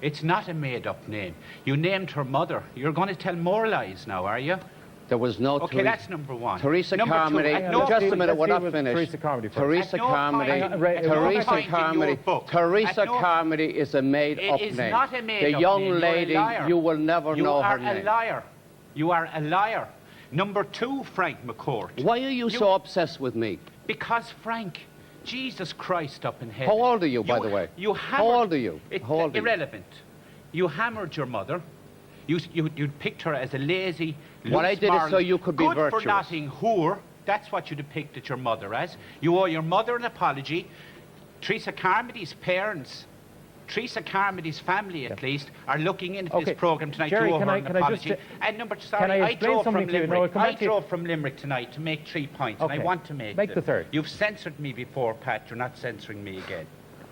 It's not a made-up name. You named her mother. You're going to tell more lies now, are you? There was no Okay, that's number one. Teresa Number two, Carmody. at no Just a point- minute, we're not with finished. Teresa Carmody first. Teresa At no Carmody. point- at no Teresa point in your Carmody. book- Teresa at no- Carmody is a made-up It is name. not a made-up The young name. You're a lady, liar. you will never You know are her a name. liar. You are a liar. Number two, Frank McCourt. Why are you so obsessed with me? Because Frank, Jesus Christ up in heaven. How old are you, by the way? You How old are you? It's How old are you? irrelevant. You hammered your mother. You picked her as a lazy, What I did is loose-moral, so you could be virtuous. good-for-nothing whore. That's what you depicted your mother as. You owe your mother an apology. Teresa Carmody's parents, Teresa Carmody's family at least, are looking into Okay. this programme tonight Jerry, to owe can her I- an can I apology. just- And number, Can sorry, I I explain drove something from to you? No, Limerick. I'll come I back to you. drove from Limerick tonight to make 3 points, and I Okay. want to make Make the them. third. You've censored me before, Pat. You're not censoring me again.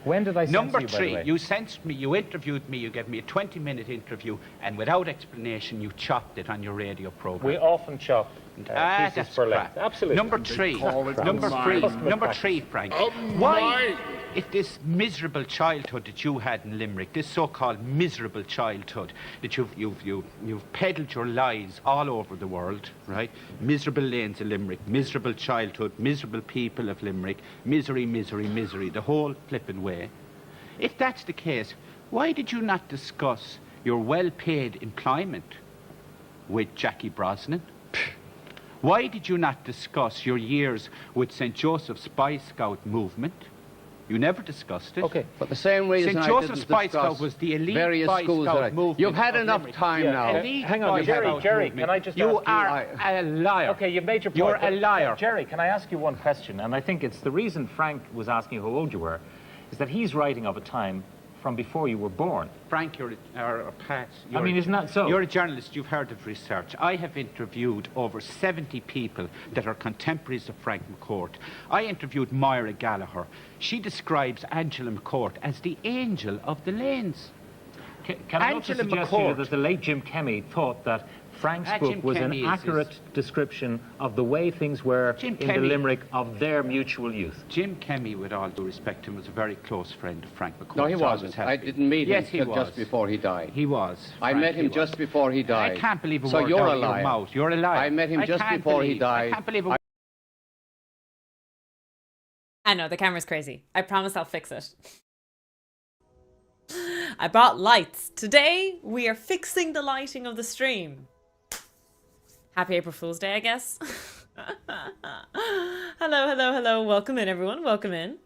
When did I censor Number you, by the three, way? you censored me, you interviewed me, you gave me a 20-minute interview, and without explanation, you chopped it on your radio programme. We often chop pieces That's for crap. length. Absolutely. Number three, number three, Frank. Why, if this miserable childhood that you had in Limerick, this so-called miserable childhood that you've peddled your lies all over the world, right? Miserable lanes of Limerick, miserable childhood, miserable people of Limerick, misery, misery, misery, the whole flipping way. If that's the case, why did you not discuss your well-paid employment with Jackie Brosnan? Why did you not discuss your years with St. Joseph's Spy Scout movement? You never discussed it. Okay. For the same reason St. I Joseph's didn't Spy discuss Scout was the elite various Spy schools Scout that I- movement. You've had of enough Limerick. time Yeah, now. Elite hang on, Spy Jerry, Scout Jerry, movement. can I just You ask you- are a liar. Okay, you've made your point. You're a but- liar. Jerry, can I ask you one question? And I think it's the reason Frank was asking how old you were, is that he's writing of a time from before you were born. Frank, or Pat, I mean, isn't that so? You're a journalist, you've heard of research. I have interviewed over 70 people that are contemporaries of Frank McCourt. I interviewed Moira Gallagher. She describes Angela McCourt as the angel of the lanes. Can I also Angela suggest to you McCourt. that the late Jim Kemmy thought that Frank's book Jim was an Kemmy is- accurate description of the way things were Jim in the Kemmy- Limerick of their mutual youth? Jim Kemmy, with all due respect to him, was a very close friend of Frank McCourt. No, he Always wasn't. has I been. didn't meet him Yes, he until was. just before he died. He was. I Frank, met him he just was. before he died. I can't believe a So word you're out a of your liar. mouth. You're a liar. I met him just can't before he believe- died. I can't believe a I know, the camera's crazy. I promise I'll fix it. I brought lights. Today, we are fixing the lighting of the stream. Happy April Fool's Day, I guess. Hello, hello, hello. Welcome in, everyone. Welcome in.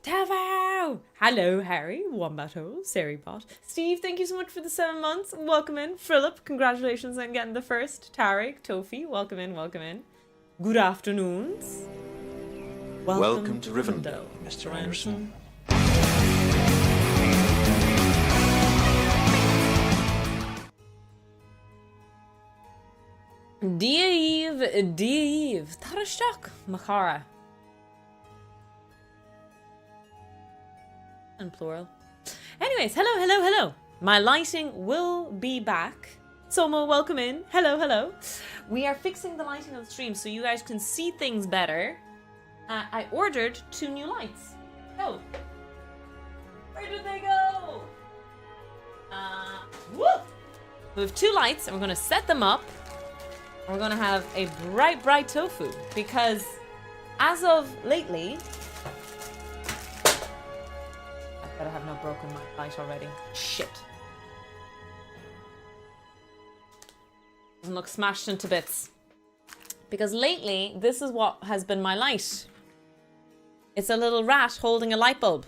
Tavo! Hello, Harry, Wombato, Seripot. Steve, thank you so much for the 7 months. Welcome in. Philip, congratulations on getting the first. Tarek, Tofi, welcome in, welcome in. Good afternoons. Welcome to Rivendell, Mr. Anderson. Dieve, Tarashtak, Machara. And plural. Anyways, hello, hello, hello. My lighting will be back. Somo, welcome in. Hello, hello. We are fixing the lighting of the stream so you guys can see things better. I ordered 2 new lights. Oh. Where did they go? Woo! We have 2 lights and we're going to set them up. We're going to have a bright, bright tofu because as of lately, I better have not broken my light already. Shit. Doesn't look smashed into bits. Because lately, this is what has been my light. It's a little rat holding a light bulb.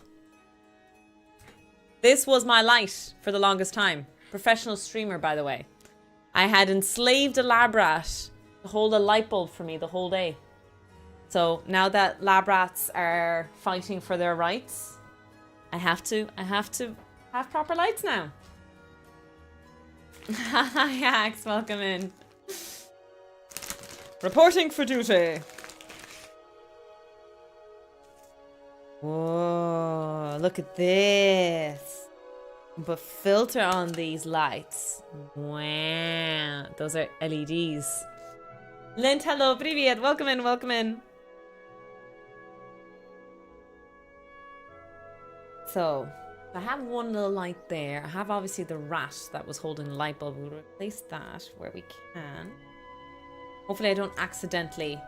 This was my light for the longest time. Professional streamer, by the way. I had enslaved a lab rat to hold a light bulb for me the whole day. So now that lab rats are fighting for their rights, I have to have proper lights now. Hi, Axe, welcome in. Reporting for duty. Whoa, look at this. But filter on these lights. Wow, those are LEDs. Lint, hello, привет, welcome in, welcome in. So, I have one little light there. I have obviously the rat that was holding the light bulb. We'll replace that where we can. Hopefully I don't accidentally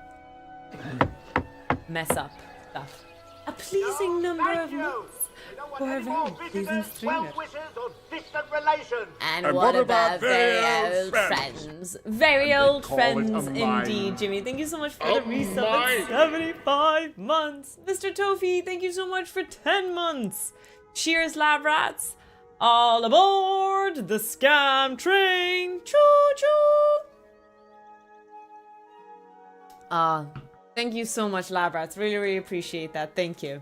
mess up stuff. A pleasing number of months for a very pleasing streamer. And what about very old friends? Very old friends indeed, Jimmy. Thank you so much for the resub at 75 months. Mr. Tofi, thank you so much for 10 months. Cheers, lab rats. All aboard the scam train. Choo-choo. Thank you so much, lab rats. Really, really appreciate that. Thank you.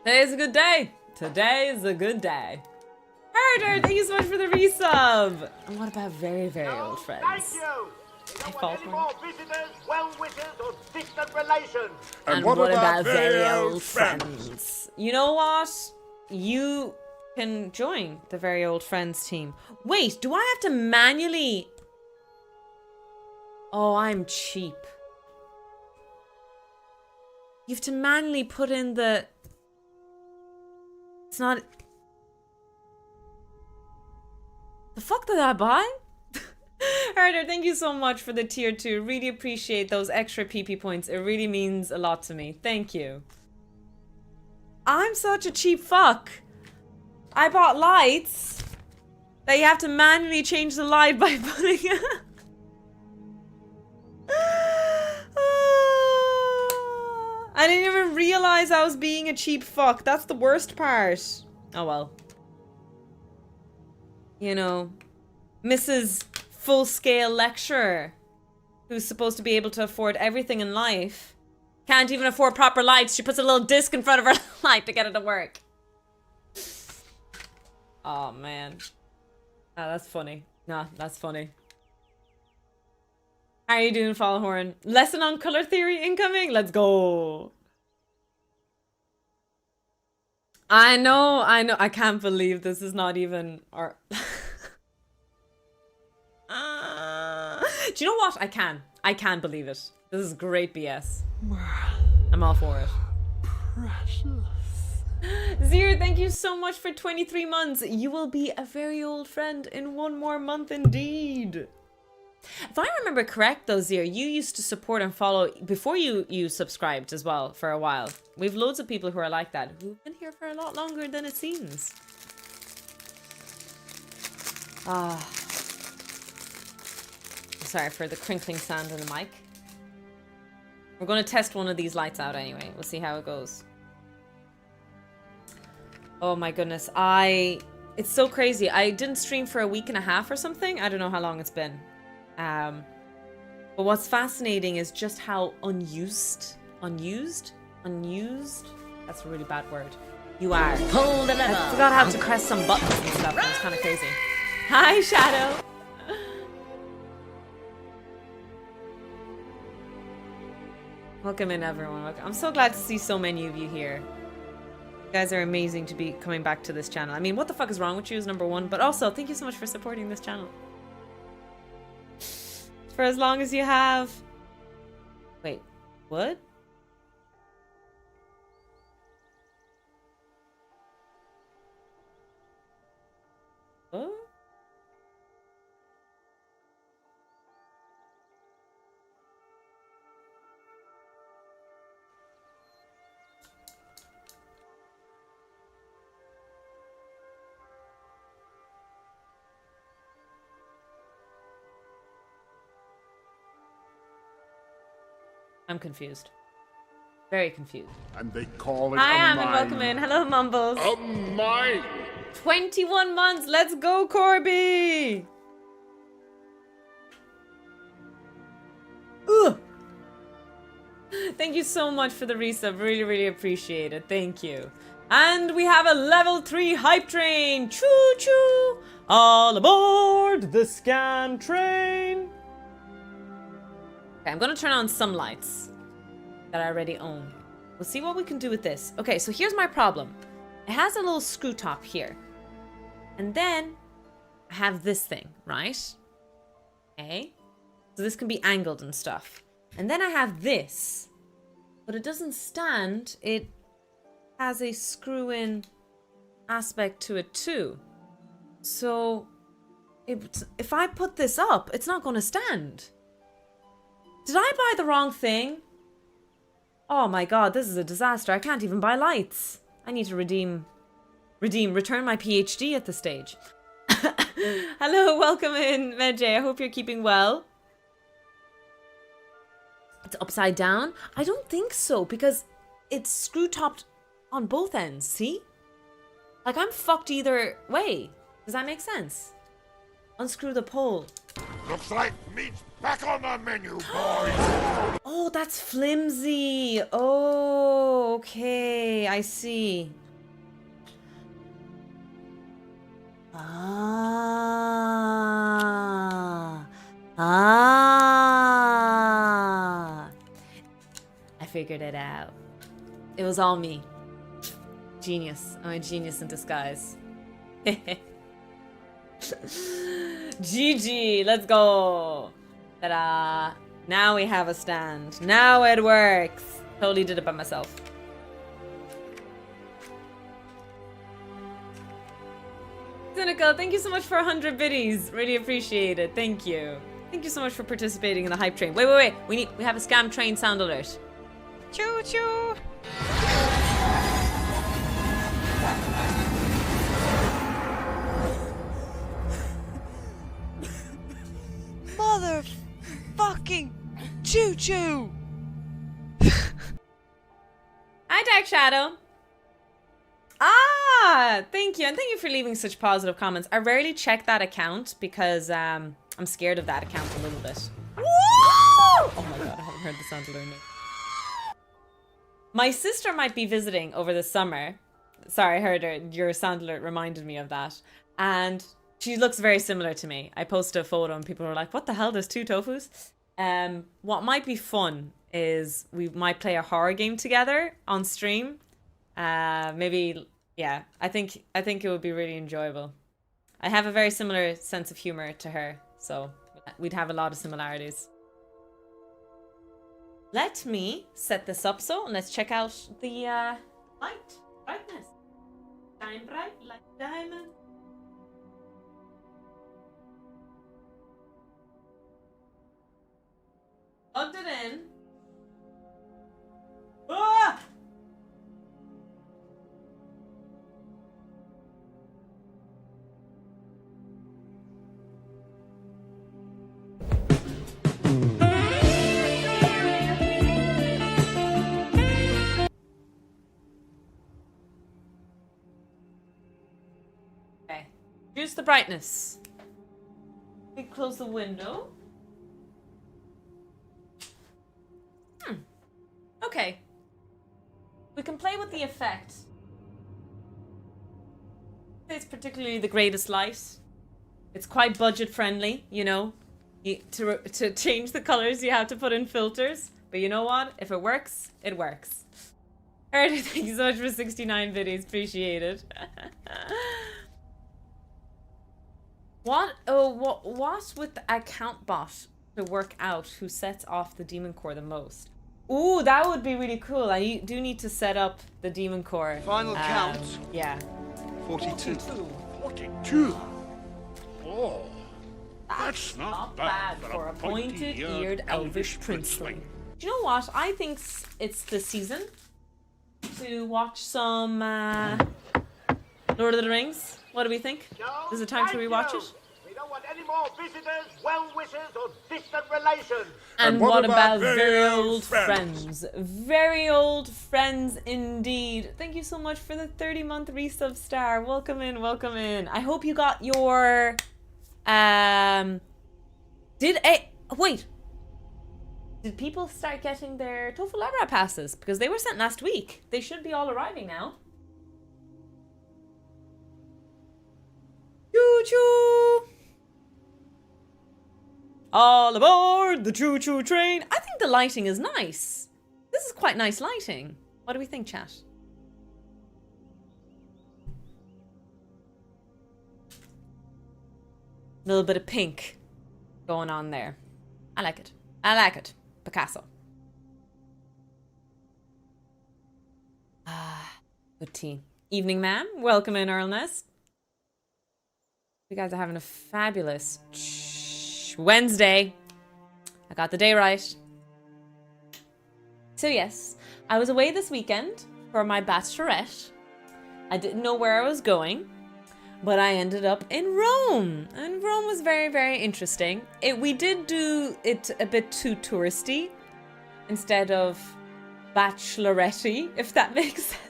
Today's a good day. Today is a good day. Herder, thank you so much for the resub. And what about very, very old friends? Thank you. I fault Any more visitors, well-wishers, or distant relations? And what about very old friends? You know what? You can join the very old friends team. Wait, do I have to manually... Oh, I'm cheap. You have to manually put in the... It's not... The fuck did I buy? Herder, thank you so much for the tier 2. Really appreciate those extra PP points. It really means a lot to me. Thank you. I'm such a cheap fuck. I bought lights that you have to manually change the light by putting... I didn't even realize I was being a cheap fuck. That's the worst part. Oh well. You know, Mrs. Full-scale lecturer who's supposed to be able to afford everything in life can't even afford proper lights. She puts a little disc in front of her light to get it to work. Oh man. Ah, that's funny. Nah, that's funny. How are you doing, Fallhorn? Lesson on color theory incoming? Let's go. I know. I can't believe this is not even our... Do you know what? I can believe it. This is great BS. I'm all for it. Precious. Zir, thank you so much for 23 months. You will be a very old friend in 1 more month indeed. If I remember correct though, Zir, you used to support and follow before you subscribed as well for a while. We've loads of people who are like that, who've been here for a lot longer than it seems. Sorry for the crinkling sound in the mic. We're going to test one of these lights out anyway. We'll see how it goes. Oh my goodness. It's so crazy. I didn't stream for a week and a half or something. I don't know how long it's been. But what's fascinating is just how unused, that's a really bad word, you are. Pull the lever. I forgot how to press some buttons and stuff. It was kind of crazy. Hi, Shadow. Welcome in, everyone. I'm so glad to see so many of you here. You guys are amazing to be coming back to this channel. I mean, what the fuck is wrong with you is number one, but also thank you so much for supporting this channel. For as long as you have. Wait, what? What? I'm confused. Very confused. And they call it Hi, a Amin. Welcome in. Hello, Mumbles. A mine. 21 months. Let's go, Corby. Ugh. Thank you so much for the resub. Really, really appreciate it. Thank you. And we have a level 3 hype train. Choo choo. All aboard the scam train. Okay, I'm gonna turn on some lights that I already own. We'll see what we can do with this. Okay, so here's my problem. It has a little screw top here. And then I have this thing, right? Okay. So this can be angled and stuff. And then I have this. But it doesn't stand. It has a screw-in aspect to it too. So if I put this up, it's not going to stand. Did I buy the wrong thing? Oh my god, this is a disaster. I can't even buy lights. I need to return my PhD at this stage. Hello, welcome in, Medjay. I hope you're keeping well. It's upside down? I don't think so, because it's screw-topped on both ends, see? Like, I'm fucked either way. Does that make sense? Unscrew the pole. Looks like meat's back on the menu, boys. Oh, that's flimsy. Oh, okay. I see. I figured it out. It was all me. Genius. I'm a genius in disguise. GG, let's go. Ta-da. Now we have a stand. Now it works. Totally did it by myself. Cynical, thank you so much for 100 biddies. Really appreciate it. Thank you. Thank you so much for participating in the hype train. Wait. We have a scam train sound alert. Choo choo. Motherfucking choo choo. Hi, Dark Shadow. Ah, thank you. And thank you for leaving such positive comments. I rarely check that account because I'm scared of that account a little bit. Woo! Oh my god, I haven't heard the sound alert yet. My sister might be visiting over the summer. Sorry, I heard her. Your sound alert reminded me of that. And she looks very similar to me. I posted a photo and people were like, what the hell, there's two Tofus? What might be fun is we might play a horror game together on stream. Maybe, yeah, I think it would be really enjoyable. I have a very similar sense of humor to her, so we'd have a lot of similarities. Let me set this up and let's check out the brightness. Shine bright like a diamond. Plugged it in. Ah! Okay. Reduce the brightness. We close the window. Okay. We can play with the effect. It's particularly the greatest light. It's quite budget friendly, you know. To change the colors, you have to put in filters. But you know what? If it works, it works. Alright, thank you so much for 69 videos. Appreciate it. What with the account bot to work out who sets off the demon core the most? Ooh, that would be really cool. I do need to set up the demon core. Final count. Yeah. 42. 42. Oh, that's not bad for a pointed-eared elvish princeling. Do you know what? I think it's the season to watch some Lord of the Rings. What do we think? No, Is it time to rewatch it? We don't want any more visitors, well-wishers, or distant relations. And what about very old friends? Very old friends indeed. Thank you so much for the 30-month resub star. Welcome in, welcome in. I hope you got your wait. Did people start getting their TOEFL Labra passes? Because they were sent last week. They should be all arriving now. Choo-choo! All aboard the choo-choo train. I think the lighting is nice. This is quite nice lighting. What do we think, chat? A little bit of pink going on there. I like it. I like it. Picasso. Ah, good tea. Evening, ma'am. Welcome in, Earl Nest. You guys are having a fabulous Wednesday. I got the day right. So yes, I was away this weekend for my bachelorette. I didn't know where I was going, but I ended up in Rome. And Rome was very, very interesting. We did do it a bit too touristy instead of bachelorette-y, if that makes sense.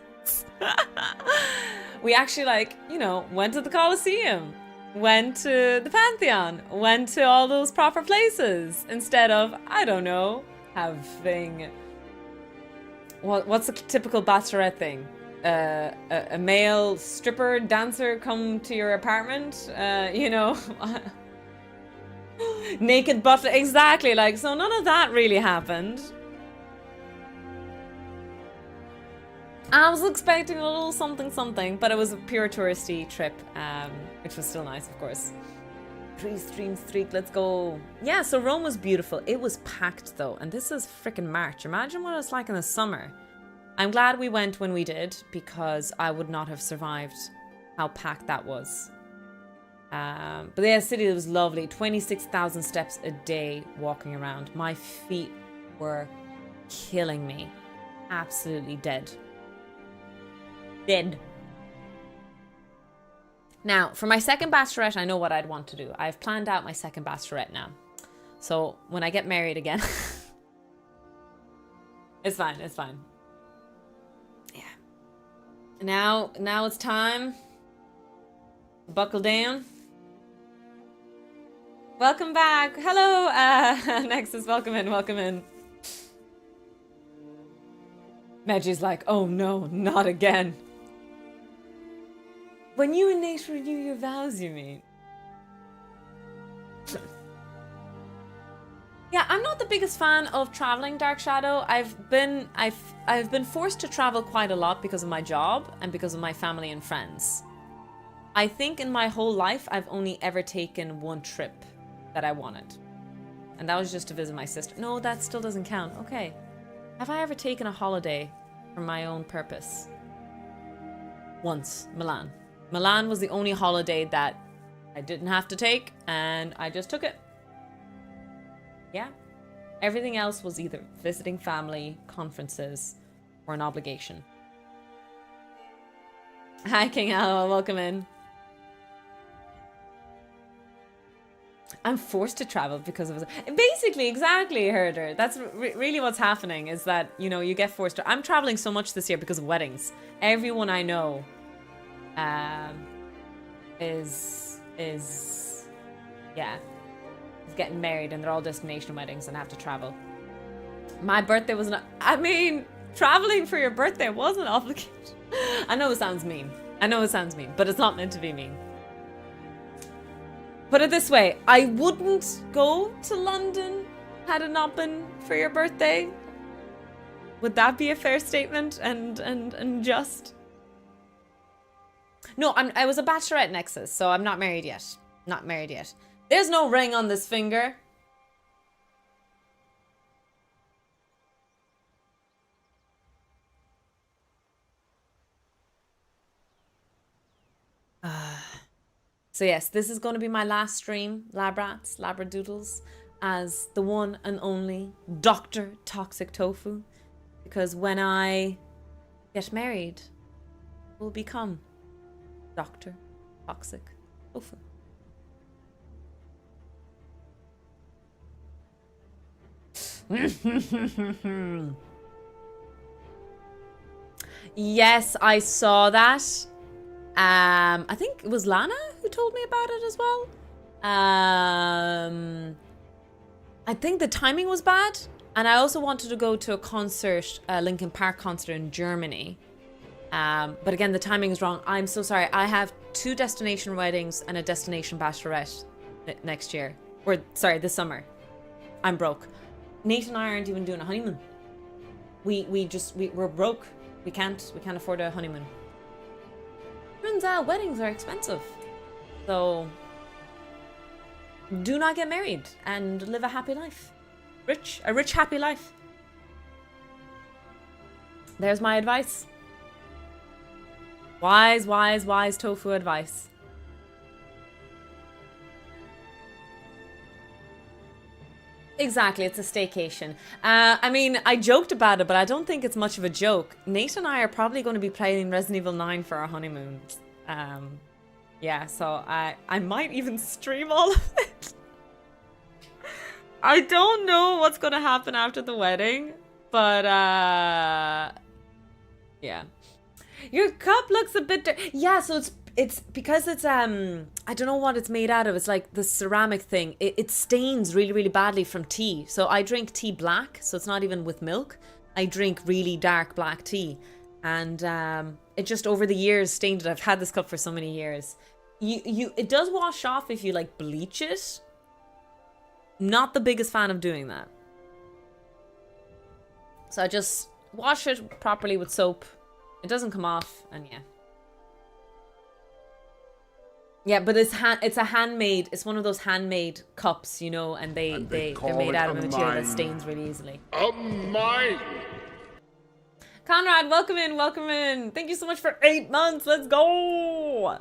We actually, went to the Colosseum, went to the Pantheon, went to all those proper places instead of, I don't know, having... What's a typical bachelorette thing? A male stripper dancer come to your apartment, naked butler, exactly, so none of that really happened. I was expecting a little something, but it was a pure touristy trip, which was still nice, of course. 3 Streams Street, let's go. Yeah, so Rome was beautiful. It was packed though, and this is freaking March. Imagine what it's like in the summer. I'm glad we went when we did, because I would not have survived how packed that was. But yeah, the city was lovely. 26,000 steps a day walking around. My feet were killing me. Absolutely dead. Dead. Now, for my second bachelorette, I know what I'd want to do. I've planned out my second bachelorette now. So when I get married again, it's fine, it's fine. Yeah. Now it's time. Buckle down. Welcome back. Hello, Nexus. Welcome in. Meggie's like, oh no, not again. When you and Nate renew your vows, you mean? Yeah, I'm not the biggest fan of traveling, Dark Shadow. I've been forced to travel quite a lot because of my job and because of my family and friends. I think in my whole life, I've only ever taken one trip that I wanted. And that was just to visit my sister. No, that still doesn't count. Okay. Have I ever taken a holiday for my own purpose? Once. Milan. Milan was the only holiday that I didn't have to take, and I just took it. Yeah. Everything else was either visiting family, conferences, or an obligation. Hi, King Al. Welcome in. I'm forced to travel because of it. Basically, exactly, Herder. That's really what's happening, is that, you get forced to... I'm traveling so much this year because of weddings. Everyone I know is getting married, and they're all destination weddings and have to travel. My birthday was not... traveling for your birthday wasn't obligated. I know it sounds mean, but it's not meant to be mean. Put it this way, I wouldn't go to London had it not been for your birthday. Would that be a fair statement and just? No, I was a bachelorette Nexus, so I'm not married yet. Not married yet. There's no ring on this finger. So yes, this is going to be my last stream, Labrats, Labradoodles, as the one and only Dr. Toxic Tofu. Because when I get married, I will become Dr. Toxic Tofu. Yes, I saw that. I think it was Lana who told me about it as well. I think the timing was bad. And I also wanted to go to a concert, a Linkin Park concert in Germany. But again, the timing is wrong. I'm so sorry. I have 2 destination weddings and a destination bachelorette next year. Or, sorry, this summer. I'm broke. Nate and I aren't even doing a honeymoon. We're broke. We can't afford a honeymoon. Turns out weddings are expensive. So do not get married and live a happy life. A rich, happy life. There's my advice. Wise, wise, wise tofu advice. Exactly, it's a staycation. I mean, I joked about it, but I don't think it's much of a joke. Nate and I are probably going to be playing Resident Evil 9 for our honeymoon. Yeah, so I might even stream all of it. I don't know what's going to happen after the wedding, but yeah. Your cup looks a bit yeah, so it's because it's I don't know what it's made out of. It's like the ceramic thing. It stains really, really badly from tea. So I drink tea black, so it's not even with milk. I drink really dark black tea. And it just over the years stained it. I've had this cup for so many years. It does wash off if you like bleach it. Not the biggest fan of doing that. So I just wash it properly with soap. It doesn't come off, and yeah. Yeah, but it's a handmade. It's one of those handmade cups, you know, and they're made out of a material that stains really easily. Mine. Conrad, welcome in, welcome in. Thank you so much for 8 months. Let's go.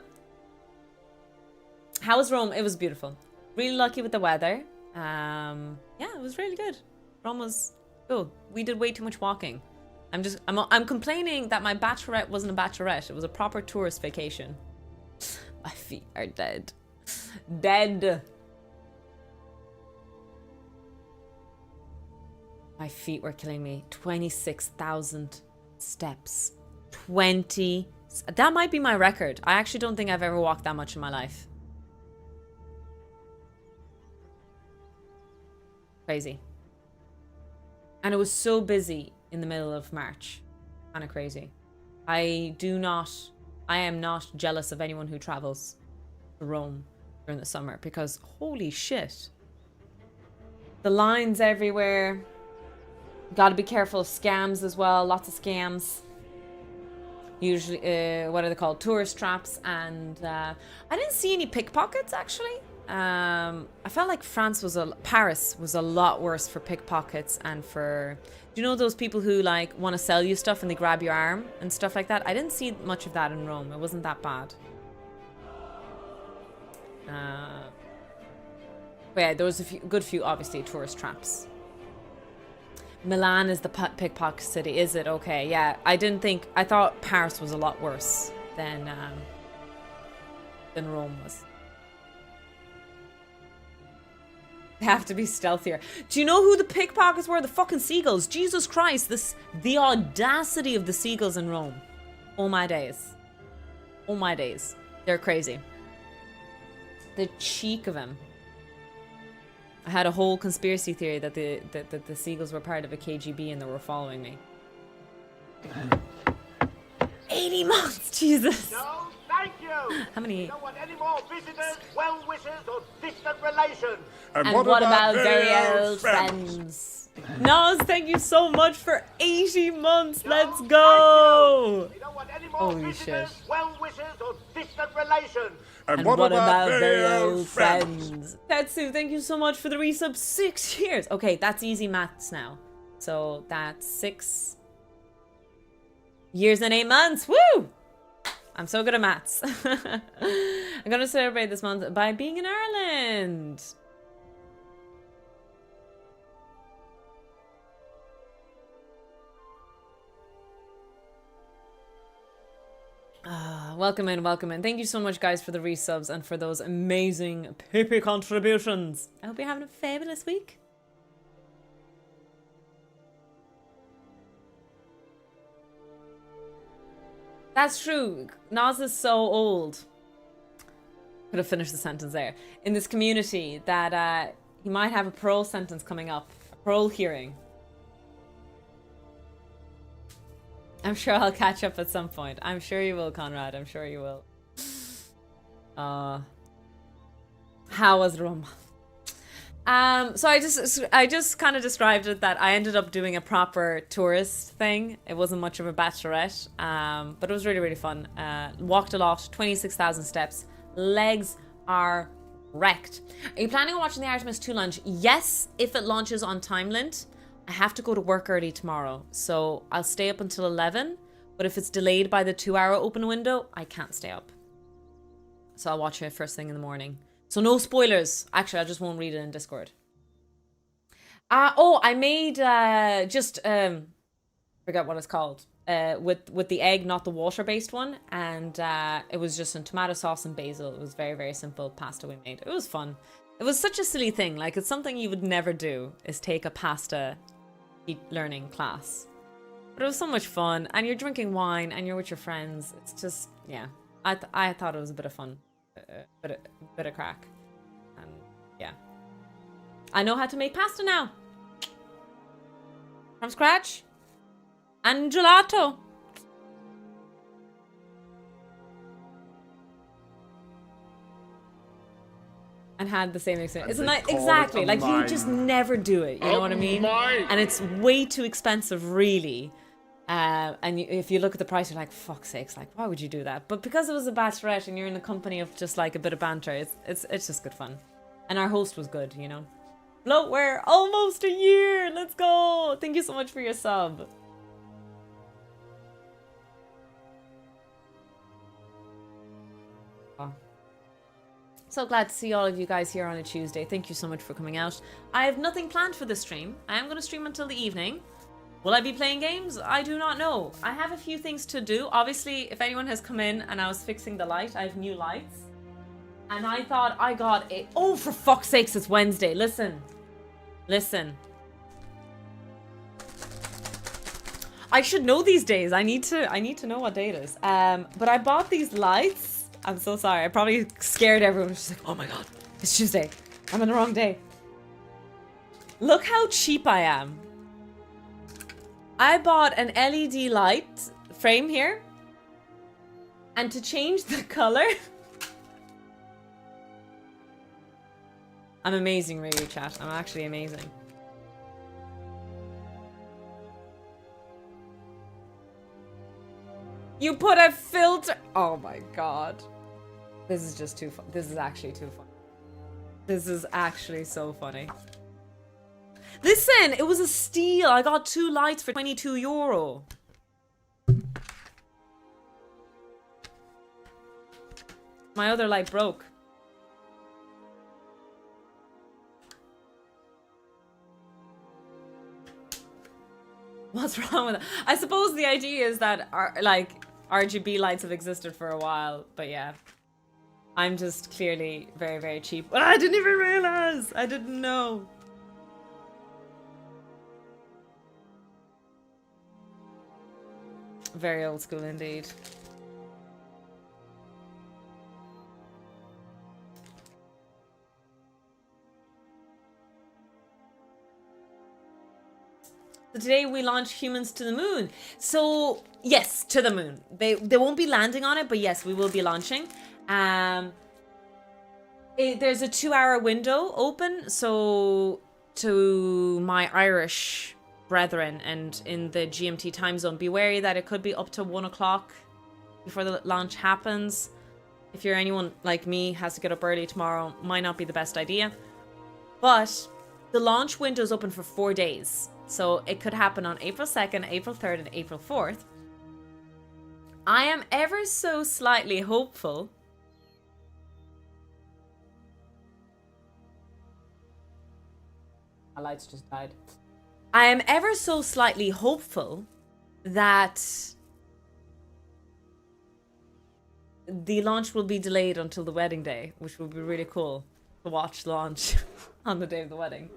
How was Rome? It was beautiful. Really lucky with the weather. Yeah, it was really good. Rome was cool. We did way too much walking. I'm complaining that my bachelorette wasn't a bachelorette. It was a proper tourist vacation. My feet are dead. Dead. My feet were killing me. 26,000 steps. 20. That might be my record. I actually don't think I've ever walked that much in my life. Crazy. And it was so busy in the middle of March. Kind of crazy. I am not jealous of anyone who travels to Rome during the summer because holy shit. The lines everywhere. Gotta be careful of scams as well. Lots of scams. Usually, what are they called? Tourist traps. And I didn't see any pickpockets actually. I felt like Paris was a lot worse for pickpockets and for, do you know those people who like want to sell you stuff and they grab your arm and stuff like that? I didn't see much of that in Rome. It wasn't that bad. But yeah, there was a good few obviously tourist traps. Milan is the pickpocket city, is it? Okay, yeah. I thought Paris was a lot worse than Rome was. They have to be stealthier. Do you know who the pickpockets were? The fucking seagulls. Jesus Christ, the audacity of the seagulls in Rome. Oh my days. Oh my days. They're crazy. The cheek of him. I had a whole conspiracy theory that the seagulls were part of a KGB and they were following me. 80 months, Jesus. No, thank you. How many? We don't want any more visitors, well-wishers, or distant relations. And what about very old friends? Noz, thank you so much for 80 months. Let's go. We don't want any more Holy visitors, shit. well-wishers, or distant relations. And what about very old friends? Tetsu, thank you so much for the resub. 6 years. Okay, that's easy maths now. So that's 6 years and 8 months. Woo! I'm so good at maths. I'm going to celebrate this month by being in Ireland. Welcome in, welcome in. Thank you so much, guys, for the resubs and for those amazing Pippi contributions. I hope you're having a fabulous week. That's true. Nas is so old. Could have finished the sentence there. In this community that he might have a parole sentence coming up. A parole hearing. I'm sure I'll catch up at some point. I'm sure you will, Conrad. I'm sure you will. How was Rome? So I just kind of described it that I ended up doing a proper tourist thing. It wasn't much of a bachelorette, but it was really, really fun. Walked a lot, 26,000 steps. Legs are wrecked. Are you planning on watching the Artemis 2 launch? Yes, if it launches on Timelint. I have to go to work early tomorrow, so I'll stay up until 11. But if it's delayed by the 2-hour open window, I can't stay up. So I'll watch it first thing in the morning. So no spoilers. Actually, I just won't read it in Discord. I made forget what it's called. With the egg, not the water-based one. And it was just in tomato sauce and basil. It was very, very simple pasta we made. It was fun. It was such a silly thing. Like, it's something you would never do, is take a pasta learning class. But it was so much fun. And you're drinking wine and you're with your friends. It's just, yeah. I thought it was a bit of fun. Bit of crack. And yeah. I know how to make pasta now. From scratch. And gelato. And had the same experience. Isn't that exactly? Like, you just never do it. You know what I mean? And it's way too expensive, really. And if you look at the price, you're like, fuck's sakes, like, why would you do that? But because it was a bachelorette and you're in the company of just like a bit of banter, it's just good fun. And our host was good, you know. Bloatware, almost a year. Let's go. Thank you so much for your sub. Oh. So glad to see all of you guys here on a Tuesday. Thank you so much for coming out. I have nothing planned for the stream. I am going to stream until the evening. Will I be playing games? I do not know. I have a few things to do. Obviously, if anyone has come in and I was fixing the light, I have new lights. And I thought I got it. Oh, for fuck's sakes, it's Wednesday. Listen. I should know these days. I need to know what day it is. But I bought these lights. I'm so sorry. I probably scared everyone. She's like, oh my god, it's Tuesday. I'm on the wrong day. Look how cheap I am. I bought an LED light frame here. And to change the color... I'm amazing, radio chat. I'm actually amazing. You put a filter... Oh my god. This is just too fun. This is actually too fun. This is actually so funny. Listen, it was a steal. I got 2 lights for €22. My other light broke. What's wrong with it? I suppose the idea is that RGB lights have existed for a while, but yeah. I'm just clearly very, very cheap. I didn't even realize! I didn't know. Very old school indeed. So today we launch Humans to the Moon. So yes, to the moon. They won't be landing on it, but yes, we will be launching. There's a 2-hour window open, so to my Irish brethren and in the GMT time zone, be wary that it could be up to 1 o'clock before the launch happens. If you're anyone like me, has to get up early tomorrow, might not be the best idea. But the launch window is open for 4 days. So it could happen on April 2nd, April 3rd, and April 4th. I am ever so slightly hopeful. My lights just died. I am ever so slightly hopeful that the launch will be delayed until the wedding day, which would be really cool to watch the launch on the day of the wedding.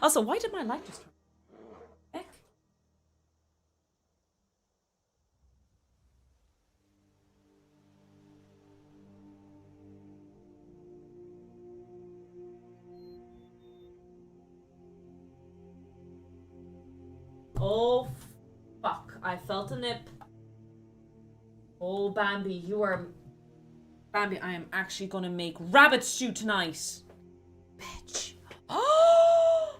Also, why did my light just turn? Heck? Oh, fuck. I felt a nip. Oh, Bambi, you are... Bambi, I am actually gonna make rabbit stew tonight. Bitch. Oh!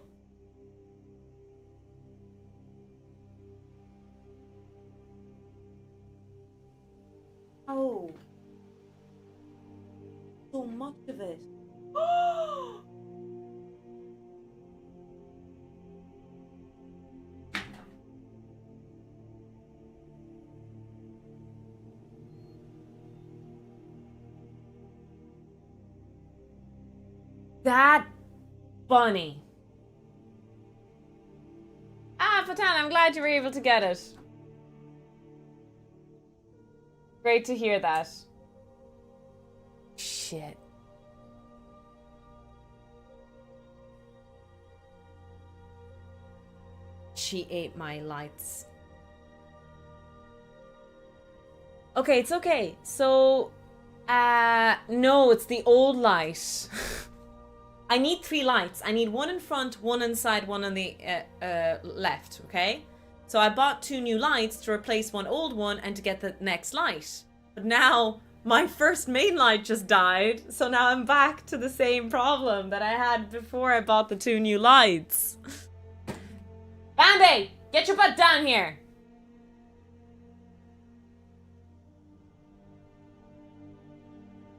Oh. So much of it. Oh! that funny. Ah, Fatan, I'm glad you were able to get it. Great to hear that. Shit. She ate my lights. Okay, it's okay. So, no, it's the old light. I need 3 lights. I need one in front, one inside, one on the left, okay? So I bought 2 new lights to replace one old one and to get the next light. But now my first main light just died, so now I'm back to the same problem that I had before I bought the 2 new lights. Bambi, get your butt down here.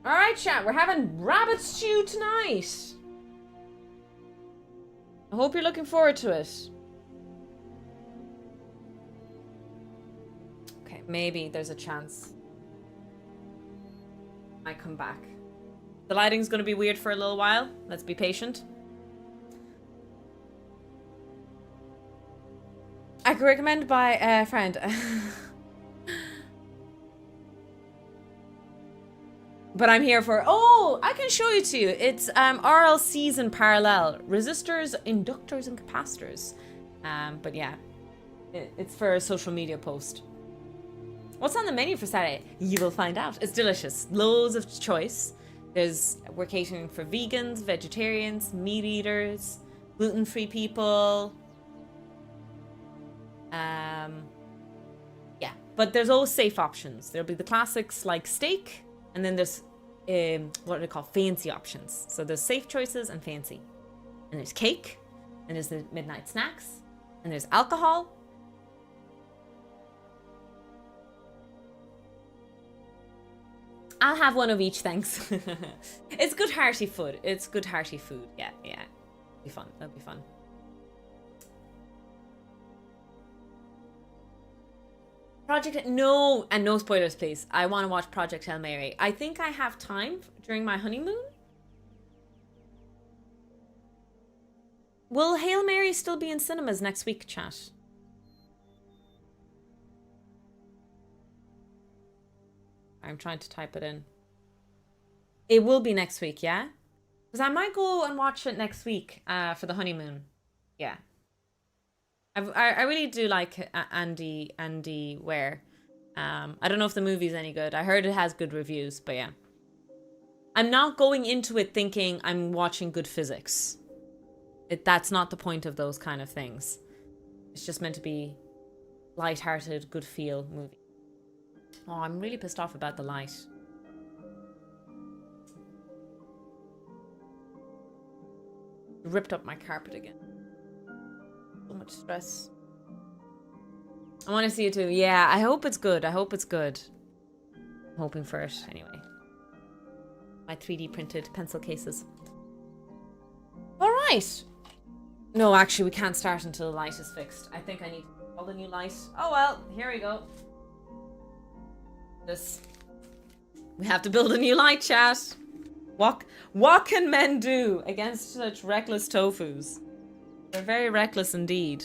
Alright, chat, we're having rabbit stew tonight. I hope you're looking forward to it. Okay, maybe there's a chance I come back. The lighting's gonna be weird for a little while. Let's be patient. I could recommend by a friend. But I'm here for... Oh, I can show it to you. It's RLCs in parallel. Resistors, inductors, and capacitors. But yeah, it's for a social media post. What's on the menu for Saturday? You will find out. It's delicious. Loads of choice. We're catering for vegans, vegetarians, meat eaters, gluten-free people. Yeah, but there's always safe options. There'll be the classics like steak, and then there's what are they called? Fancy options. So there's safe choices and fancy. And there's cake, and there's the midnight snacks, and there's alcohol. I'll have one of each, thanks. It's good hearty food. It's good hearty food. Yeah, yeah. It'll be fun. That'll be fun. Project... No, and no spoilers, please. I want to watch Project Hail Mary. I think I have time during my honeymoon. Will Hail Mary still be in cinemas next week, chat? I'm trying to type it in. It will be next week, yeah? Because I might go and watch it next week for the honeymoon. Yeah. I really do like Andy Ware. I don't know if the movie's any good. I heard it has good reviews, but yeah. I'm not going into it thinking I'm watching Good Physics. That's not the point of those kind of things. It's just meant to be light-hearted, good feel movie. Oh, I'm really pissed off about the light. Ripped up my carpet again. So much stress. I want to see it too. Yeah, I hope it's good. I hope it's good. I'm hoping for it anyway. My 3D printed pencil cases. All right. No, actually, we can't start until the light is fixed. I think I need all the new light. Oh well, here we go. We have to build a new light, chat. What can men do against such reckless tofus? They're very reckless indeed.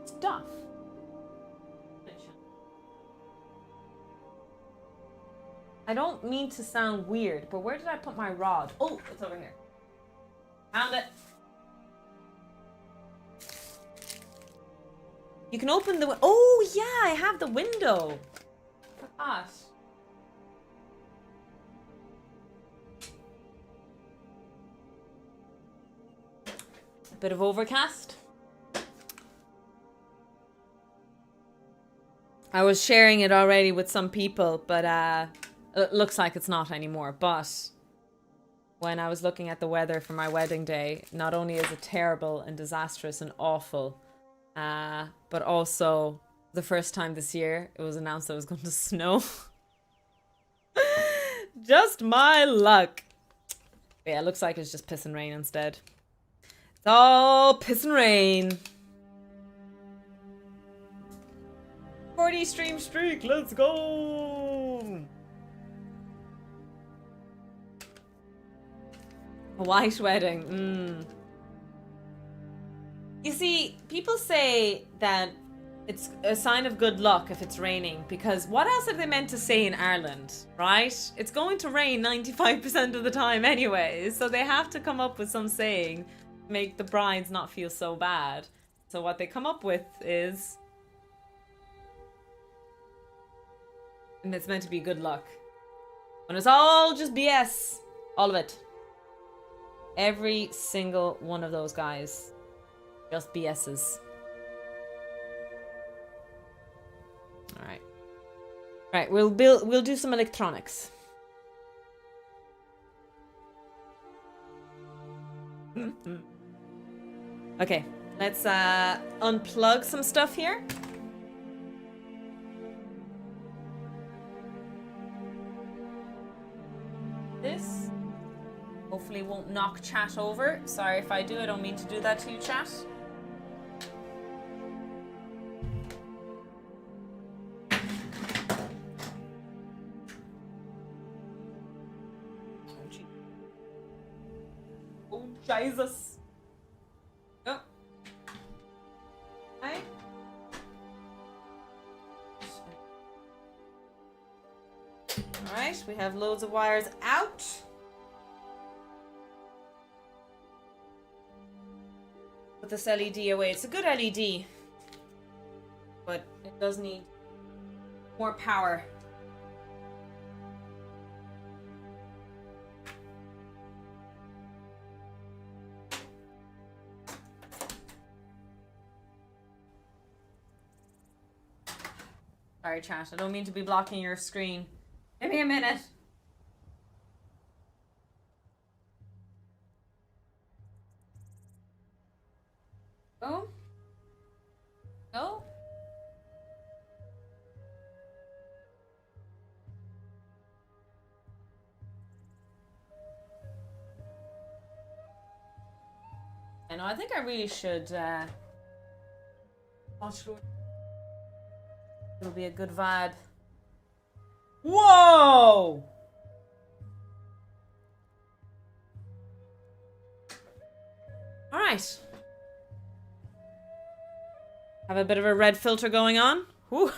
Stuff. I don't mean to sound weird, but where did I put my rod? Oh, it's over here. Found it. You can open the... Oh, yeah, I have the window. Forgot. A bit of overcast. I was sharing it already with some people, but it looks like it's not anymore. But when I was looking at the weather for my wedding day, not only is it terrible and disastrous and awful, but also the first time this year it was announced that it was going to snow. Just my luck. Yeah, it looks like it's just piss and rain instead. It's all piss and rain. 40 stream streak, let's go. A white wedding. You see, people say that it's a sign of good luck if it's raining, because what else are they meant to say in Ireland, right? It's going to rain 95% of the time anyway, so they have to come up with some saying to make the brides not feel so bad. So what they come up with is... and it's meant to be good luck. And it's all just BS. All of it. Every single one of those guys. Just BS's. Alright. Right, we'll do some electronics. Okay, let's unplug some stuff here. This hopefully won't knock chat over. Sorry if I do, I don't mean to do that to you, chat. Oh, Jesus. Oh. Hi. Alright, we have loads of wires out. Put this LED away. It's a good LED, but it does need more power. Sorry, chat. I don't mean to be blocking your screen. Give me a minute. Go. Go. I know, I think I really should watch it. It'll be a good vibe. Whoa! All right. Have a bit of a red filter going on. Ooh.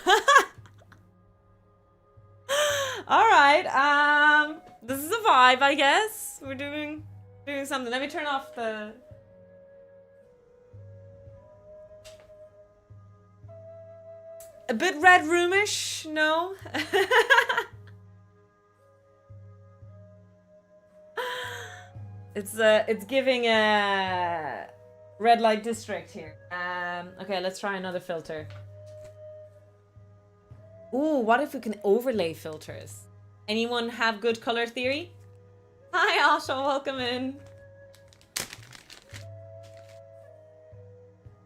All right. This is a vibe, I guess. We're doing something. Let me turn off the... a bit red roomish, no? It's giving a red light district here. Okay, let's try another filter. Ooh, what if we can overlay filters? Anyone have good color theory? Hi, Asha, welcome in.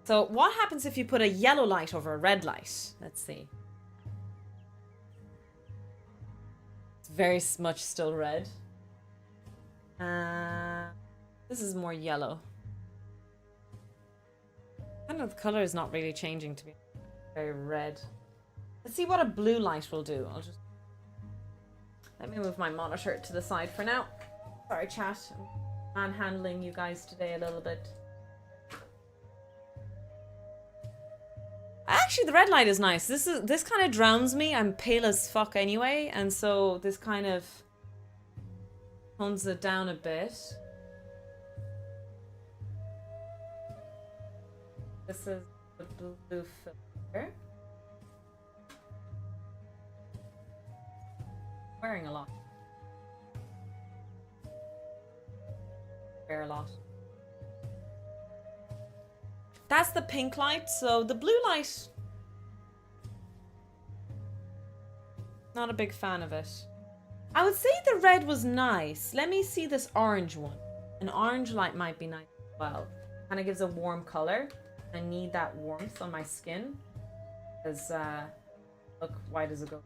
So what happens if you put a yellow light over a red light? Let's see. It's very much still red. This is more yellow. Kind of the color is not really changing to be very red. Let's see what a blue light will do. I'll just... let me move my monitor to the side for now. Sorry, chat. I'm manhandling you guys today a little bit. Actually, the red light is nice. This kind of drowns me. I'm pale as fuck anyway, and so this kind of tones it down a bit. This is the blue filter. Wearing a lot. Wear a lot. That's the pink light, so the blue light... not a big fan of it. I would say the red was nice. Let me see this orange one. An orange light might be nice as well. Kind of gives a warm color. I need that warmth on my skin. Because, look, white as a ghost.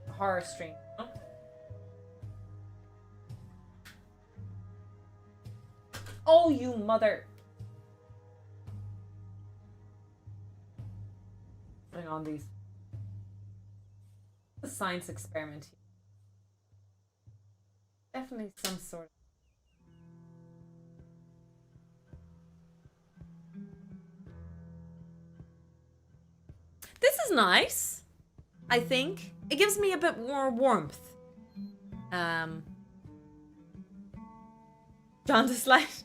Horror stream. Huh? Oh, you mother. Putting on these. A science experiment here. Definitely some sort of... This is nice, I think. It gives me a bit more warmth. Jaundice light.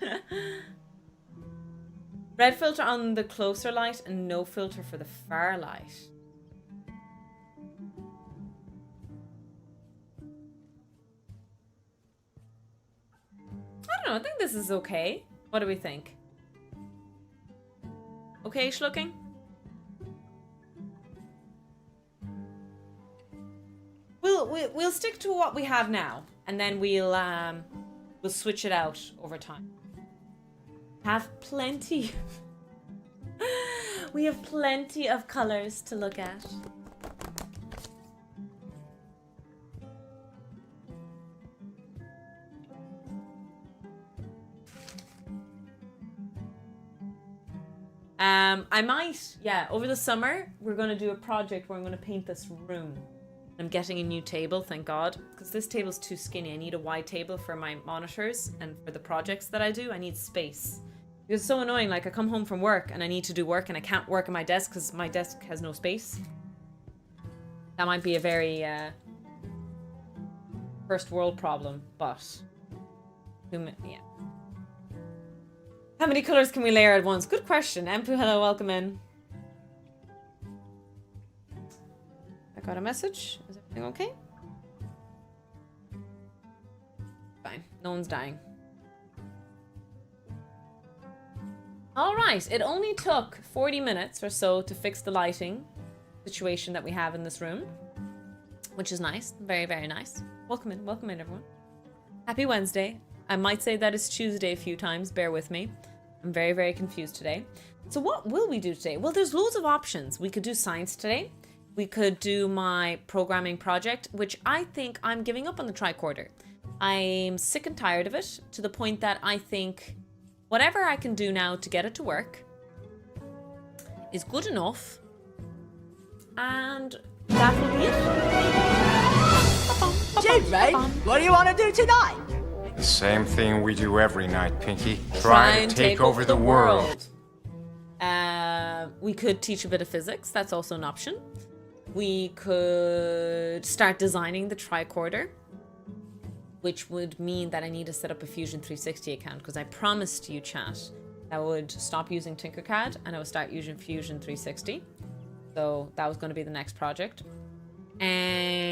Red filter on the closer light and no filter for the far light. I don't know, I think this is okay. What do we think? Okay-ish looking? We'll stick to what we have now, and then we'll switch it out over time. Have plenty. We have plenty of colors to look at. I might, yeah, over the summer, we're going to do a project where I'm going to paint this room. I'm getting a new table, thank God, because this table's too skinny. I need a wide table for my monitors and for the projects that I do. I need space. It's so annoying, like I come home from work and I need to do work and I can't work at my desk because my desk has no space. That might be a very first world problem, but yeah. How many colors can we layer at once? Good question. Empu, hello, welcome in. I got a message. Is everything okay? Fine. No one's dying. Alright, it only took 40 minutes or so to fix the lighting situation that we have in this room, which is nice. Very, very nice. Welcome in, everyone. Happy Wednesday. I might say that it's Tuesday a few times. Bear with me. I'm very, very confused today. So what will we do today? Well, there's loads of options. We could do science today. We could do my programming project, which I think I'm giving up on the tricorder. I'm sick and tired of it, to the point that I think whatever I can do now to get it to work is good enough. And that will be it. Jimmy, what do you want to do tonight? The same thing we do every night, Pinky. Try and take over the world. We could teach a bit of physics. That's also an option. We could start designing the tricorder, which would mean that I need to set up a Fusion 360 account, because I promised you, chat, I would stop using Tinkercad and I would start using Fusion 360. So that was going to be the next project. And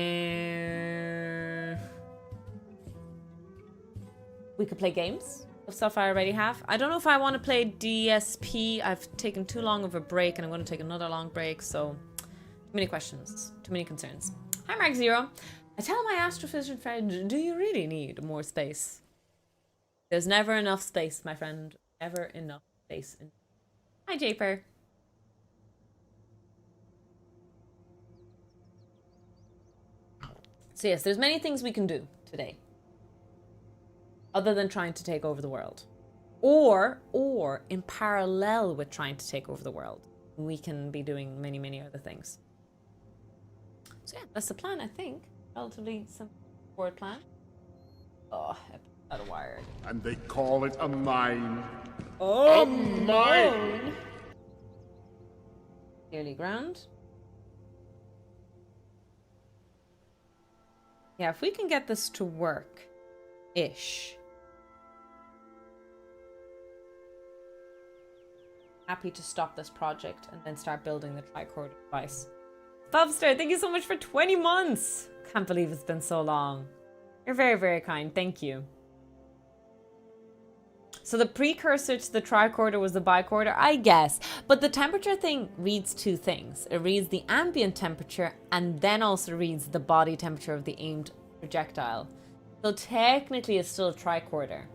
we could play games of stuff I already have. I don't know if I want to play DSP. I've taken too long of a break and I'm going to take another long break. So too many questions, too many concerns. Hi, Mark Zero. I tell my astrophysics friend, do you really need more space? There's never enough space, my friend. Never enough space. Hi, Japer. So yes, there's many things we can do today, other than trying to take over the world. Or in parallel with trying to take over the world, we can be doing many, many other things. So yeah, that's the plan, I think. Relatively simple board plan. Oh, out of wire. And they call it a mine. Oh, a mine! Clearly ground. Yeah, if we can get this to work-ish. Happy to stop this project and then start building the tricorder device. Bobster, thank you so much for 20 months. Can't believe it's been so long. You're very, very kind. Thank you. So the precursor to the tricorder was the bicorder, I guess. But the temperature thing reads two things. It reads the ambient temperature and then also reads the body temperature of the aimed projectile. So technically it's still a tricorder.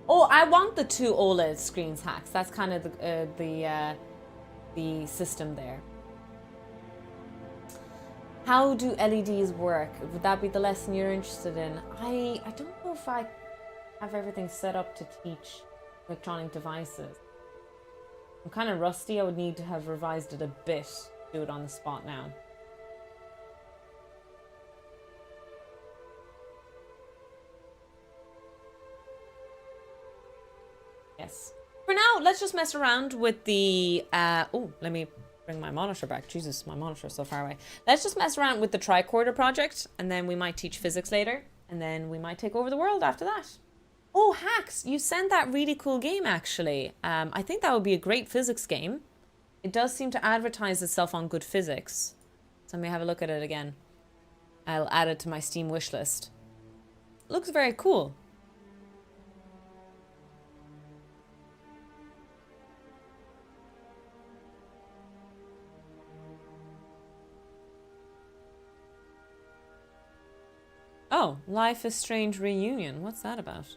Oh, I want the two OLED screens hacks. That's kind of the system there. How do LEDs work? Would that be the lesson you're interested in? I don't know if I have everything set up to teach electronic devices. I'm kind of rusty. I would need to have revised it a bit to do it on the spot now. Yes. For now, let's just mess around with the... oh, let me bring my monitor back. Jesus, my monitor's so far away. Let's just mess around with the tricorder project, and then we might teach physics later, and then we might take over the world after that. Oh, Hacks, you sent that really cool game, actually. I think that would be a great physics game. It does seem to advertise itself on Good Physics. So let me have a look at it again. I'll add it to my Steam wishlist. Looks very cool. Oh, Life is Strange Reunion. What's that about?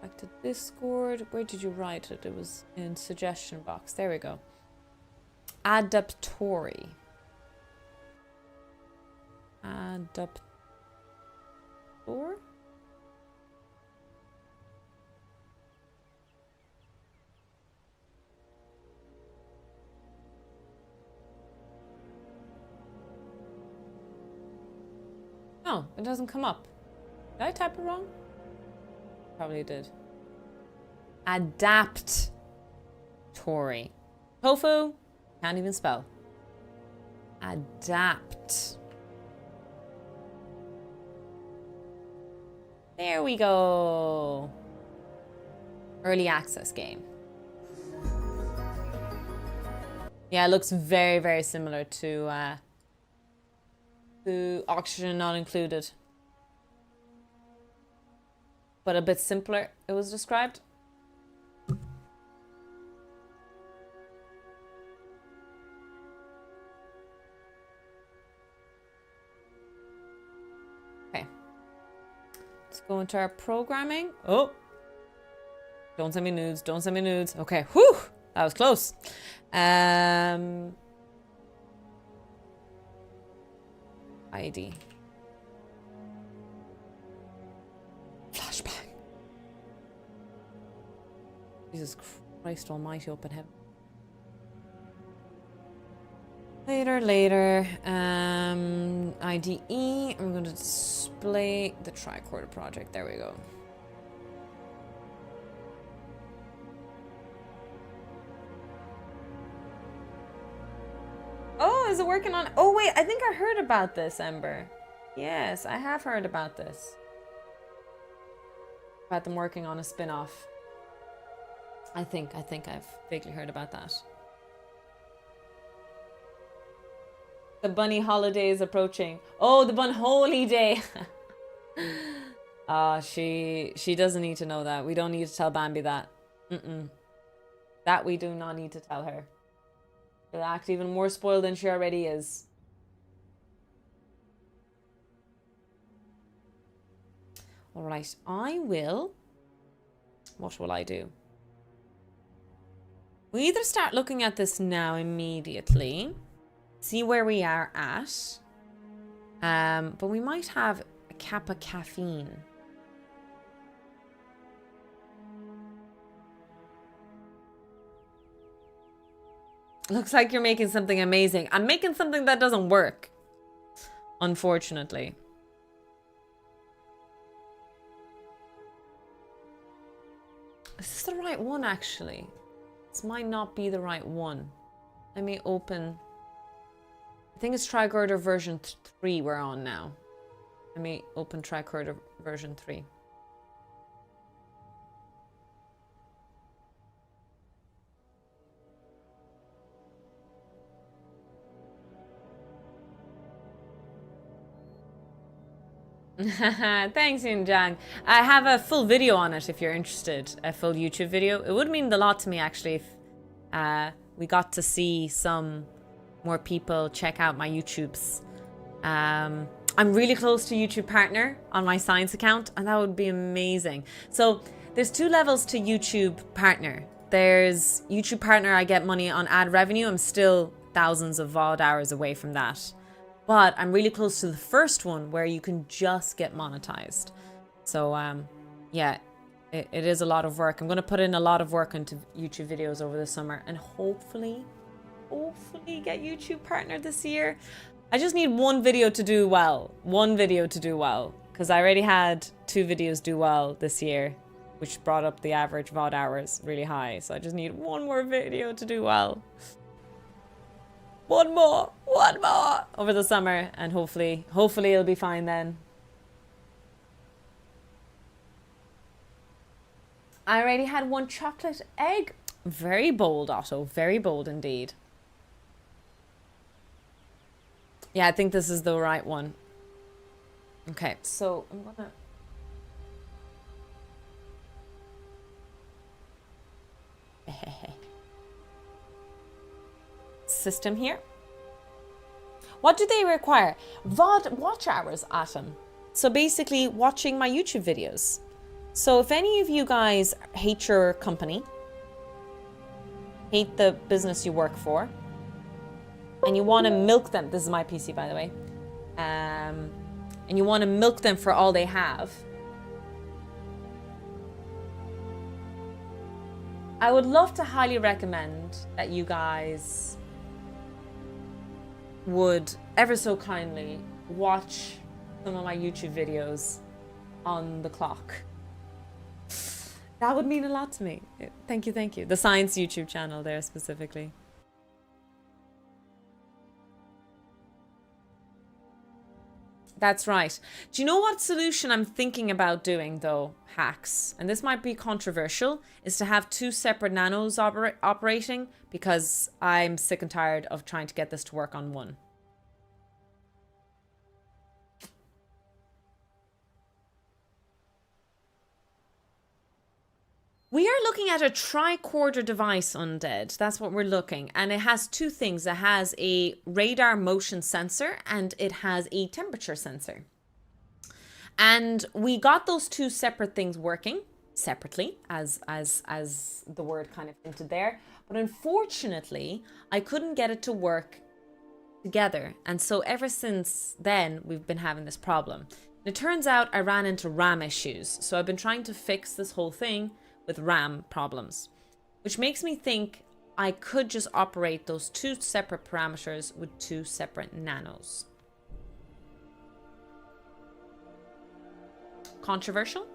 Back to Discord. Where did you write it? It was in suggestion box. There we go. Adaptory. Adaptor? No, it doesn't come up. Did I type it wrong? Probably did. Adaptory. Tofu. Can't even spell. Adapt. There we go. Early access game. Yeah, it looks very, very similar to Oxygen Not Included. But a bit simpler, it was described. Okay. Let's go into our programming. Oh! Don't send me nudes, don't send me nudes. Okay, whew! That was close. ID. Flashbang. Jesus Christ almighty, open heaven. Later. IDE. I'm going to display the tricorder project. There we go. Oh, is it working on... Oh, wait, I think I heard about this, Ember. Yes, I have heard about this. About them working on a spin-off. I think I've vaguely heard about that. The bunny holiday is approaching. Oh, the bun holy day. She doesn't need to know that. We don't need to tell Bambi that. That we do not need to tell her. She'll act even more spoiled than she already is. Alright, I will... What will I do? We either start looking at this now immediately, see where we are at, but we might have a Kappa caffeine. Looks like you're making something amazing. I'm making something that doesn't work, unfortunately. Is this the right one, actually? This might not be the right one. Let me open... I think it's Tricorder version 3 we're on now. Let me open Tricorder version 3. Thanks, Injang. I have a full video on it if you're interested. A full YouTube video. It would mean a lot to me, actually, if we got to see some more people check out my YouTubes. I'm really close to YouTube Partner on my science account, and that would be amazing. So there's 2 levels to YouTube Partner. There's YouTube Partner, I get money on ad revenue. I'm still thousands of VOD hours away from that. But I'm really close to the first one where you can just get monetized. So, yeah, it is a lot of work. I'm going to put in a lot of work into YouTube videos over the summer and hopefully get YouTube partner this year. I just need one video to do well. One video to do well. Because I already had 2 videos do well this year, which brought up the average VOD hours really high. So I just need one more video to do well. One more over the summer, and hopefully it'll be fine then. I already had 1 chocolate egg. Very bold, Otto. Very bold indeed. Yeah, I think this is the right one. Okay, so I'm gonna... System here. What do they require? VOD watch hours, Atom. So basically watching my YouTube videos. So if any of you guys hate your company, hate the business you work for, and you want to milk them, this is my PC by the way, and you want to milk them for all they have, I would love to highly recommend that you guys would ever so kindly watch some of my YouTube videos on the clock. That would mean a lot to me. Thank you, thank you. The science YouTube channel there specifically. That's right. Do you know what solution I'm thinking about doing though, hacks? And this might be controversial, is to have 2 separate nanos operating, because I'm sick and tired of trying to get this to work on one. We are looking at a tricorder device, Undead. That's what we're looking. And it has 2 things. It has a radar motion sensor and it has a temperature sensor. And we got those 2 separate things working separately, as the word kind of hinted there. But unfortunately, I couldn't get it to work together. And so ever since then, we've been having this problem. It turns out I ran into RAM issues. So I've been trying to fix this whole thing with RAM problems, which makes me think I could just operate those 2 separate parameters with 2 separate nanos. Controversial?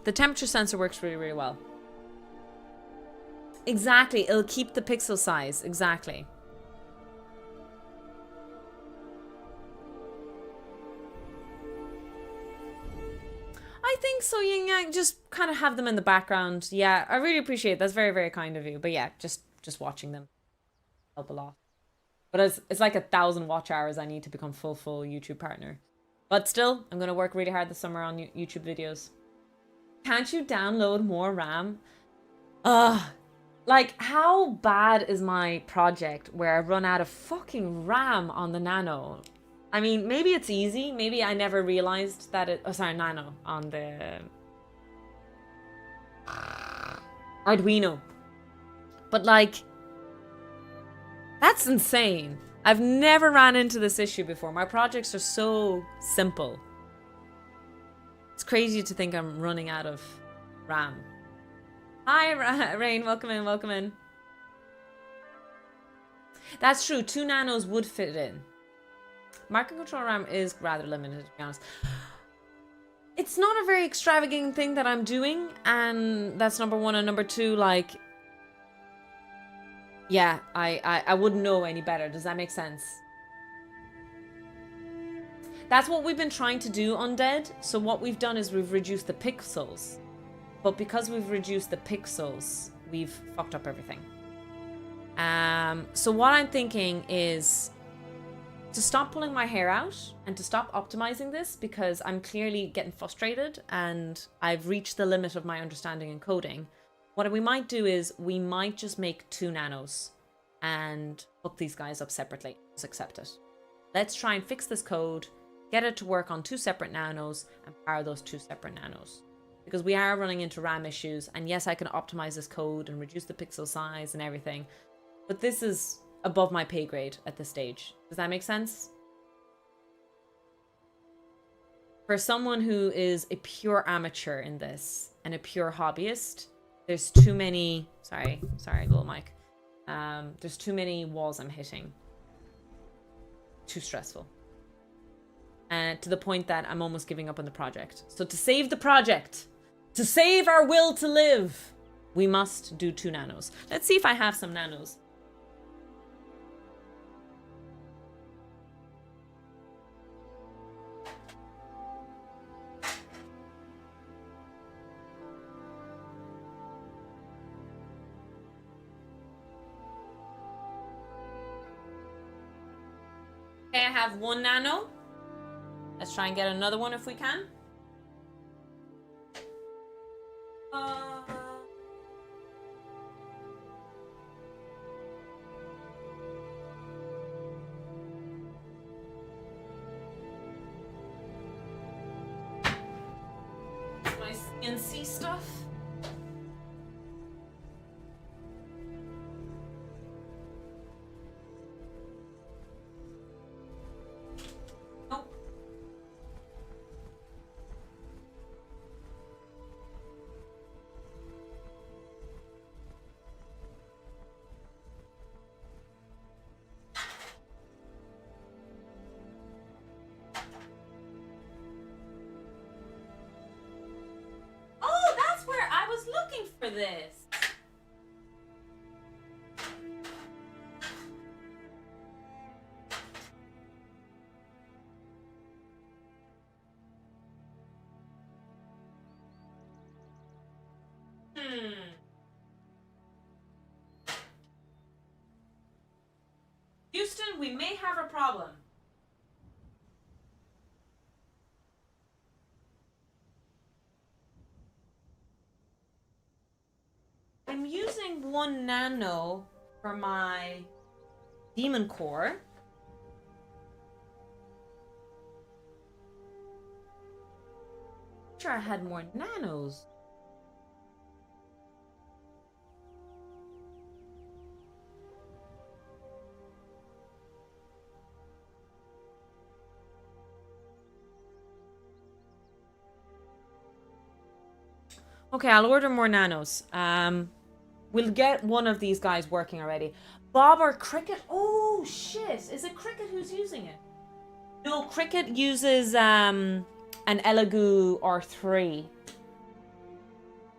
The temperature sensor works really, really well. Exactly, it'll keep the pixel size, exactly. I think so, Yin Yang. Just kind of have them in the background. Yeah, I really appreciate it. That's very, very kind of you. But yeah, just watching them help a lot. But it's like 1,000 watch hours I need to become full YouTube partner. But still, I'm going to work really hard this summer on YouTube videos. Can't you download more RAM? Like, how bad is my project where I run out of fucking RAM on the Nano? I mean, maybe it's easy. Maybe I never realized that it... Oh, sorry, Nano on the... Arduino. But, like... That's insane. I've never ran into this issue before. My projects are so simple. It's crazy to think I'm running out of RAM. Hi, Rain. Welcome in, welcome in. That's true. 2 nanos would fit in. Microcontroller RAM is rather limited, to be honest. It's not a very extravagant thing that I'm doing, and that's number 1. And number 2, like... Yeah, I wouldn't know any better. Does that make sense? That's what we've been trying to do, Undead. So what we've done is we've reduced the pixels. But because we've reduced the pixels, we've fucked up everything. So what I'm thinking is to stop pulling my hair out and to stop optimizing this, because I'm clearly getting frustrated and I've reached the limit of my understanding and coding. What we might do is we might just make 2 nanos and hook these guys up separately. Just accept it. Let's try and fix this code, get it to work on 2 separate nanos and power those 2 separate nanos. Because we are running into RAM issues, and yes, I can optimize this code and reduce the pixel size and everything, But this is above my pay grade at this stage. Does that make sense? For someone who is a pure amateur in this and a pure hobbyist, there's too many... Sorry, little mic. There's too many walls I'm hitting. Too stressful. And to the point that I'm almost giving up on the project. So to save the project, to save our will to live, we must do 2 nanos. Let's see if I have some nanos. Okay, I have 1 nano. Let's try and get another one if we can. My CNC stuff. For this. Houston, we may have a problem. I'm using 1 nano for my Demon Core. I'm sure I had more nanos. Okay, I'll order more nanos. We'll get one of these guys working already. Bob or Cricket? Oh, shit. Is it Cricket who's using it? No, Cricket uses an Elegoo R3.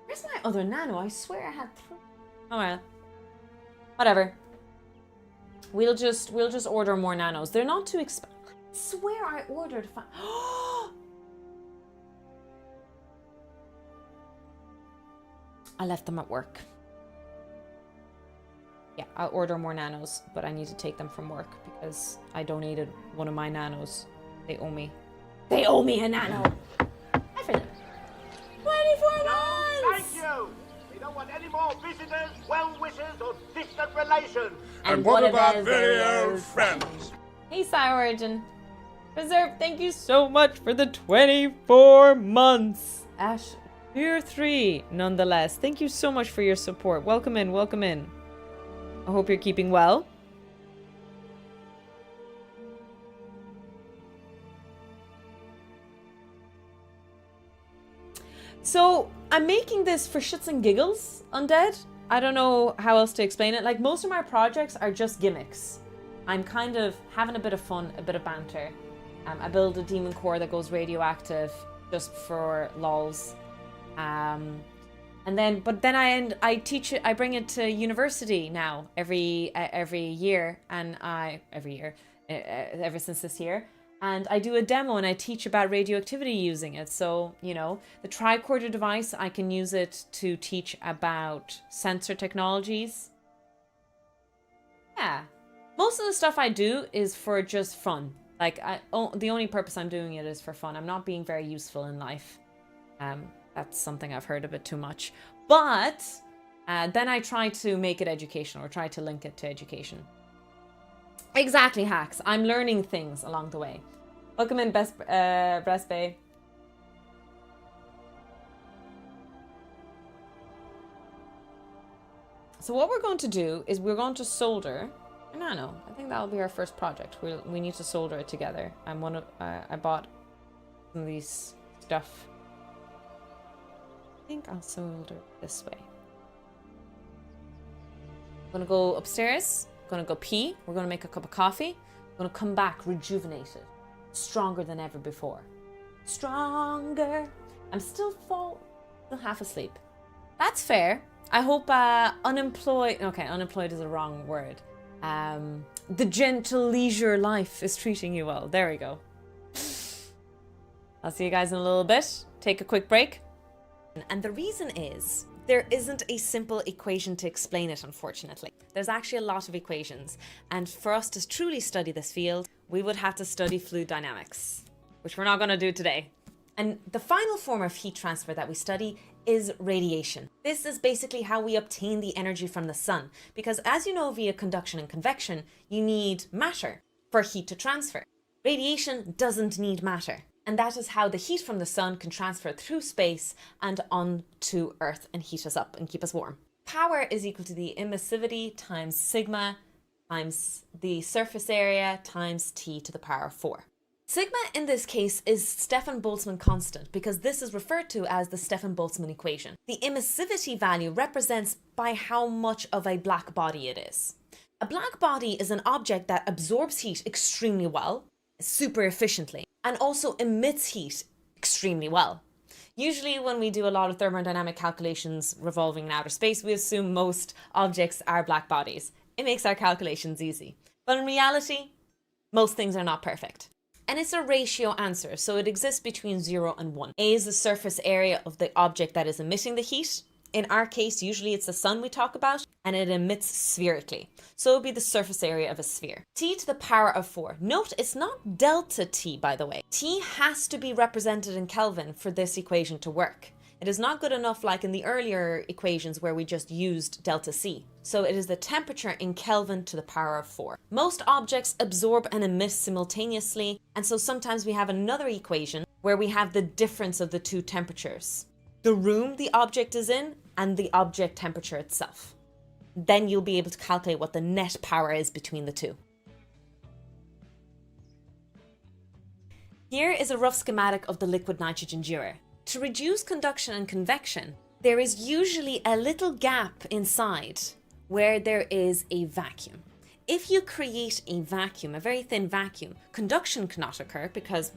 Where's my other nano? I swear I had 3. Oh, well. Whatever. We'll just order more nanos. They're not too expensive. I swear I ordered... I left them at work. Yeah, I'll order more nanos, but I need to take them from work because I donated one of my nanos. They owe me. They owe me a nano. I for them. 24 months! Thank you! We don't want any more visitors, well-wishers, or distant relations. And what about very old friends? Hey, Sour Origin. Reserve, thank you so much for the 24 months. Ash, Tier 3, nonetheless. Thank you so much for your support. Welcome in, welcome in. I hope you're keeping well. So, I'm making this for shits and giggles, Undead. I don't know how else to explain it. Like, most of my projects are just gimmicks. I'm kind of having a bit of fun, a bit of banter. I build a demon core that goes radioactive just for lols. But then I teach it. I bring it to university now every year, and ever since this year, and I do a demo and I teach about radioactivity using it. So you know, the tricorder device, I can use it to teach about sensor technologies. Yeah, most of the stuff I do is for just fun. Like the only purpose I'm doing it is for fun. I'm not being very useful in life. That's something I've heard a bit too much. But then I try to make it educational or try to link it to education. Exactly, Hacks. I'm learning things along the way. Welcome in, Breast Bay. So what we're going to do is we're going to solder. No, I think that'll be our first project. We need to solder it together. I bought some of these stuff. I think I'll solder this way. I'm gonna go upstairs. I'm gonna go pee. We're gonna make a cup of coffee. I'm gonna come back rejuvenated, stronger than ever before. Stronger. I'm still half asleep. That's fair. I hope unemployed. Okay, unemployed is a wrong word. The gentle leisure life is treating you well. There we go. I'll see you guys in a little bit. Take a quick break. And the reason is, there isn't a simple equation to explain it, unfortunately. There's actually a lot of equations. And for us to truly study this field, we would have to study fluid dynamics, which we're not going to do today. And the final form of heat transfer that we study is radiation. This is basically how we obtain the energy from the sun, because as you know, via conduction and convection, you need matter for heat to transfer. Radiation doesn't need matter. And that is how the heat from the sun can transfer through space and onto Earth and heat us up and keep us warm. Power is equal to the emissivity times sigma times the surface area times T to the power of 4. Sigma in this case is Stefan Boltzmann constant because this is referred to as the Stefan Boltzmann equation. The emissivity value represents by how much of a black body it is. A black body is an object that absorbs heat extremely well, super efficiently, and also emits heat extremely well. Usually when we do a lot of thermodynamic calculations revolving in outer space, we assume most objects are black bodies. It makes our calculations easy. But in reality, most things are not perfect. And it's a ratio answer, so it exists between 0 and 1. A is the surface area of the object that is emitting the heat. In our case, usually it's the sun we talk about, and it emits spherically. So it would be the surface area of a sphere. T to the power of 4. Note, it's not delta T, by the way. T has to be represented in Kelvin for this equation to work. It is not good enough like in the earlier equations where we just used delta C. So it is the temperature in Kelvin to the power of 4. Most objects absorb and emit simultaneously, and so sometimes we have another equation where we have the difference of the two temperatures. The room the object is in and the object temperature itself. Then you'll be able to calculate what the net power is between the two. Here is a rough schematic of the liquid nitrogen dewar. To reduce conduction and convection, there is usually a little gap inside where there is a vacuum. If you create a vacuum, a very thin vacuum, conduction cannot occur because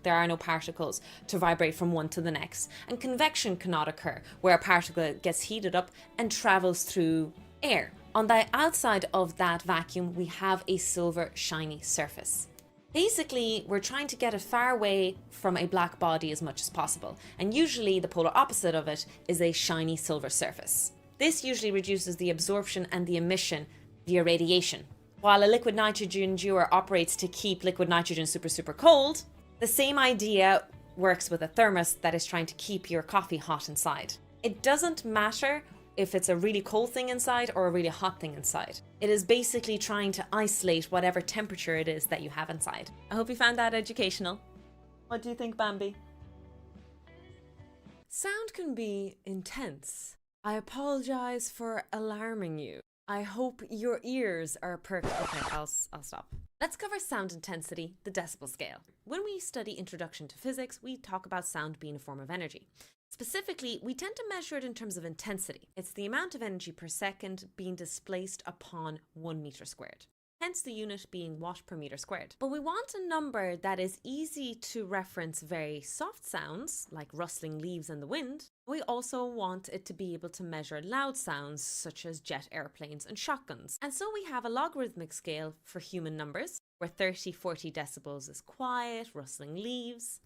there are no particles to vibrate from one to the next, and convection cannot occur where a particle gets heated up and travels through air. On the outside of that vacuum, we have a silver shiny surface. Basically, we're trying to get it far away from a black body as much as possible, and usually the polar opposite of it is a shiny silver surface. This usually reduces the absorption and the emission via radiation. While a liquid nitrogen dewar operates to keep liquid nitrogen super cold, the same idea works with a thermos that is trying to keep your coffee hot inside. It doesn't matter if it's a really cold thing inside or a really hot thing inside. It is basically trying to isolate whatever temperature it is that you have inside. I hope you found that educational. What do you think, Bambi? Sound can be intense. I apologize for alarming you. I hope your ears are perked. Okay, I'll stop. Let's cover sound intensity, the decibel scale. When we study Introduction to Physics, we talk about sound being a form of energy. Specifically, we tend to measure it in terms of intensity. It's the amount of energy per second being displaced upon 1 meter squared. Hence the unit being watt per meter squared. But we want a number that is easy to reference very soft sounds, like rustling leaves and the wind. We also want it to be able to measure loud sounds, such as jet airplanes and shotguns. And so we have a logarithmic scale for human numbers, where 30-40 decibels is quiet, rustling leaves,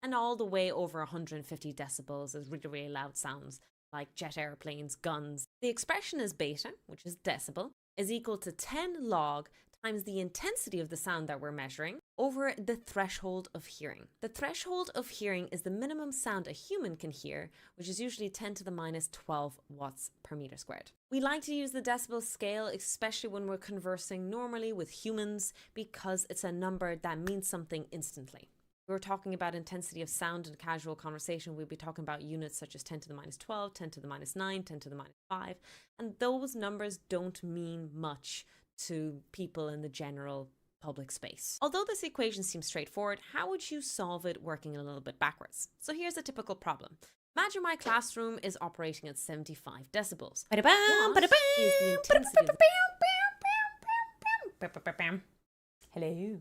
and all the way over 150 decibels is really loud sounds, like jet airplanes, guns. The expression is beta, which is decibel, is equal to 10 log times the intensity of the sound that we're measuring over the threshold of hearing. The threshold of hearing is the minimum sound a human can hear, which is usually 10 to the minus 12 watts per meter squared. We like to use the decibel scale, especially when we're conversing normally with humans, because it's a number that means something instantly. we were talking about intensity of sound in a casual conversation, we'd be talking about units such as 10 to the minus 12, 10 to the minus 9, 10 to the minus 5. And those numbers don't mean much to people in the general public space. Although this equation seems straightforward, how would you solve it working a little bit backwards? So here's a typical problem. Imagine my classroom is operating at 75 decibels. What is the intensity of Hello.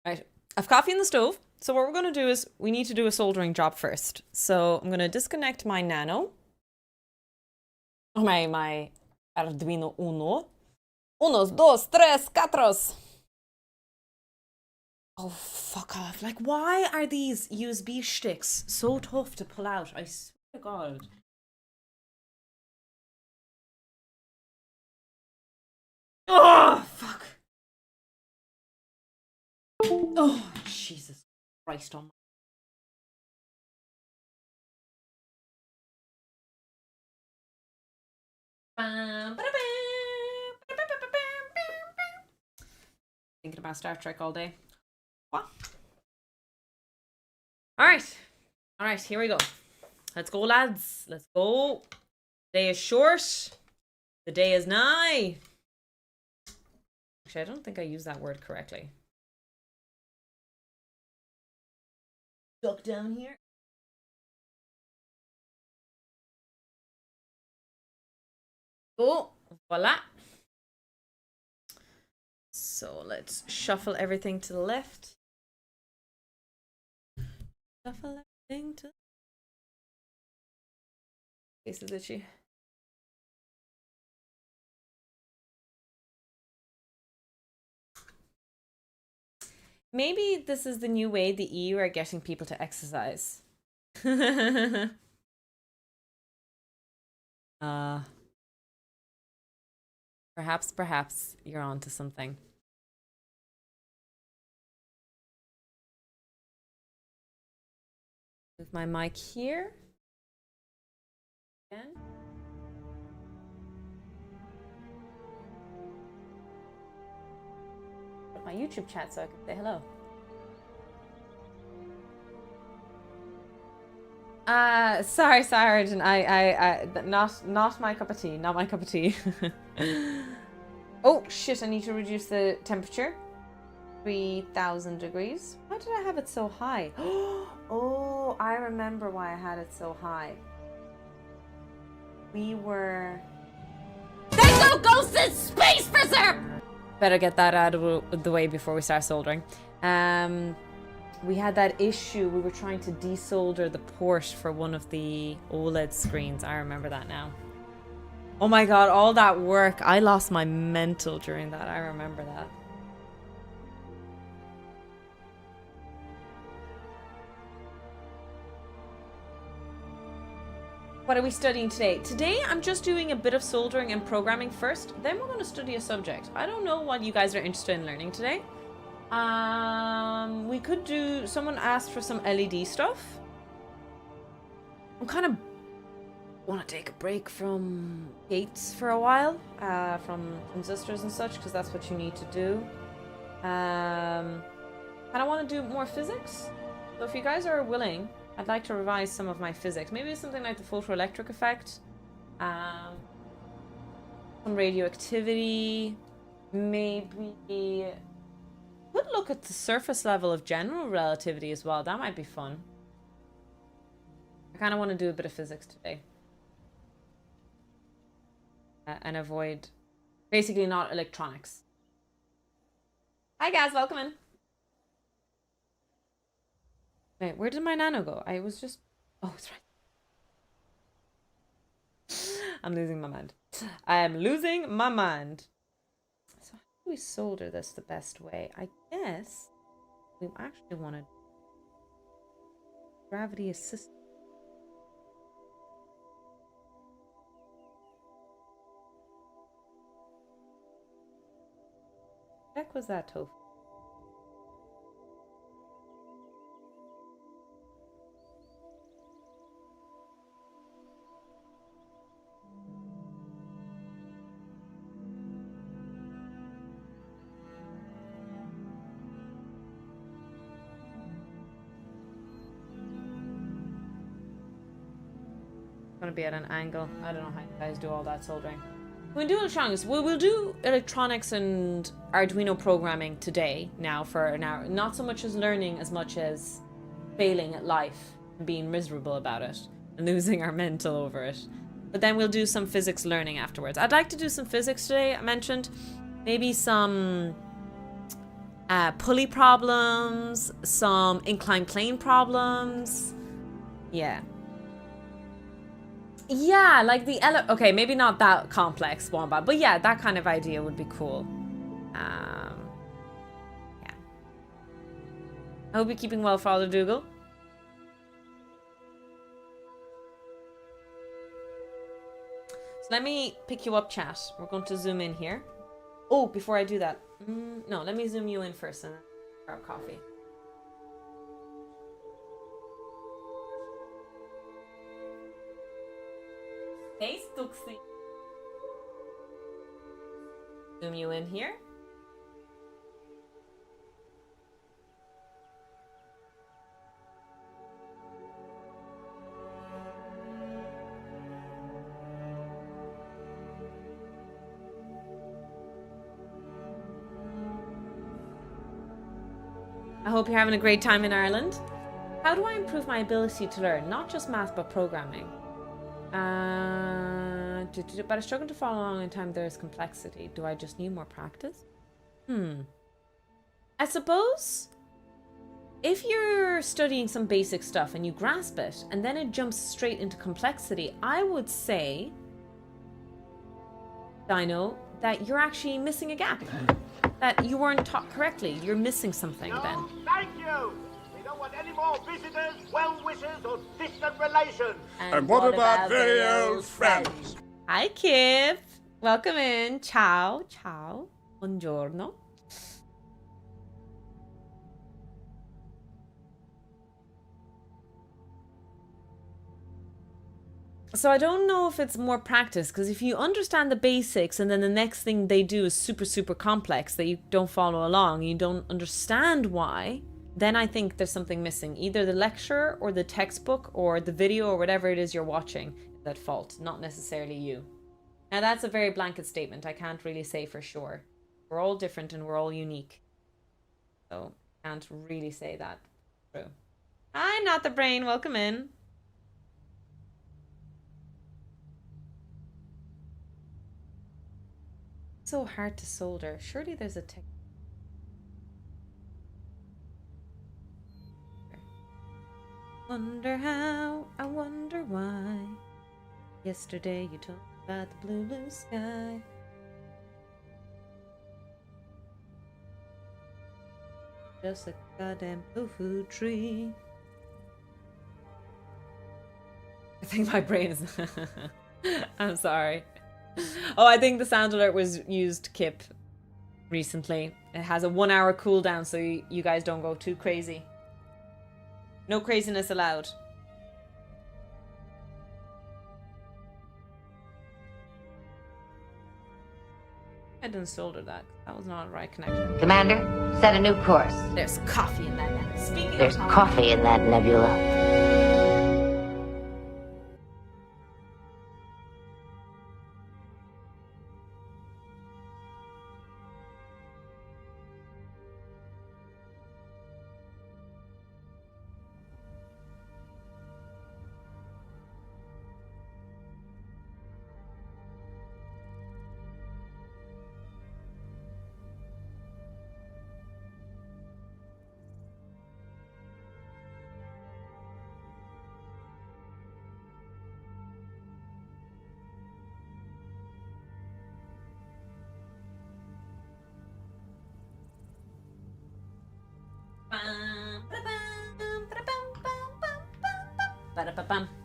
Right, I've coffee in the stove. So what we're going to do is we need to do a soldering job first. So I'm going to disconnect my Nano. My Arduino Uno. Unos, dos, tres, cuatros. Oh, fuck off. Like, why are these USB sticks so tough to pull out? I swear to God. Oh, fuck. Oh, Jesus Christ on. Thinking about Star Trek all day. What? Alright. Alright, here we go. Let's go, lads. Let's go. The day is short. The day is nigh. Actually, I don't think I used that word correctly. Duck down here. Oh, voila. So let's shuffle everything to the left. Shuffle everything to... Face is itchy. Maybe this is the new way the EU are getting people to exercise. Perhaps you're onto something. Move my mic here. Again. Put my YouTube chat so I can say hello. Sorry, Arjun. I not my cup of tea. Not my cup of tea. Oh shit! I need to reduce the temperature. 3,000 degrees. Why did I have it so high? Oh, I remember why I had it so high. We were. There's no ghosts in space, Berserk! Better get that out of the way before we start soldering. We had that issue. We were trying to desolder the port for one of the OLED screens. I remember that now. Oh my god, all that work. I lost my mental during that. I remember that. What are we studying today? Today, I'm just doing a bit of soldering and programming first. Then we're going to study a subject. I don't know what you guys are interested in learning today. We could do... Someone asked for some LED stuff. I'm kind of... want to take a break from gates for a while. From transistors and such, because that's what you need to do. And I want to do more physics. So if you guys are willing... I'd like to revise some of my physics. Maybe something like the photoelectric effect. Some radioactivity. Maybe... Could look at the surface level of general relativity as well. That might be fun. I kind of want to do a bit of physics today. And avoid... Basically not electronics. Hi guys, welcome in. Wait, where did my Nano go? I was just... Oh, it's right. I'm losing my mind. I am losing my mind. So how do we solder this the best way? I guess we actually want to... Gravity assist. What the heck was that, Tofu? going to be at an angle. I don't know how you guys do all that soldering. We'll do electronics. We'll do electronics and Arduino programming today now for an hour. Not so much as learning as much as failing at life and being miserable about it and losing our mental over it. But then we'll do some physics learning afterwards. I'd like to do some physics today. I mentioned maybe some pulley problems, some inclined plane problems. Yeah. Yeah, like the okay, maybe not that complex one, but yeah, that kind of idea would be cool. Yeah. I hope you're keeping well, Father Dougal. So let me pick you up, chat. We're going to zoom in here. Oh, before I do that, no, let me zoom you in first and grab coffee. Hey, Stuxy. Zoom you in here. I hope you're having a great time in Ireland. How do I improve my ability to learn, not just math, but programming? But I struggle to follow along in time. There's complexity. Do I just need more practice? I suppose if you're studying some basic stuff and you grasp it, and then it jumps straight into complexity, I would say, Dino, that you're actually missing a gap. That you weren't taught correctly. You're missing something then. Thank you! We don't want any more visitors, well-wishers, or distant relations. And what about very old friends? Hi, Kip. Welcome in. Ciao. Ciao. Buongiorno. So I don't know if it's more practice, because if you understand the basics and then the next thing they do is super, super complex that you don't follow along, you don't understand why, then I think there's something missing. Either the lecture or the textbook or the video or whatever it is you're watching is at fault, not necessarily you. Now that's a very blanket statement. I can't really say for sure. We're all different and we're all unique. So I can't really say that. True. Hi, Not the Brain. Welcome in. So hard to solder. Surely there's a tech. Wonder how, I wonder why. Yesterday you told me about the blue, blue sky. Just a goddamn tofu tree. I think my brain is... I'm sorry. Oh, I think the sound alert was used, Kip, recently. It has a 1 hour cooldown, so you guys don't go too crazy. No craziness allowed. I didn't solder that. That was not a right connection. Commander, set a new course. There's coffee in that nebula. Speaking There's of coffee in that nebula.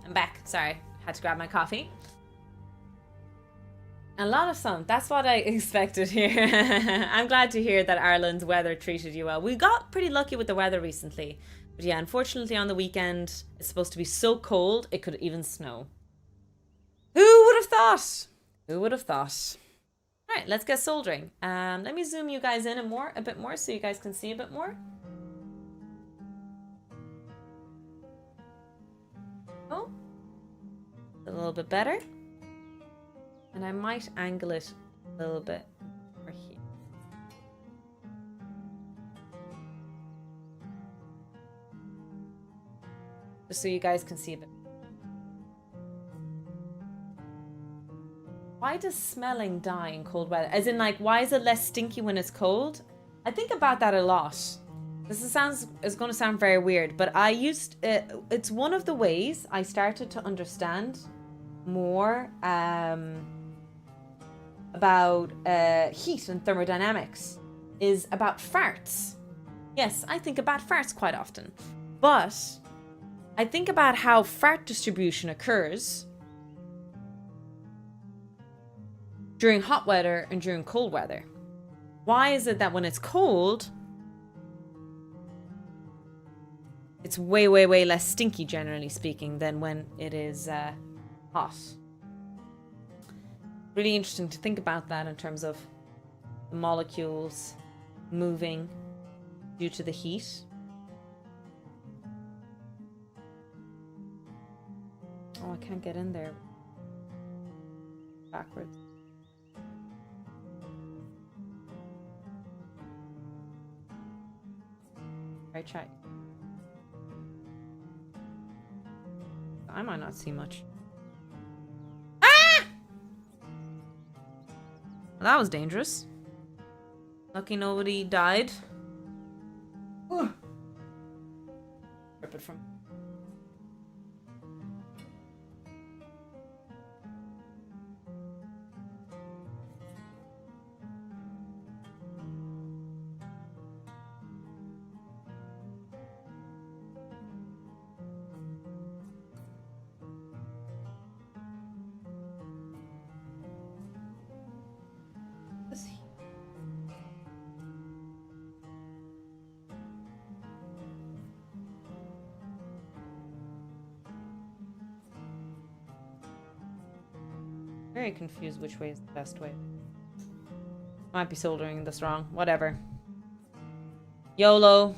I'm back. Sorry, had to grab my coffee. A lot of sun. That's what I expected here. I'm glad to hear that Ireland's weather treated you well. We got pretty lucky with the weather recently. But yeah, unfortunately on the weekend, it's supposed to be so cold, it could even snow. Who would have thought? Who would have thought? All right, let's get soldering. Let me zoom you guys in a bit more so you guys can see a bit more. Oh, a little bit better. And I might angle it a little bit over here. Just so you guys can see a bit. Why does smelling die in cold weather? As in, like, why is it less stinky when it's cold? I think about that a lot. It's going to sound very weird, but it's one of the ways I started to understand more about heat and thermodynamics is about farts. Yes, I think about farts quite often, but I think about how fart distribution occurs during hot weather and during cold weather. Why is it that when it's cold, it's way, way, way less stinky, generally speaking, than when it is hot? Really interesting to think about that in terms of the molecules moving due to the heat. Oh, I can't get in there backwards. Try. I might not see much. Ah! Well, that was dangerous. Lucky nobody died. Rip it from. Very confused which way is the best way. Might be soldering this wrong. Whatever. YOLO.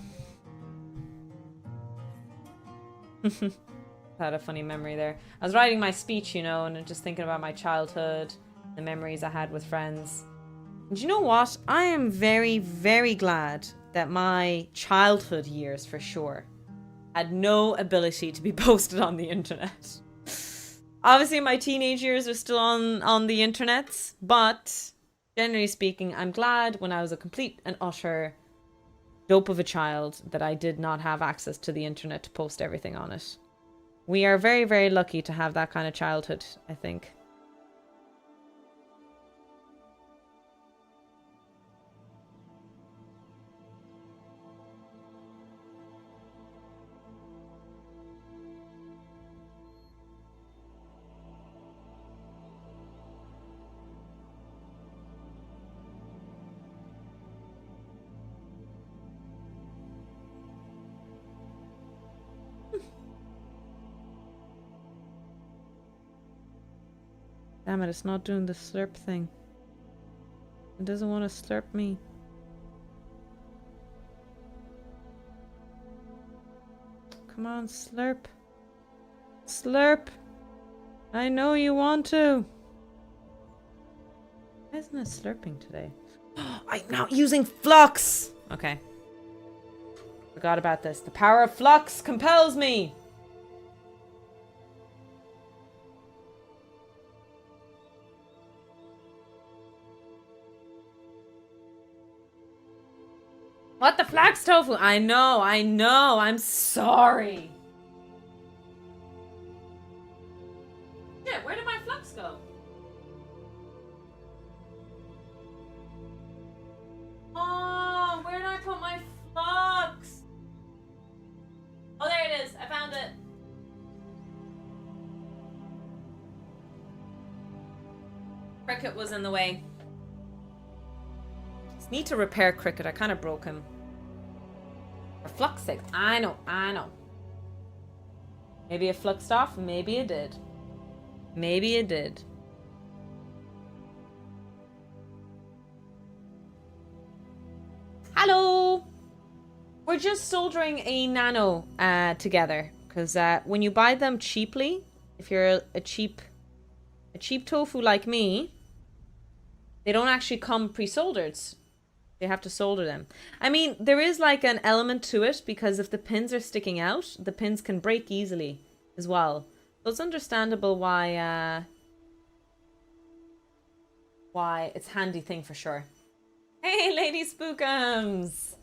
Had a funny memory there. I was writing my speech, you know, and just thinking about my childhood, the memories I had with friends. And you know what? I am very, very glad that my childhood years, for sure, had no ability to be posted on the internet. Obviously, my teenage years are still on the internet, but generally speaking, I'm glad when I was a complete and utter dope of a child that I did not have access to the internet to post everything on it. We are very, very lucky to have that kind of childhood, I think. Damn it, it's not doing the slurp thing. It doesn't want to slurp me. Come on, slurp. Slurp. I know you want to. Why isn't it slurping today? I'm not using flux! Okay. Forgot about this. The power of flux compels me! What the flax tofu? I know, I'm sorry. Shit, where did my flux go? Oh, where did I put my flux? Oh, there it is. I found it. Cricket was in the way. Just need to repair Cricket. I kind of broke him. For flux sake. I know. Maybe it fluxed off. Maybe it did. Maybe it did. Hello! We're just soldering a Nano together. Because when you buy them cheaply, if you're a cheap tofu like me, they don't actually come pre-soldered. They have to solder them. I mean, there is like an element to it because if the pins are sticking out, the pins can break easily as well. So it's understandable why it's a handy thing for sure. Hey, Lady Spookums!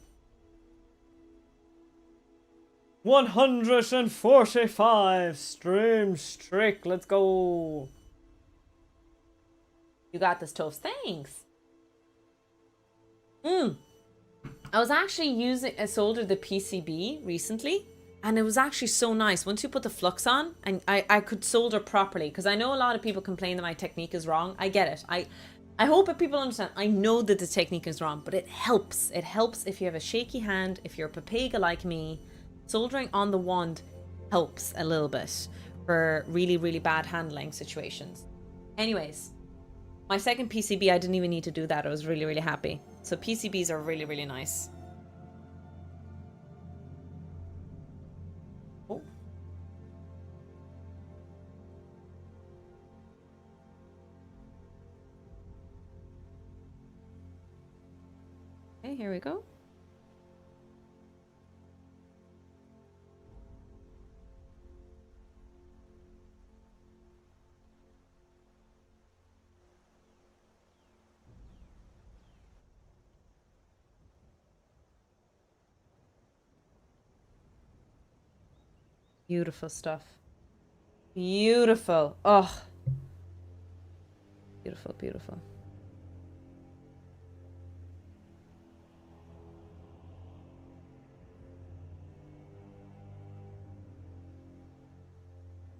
145 stream streak. Let's go. You got this, Toast. Thanks. I was actually soldered the PCB recently, and it was actually so nice. Once you put the flux on, and I could solder properly, because I know a lot of people complain that my technique is wrong. I get it. I hope that people understand. I know that the technique is wrong, but it helps. It helps if you have a shaky hand, if you're a papega like me. Soldering on the wand helps a little bit for really, really bad handling situations. Anyways, my second PCB, I didn't even need to do that. I was really, really happy. So PCBs are really, really nice. Oh. Okay, here we go. Beautiful stuff. Beautiful. Oh. Beautiful, beautiful.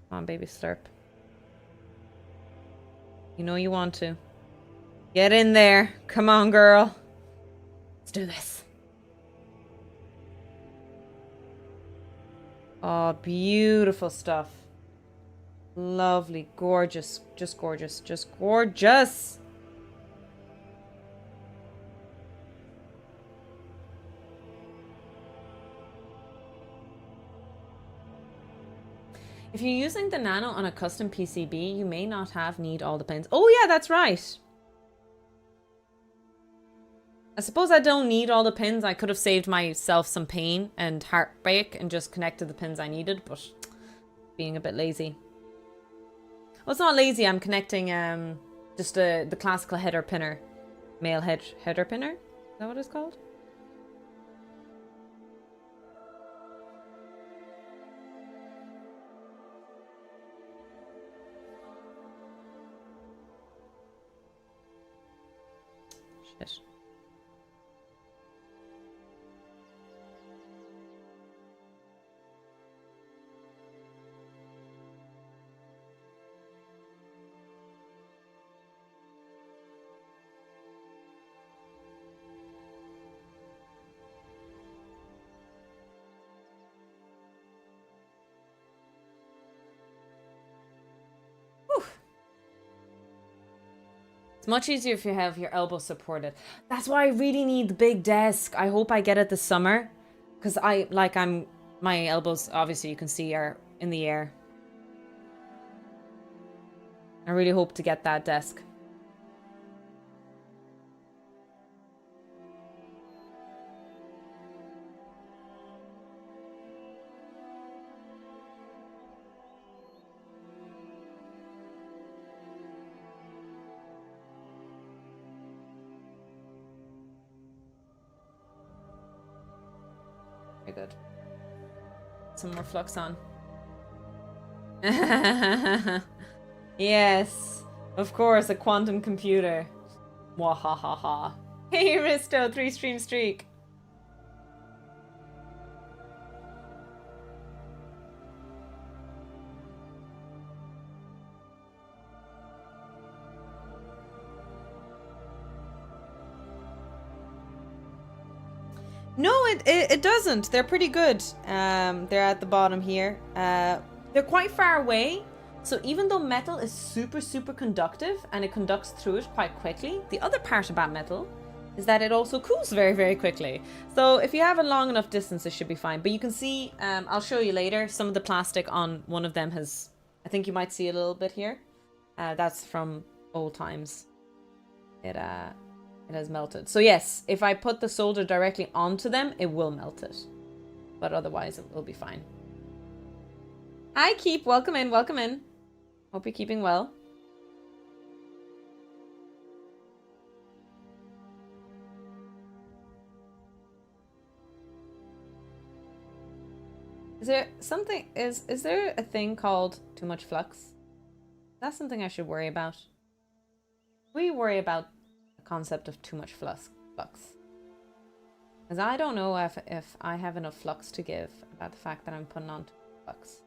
Come on, baby, slurp. You know you want to. Get in there. Come on, girl. Let's do this. Oh, beautiful stuff. Lovely, gorgeous, just gorgeous, just gorgeous. If you're using the Nano on a custom PCB, you may not need all the pins. Oh yeah, that's right. I suppose I don't need all the pins. I could have saved myself some pain and heartbreak and just connected the pins I needed, but being a bit lazy. Well, it's not lazy. I'm connecting just the classical header pinner. Male header pinner? Is that what it's called? Shit. Much easier if you have your elbow supported. That's why I really need the big desk. I hope I get it this summer, because my elbows, obviously you can see, are in the air. I really hope to get that desk. Very good. Some more flux on. Yes, of course, a quantum computer. Wahahaha. Hey, Risto, 3-stream streak. No, it doesn't. They're pretty good. They're at the bottom here. They're quite far away. So even though metal is super, super conductive and it conducts through it quite quickly, the other part about metal is that it also cools very, very quickly. So if you have a long enough distance, it should be fine. But you can see, I'll show you later, some of the plastic on one of them has I think you might see a little bit here. That's from old times. It has melted. So yes, if I put the solder directly onto them, it will melt it. But otherwise, it will be fine. Hi, Keep. Welcome in. Welcome in. Hope you're keeping well. Is there something, is there a thing called too much flux? That's something I should worry about. We worry about the concept of too much flux. Because I don't know if I have enough flux to give about the fact that I'm putting on too much flux.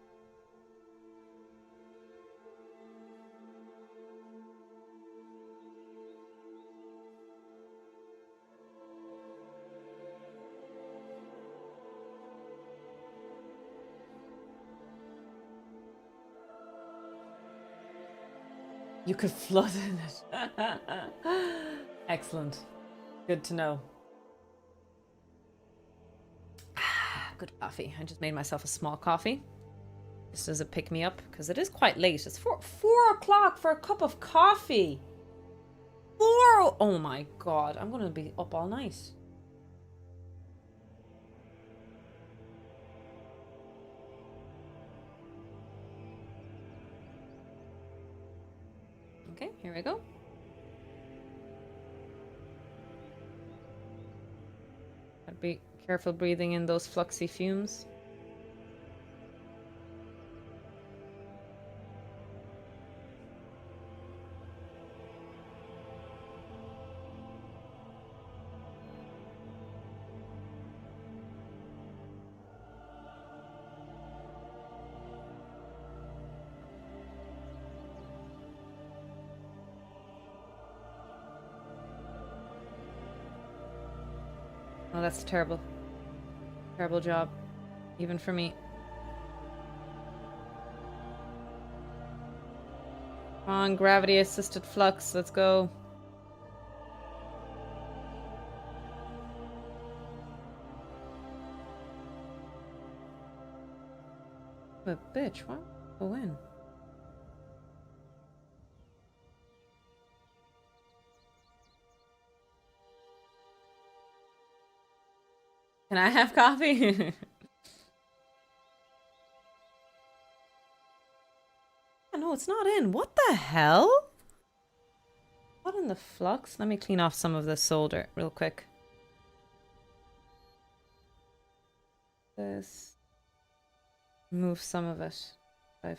You could flood in it. Excellent. Good to know. Good coffee. I just made myself a small coffee. Just as a pick-me-up, because it is quite late. It's 4 o'clock for a cup of coffee. 4! Oh my god. I'm going to be up all night. Okay, here we go. I'd be careful breathing in those fluxy fumes. Oh, that's terrible. Terrible job. Even for me. Come on, gravity assisted flux. Let's go. But bitch, what? Go in. Can I have coffee? No, it's not in. What the hell? What in the flux? Let me clean off some of the solder real quick. This. Move some of it. Too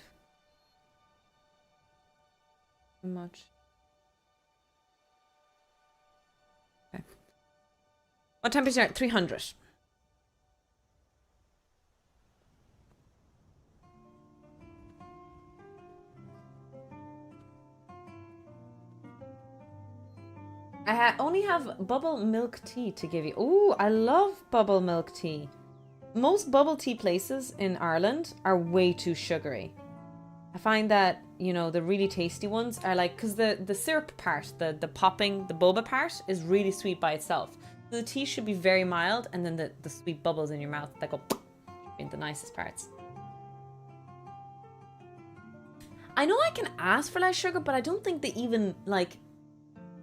much. Okay. What temperature? 300. I only have bubble milk tea to give you. Ooh, I love bubble milk tea. Most bubble tea places in Ireland are way too sugary. I find that, you know, the really tasty ones are like, because the syrup part, the popping, the boba part is really sweet by itself. So the tea should be very mild, and then the sweet bubbles in your mouth that go in the nicest parts. I know I can ask for less sugar, but I don't think they even, like,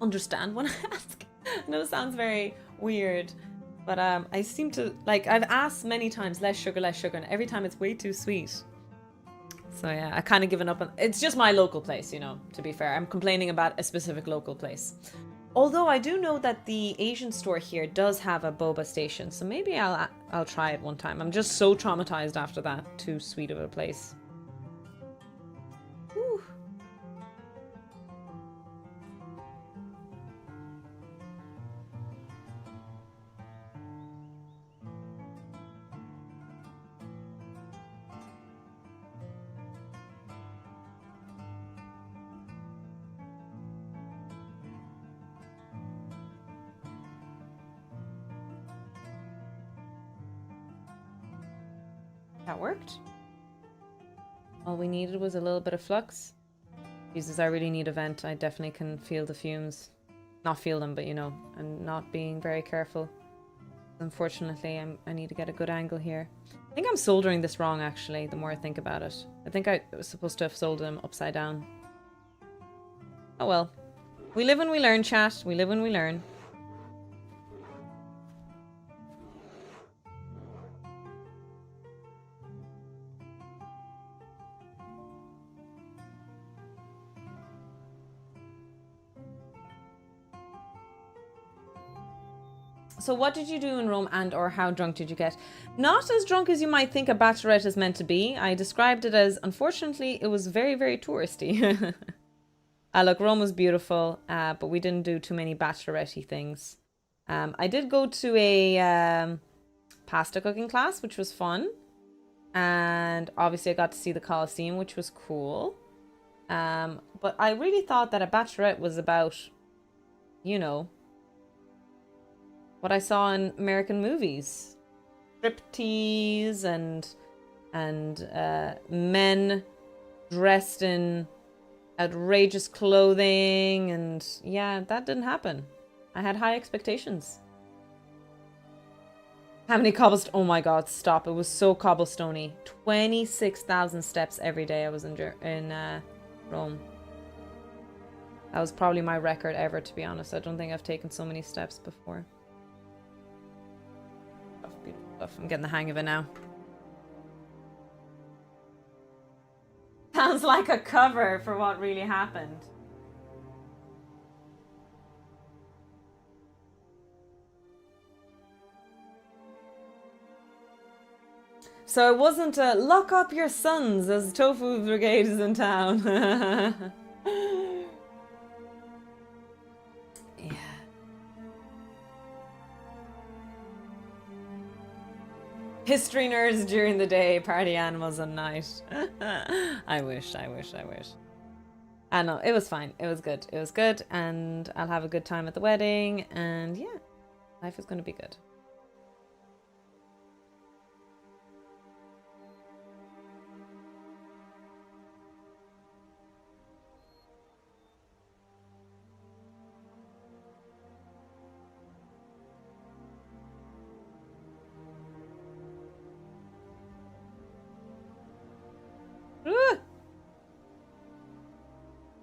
understand when I ask. I know it sounds very weird, but I seem to, like, I've asked many times less sugar, and every time it's way too sweet. So yeah, I kind of given up on. It's just my local place, you know, to be fair. I'm complaining about a specific local place. Although I do know that the Asian store here does have a boba station, so maybe I'll try it one time. I'm just so traumatized after that too sweet of a place. Whew. That worked. All we needed was a little bit of flux. Jesus, I really need a vent. I definitely can feel the fumes. Not feel them, but you know, I'm not being very careful. Unfortunately, I need to get a good angle here. I think I'm soldering this wrong, actually, the more I think about it. I think I was supposed to have soldered them upside down. Oh well. We live and we learn, chat. We live and we learn. So what did you do in Rome, and or how drunk did you get? Not as drunk as you might think a bachelorette is meant to be. I described it as, unfortunately, it was very, very touristy. Look, Rome was beautiful, but we didn't do too many bachelorette-y things. I did go to a pasta cooking class, which was fun. And obviously I got to see the Colosseum, which was cool. But I really thought that a bachelorette was about, you know, what I saw in American movies. Striptease and men dressed in outrageous clothing, and yeah, that didn't happen. I had high expectations. How many cobblestone? Oh my god, stop. It was so cobblestoney. 26,000 steps every day I was in Rome. That was probably my record ever, to be honest. I don't think I've taken so many steps before. I'm getting the hang of it now. Sounds like a cover for what really happened. So it wasn't a lock up your sons as Tofu Brigade is in town. Yeah. History nerds during the day, party animals at night. I wish. I know, it was fine. It was good. It was good, and I'll have a good time at the wedding, and yeah, life is going to be good.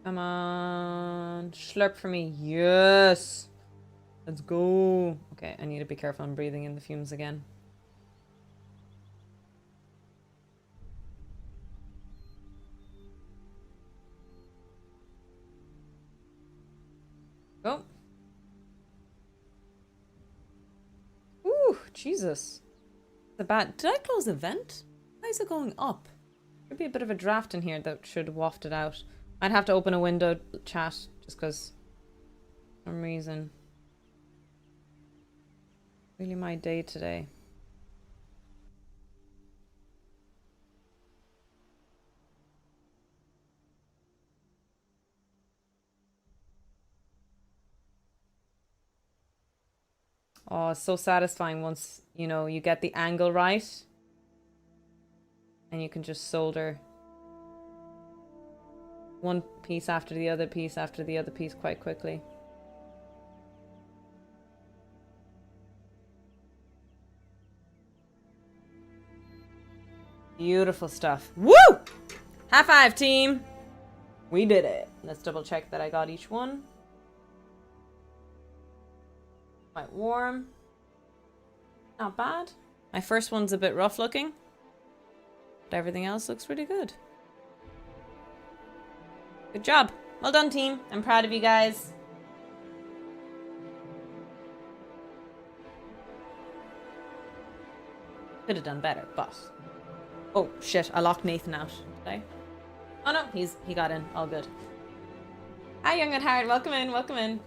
Come on. Slurp for me. Yes. Let's go. Okay, I need to be careful. I'm breathing in the fumes again. Go. Ooh, Jesus. The bat. Did I close the vent? Why is it going up? Could be a bit of a draft in here that should waft it out. I'd have to open a window, chat, just because for some reason. Really my day today. Oh, it's so satisfying once, you know, you get the angle right. And you can just solder one piece after the other piece after the other piece quite quickly. Beautiful stuff. Woo! High five, team! We did it. Let's double check that I got each one. Quite warm. Not bad. My first one's a bit rough looking, but everything else looks really good. Good job. Well done, team. I'm proud of you guys. Could have done better, but... Oh, shit. I locked Nathan out. Did I? Oh, no. He got in. All good. Hi, Young at Heart. Welcome in. Welcome in.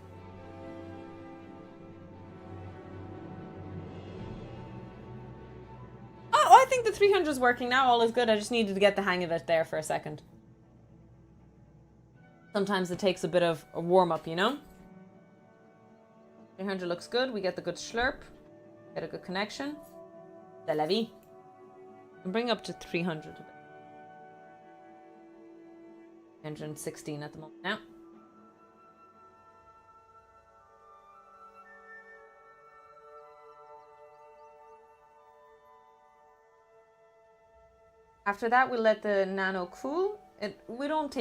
Oh, I think the 300 is working now. All is good. I just needed to get the hang of it there for a second. Sometimes it takes a bit of a warm-up, you know? 300 looks good. We get the good slurp. Get a good connection. C'est la vie. And bring up to 300 a bit. 116 at the moment now. After that, we'll let the nano cool. We don't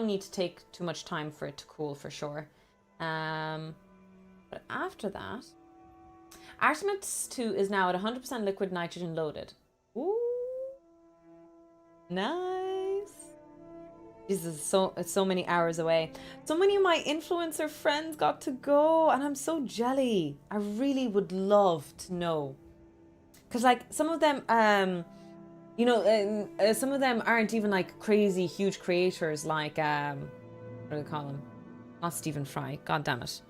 need to take too much time for it to cool for sure. But after that, Artemis 2 is now at 100% liquid nitrogen loaded. Ooh, nice. Jesus, it's so many hours away. So many of my influencer friends got to go, and I'm so jelly. I really would love to know, because like some of them, you know, some of them aren't even like crazy huge creators like what do they call them? Not Stephen Fry. God damn it.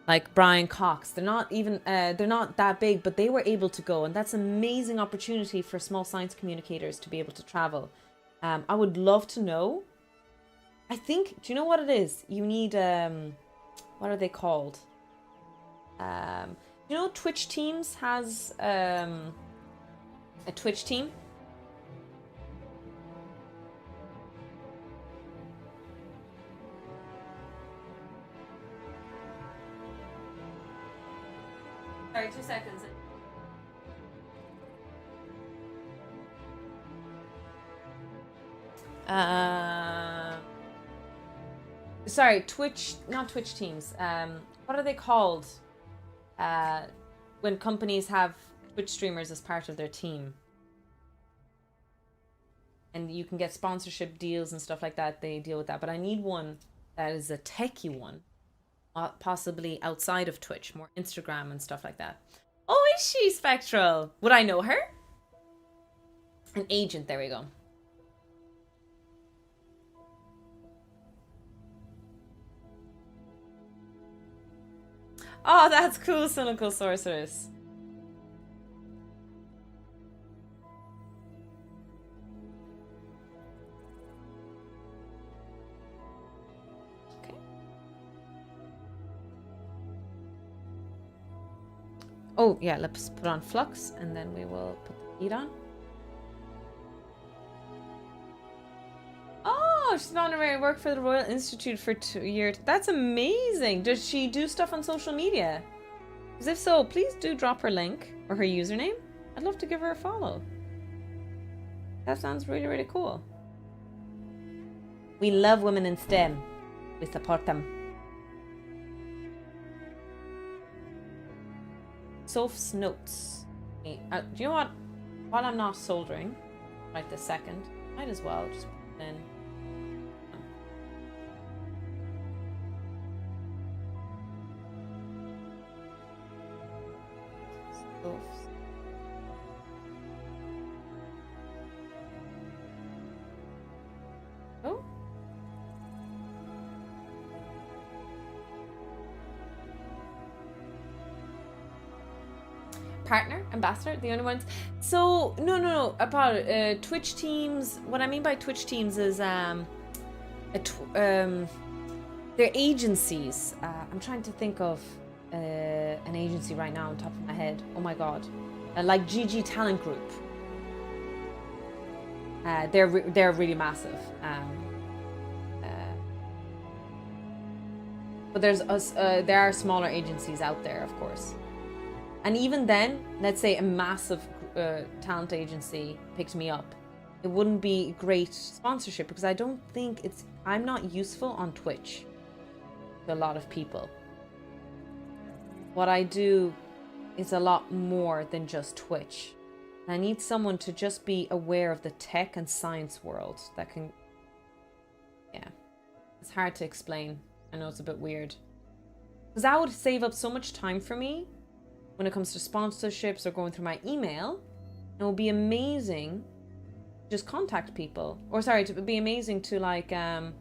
Like Brian Cox. They're not even they're not that big, but they were able to go, and that's an amazing opportunity for small science communicators to be able to travel. I would love to know. I think, do you know what it is? You need what are they called? You know, Twitch Teams has a Twitch team. Sorry, 2 seconds. Sorry, Twitch, not Twitch Teams. What are they called? When companies have Twitch streamers as part of their team. And you can get sponsorship deals and stuff like that. They deal with that. But I need one that is a techie one. Possibly outside of Twitch, more Instagram and stuff like that. Oh, is she Spectral? Would I know her? An agent, there we go. Oh, that's cool, Cynical Sorceress. Oh, yeah, let's put on Flux, and then we will put the heat on. Oh, she's an honorary work for the Royal Institute for 2 years. That's amazing. Does she do stuff on social media? Because if so, please do drop her link or her username. I'd love to give her a follow. That sounds really, really cool. We love women in STEM. We support them. Soph's notes. Do you know what? While I'm not soldering, right this second, might as well just put it in. Soph's. Oh. Partner, ambassador, the only ones. So no about Twitch Teams. What I mean by Twitch Teams is they're agencies. I'm trying to think of an agency right now on top of my head. Oh my god, like GG Talent Group. They're really massive. But there are smaller agencies out there, of course. And even then, let's say a massive talent agency picked me up, it wouldn't be great sponsorship because I don't think I'm not useful on Twitch to a lot of people. What I do is a lot more than just Twitch. And I need someone to just be aware of the tech and science world that can, yeah, it's hard to explain. I know it's a bit weird. Because that would save up so much time for me when it comes to sponsorships or going through my email. It would be amazing to just contact people. Or sorry, to be amazing to like to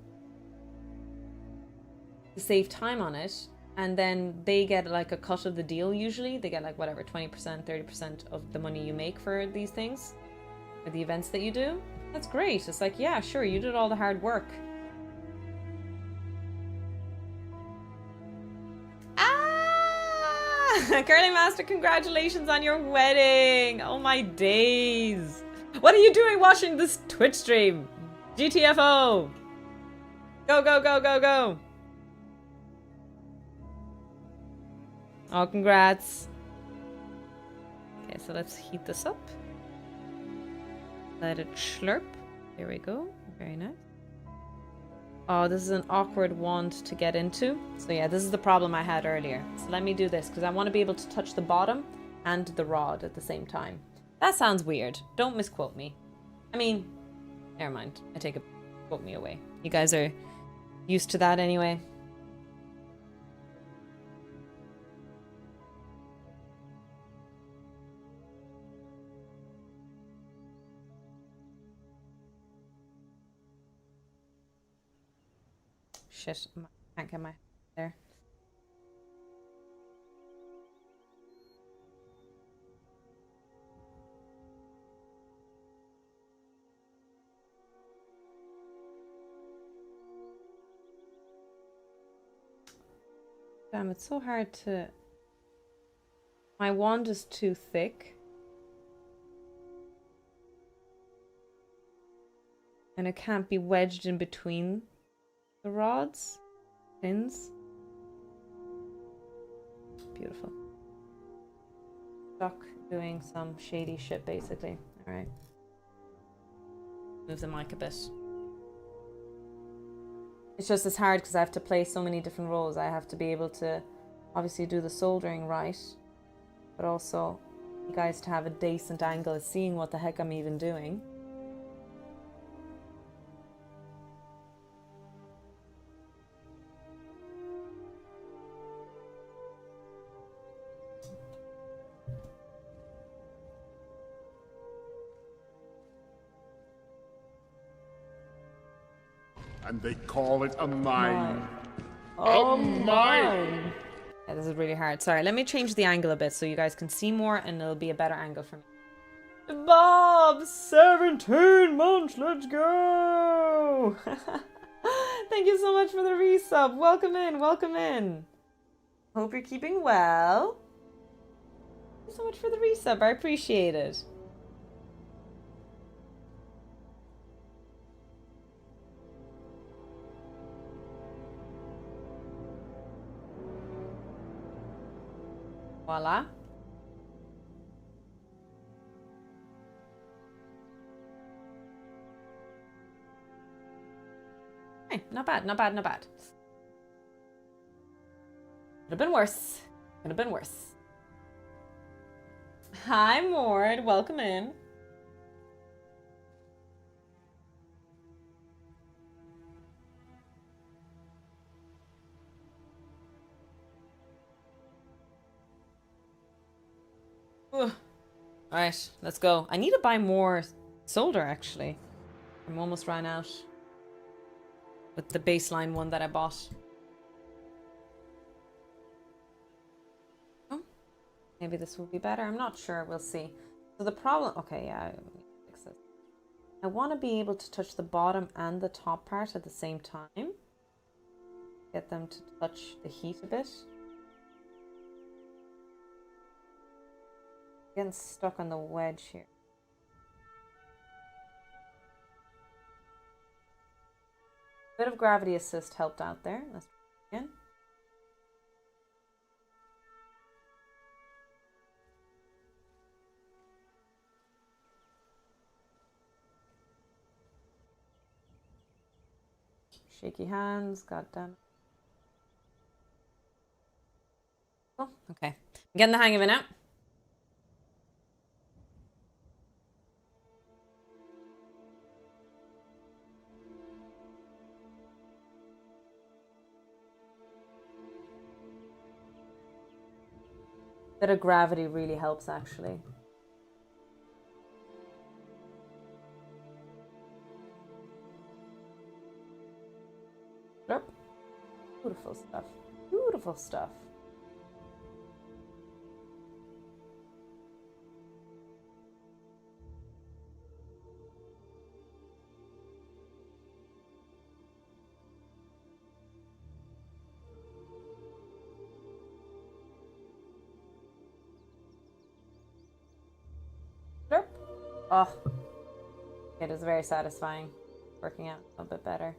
save time on it. And then they get like a cut of the deal usually. They get like whatever, 20%, 30% of the money you make for these things. For the events that you do. That's great. It's like, yeah, sure, you did all the hard work. Curling Master, congratulations on your wedding. Oh my days. What are you doing watching this Twitch stream? GTFO. Go, go, go, go, go. Oh, congrats. Okay, so let's heat this up. Let it slurp. There we go. Very nice. Oh, this is an awkward wand to get into. So yeah, this is the problem I had earlier. So let me do this because I want to be able to touch the bottom and the rod at the same time. That sounds weird. Don't misquote me. I mean, never mind. I take it. Quote me away. You guys are used to that anyway. Shit, I can't get my there. Damn, it's so hard to... My wand is too thick. And it can't be wedged in between the rods, pins. Beautiful. Stuck doing some shady shit, basically. Alright. Move the mic a bit. It's just as hard because I have to play so many different roles. I have to be able to obviously do the soldering right, but also you guys to have a decent angle of seeing what the heck I'm even doing. And they call it a mine. Oh, mine! Yeah, this is really hard. Sorry, let me change the angle a bit so you guys can see more and it'll be a better angle for me. Bob, 17 months, let's go! Thank you so much for the resub. Welcome in, welcome in. Hope you're keeping well. Thank you so much for the resub, I appreciate it. Voila. Hey, not bad, not bad, not bad. Could have been worse. Could have been worse. Hi, Mord. Welcome in. Alright, let's go. I need to buy more solder, actually. I'm almost ran out with the baseline one that I bought. Oh, maybe this will be better. I'm not sure. We'll see. So the problem... Okay, yeah, I need to fix this. I want to be able to touch the bottom and the top part at the same time. Get them to touch the heat a bit. Getting stuck on the wedge here. Bit of gravity assist helped out there. Let's try again. Shaky hands, goddamn. Oh, okay. I'm getting the hang of it now. Bit of gravity really helps, actually. Beautiful stuff. Beautiful stuff. Oh, it is very satisfying. Working out a bit better.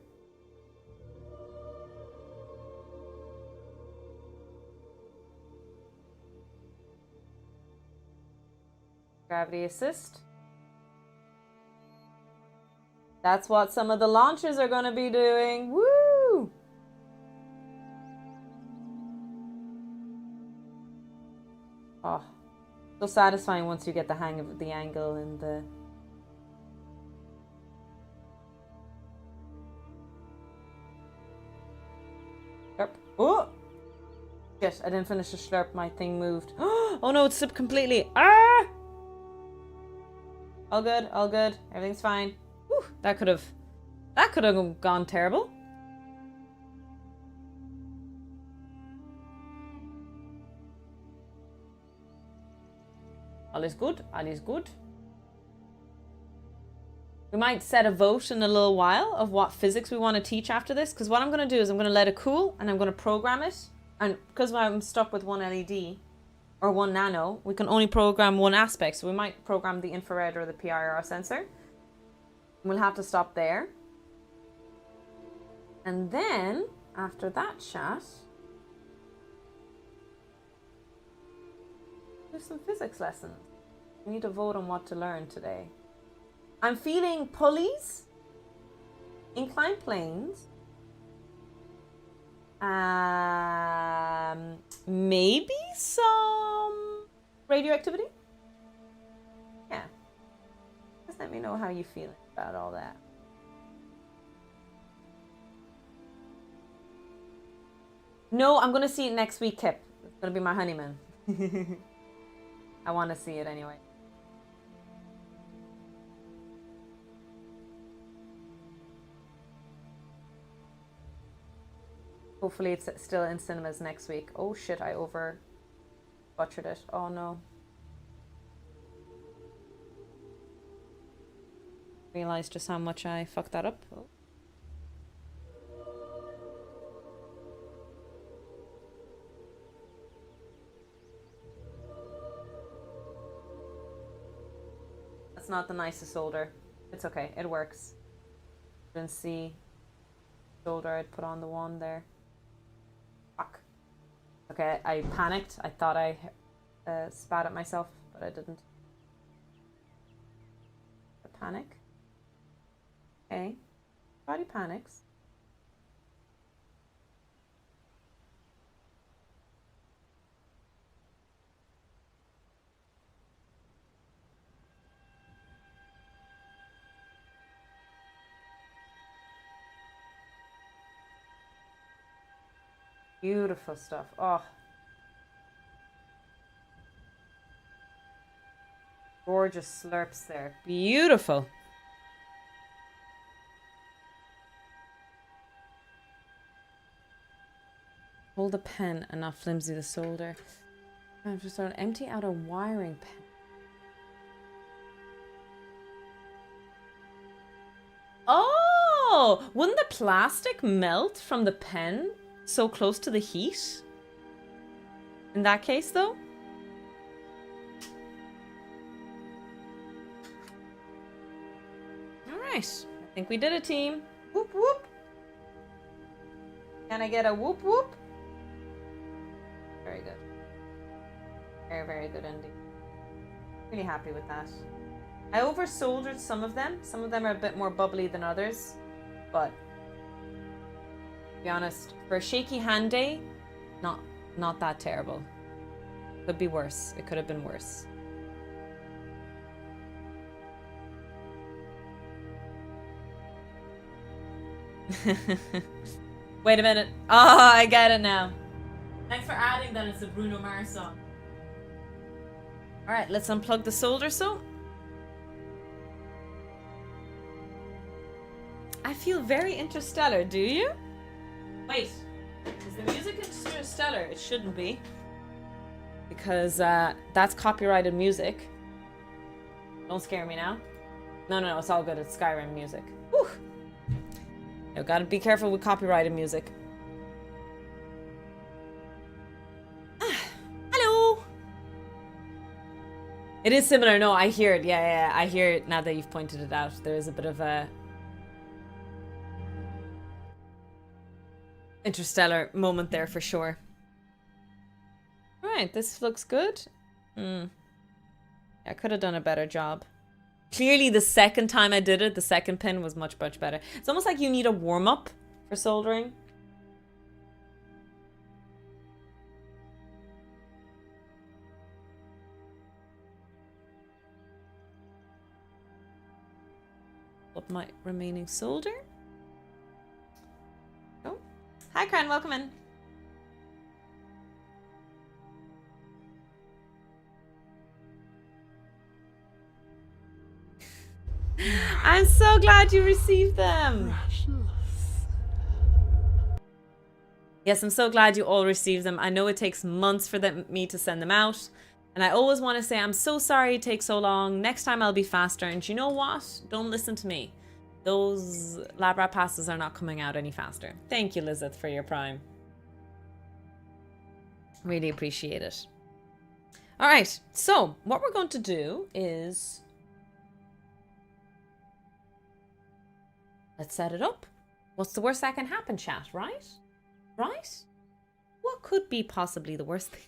Gravity assist. That's what some of the launches are going to be doing. Woo! Oh, so satisfying once you get the hang of the angle and the... Slurp. Oh! Shit, I didn't finish the slurp. My thing moved. Oh no, it slipped completely. Ah! All good, all good. Everything's fine. Whew, that could have gone terrible. All is good, all is good. We might set a vote in a little while of what physics we want to teach after this, because what I'm going to do is I'm going to let it cool and I'm going to program it. And because I'm stuck with one LED or one nano, we can only program one aspect. So we might program the infrared or the PIR sensor. We'll have to stop there. And then, after that chat, do some physics lessons. We need to vote on what to learn today. I'm feeling pulleys, inclined planes, maybe some radioactivity. Yeah. Just let me know how you feel about all that. No, I'm gonna see it next week, Kip. It's gonna be my honeymoon. I want to see it anyway. Hopefully it's still in cinemas next week. Oh shit, I over butchered it. Oh no. Realized just how much I fucked that up. Oh. That's not the nicest solder. It's okay, it works. Didn't see solder I'd put on the one there. Fuck. Okay, I panicked. I thought I spat at myself, but I didn't. A panic. Okay. Body panics. Beautiful stuff. Oh. Gorgeous slurps there. Beautiful. Hold the pen and not flimsy the solder. I have to start empty out a wiring pen. Oh! Wouldn't the plastic melt from the pen so close to the heat? In that case, though? Alright. I think we did it, team. Whoop whoop. Can I get a whoop whoop? Very good. Very, very good indeed. Really happy with that. I over soldered some of them. Some of them are a bit more bubbly than others. But to be honest, for a shaky hand day, not that terrible. Could be worse. It could have been worse. Wait a minute. Oh, I get it now. Thanks for adding that it's a Bruno Mars song. Alright, let's unplug the solder so. I feel very interstellar, do you? Wait, is the music interstellar? It shouldn't be. Because that's copyrighted music. Don't scare me now. No, it's all good. It's Skyrim music. Whew. You gotta be careful with copyrighted music. Hello! It is similar. No, I hear it. Yeah, I hear it now that you've pointed it out. There is a bit of a interstellar moment there for sure. Right, this looks good. I could have done a better job. Clearly, the second time I did it, the second pin was much, much better. It's almost like you need a warm-up for soldering. Up my remaining solder. Oh, hi, Cran. Welcome in. I'm so glad you received them. Yes, I'm so glad you all received them. I know it takes months for me to send them out. And I always want to say, I'm so sorry it takes so long. Next time I'll be faster. And you know what? Don't listen to me. Those lab rat passes are not coming out any faster. Thank you, Lizeth, for your prime. Really appreciate it. All right. So what we're going to do is... let's set it up. What's the worst that can happen, chat, right? Right? What could be possibly the worst thing?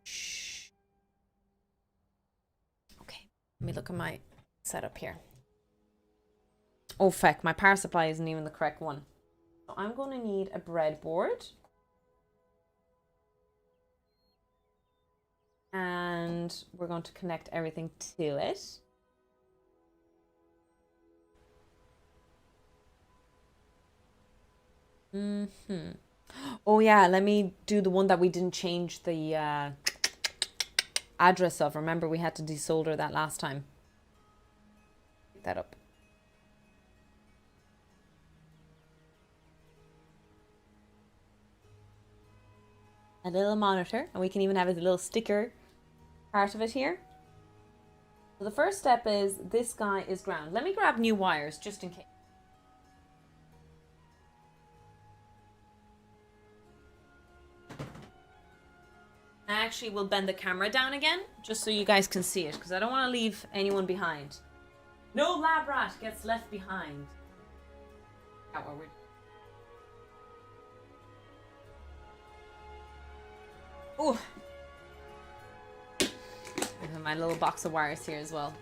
Shh. Okay, let me look at my setup here. Oh, feck, my power supply isn't even the correct one. So I'm going to need a breadboard. And we're going to connect everything to it. Oh yeah, let me do the one that we didn't change the address of. Remember, we had to desolder that last time. Pick that up. A little monitor, and we can even have a little sticker part of it here. So the first step is this guy is ground. Let me grab new wires just in case. I actually will bend the camera down again, just so you guys can see it, because I don't want to leave anyone behind. No lab rat gets left behind. That's what we're doing. Ooh. I have my little box of wires here as well.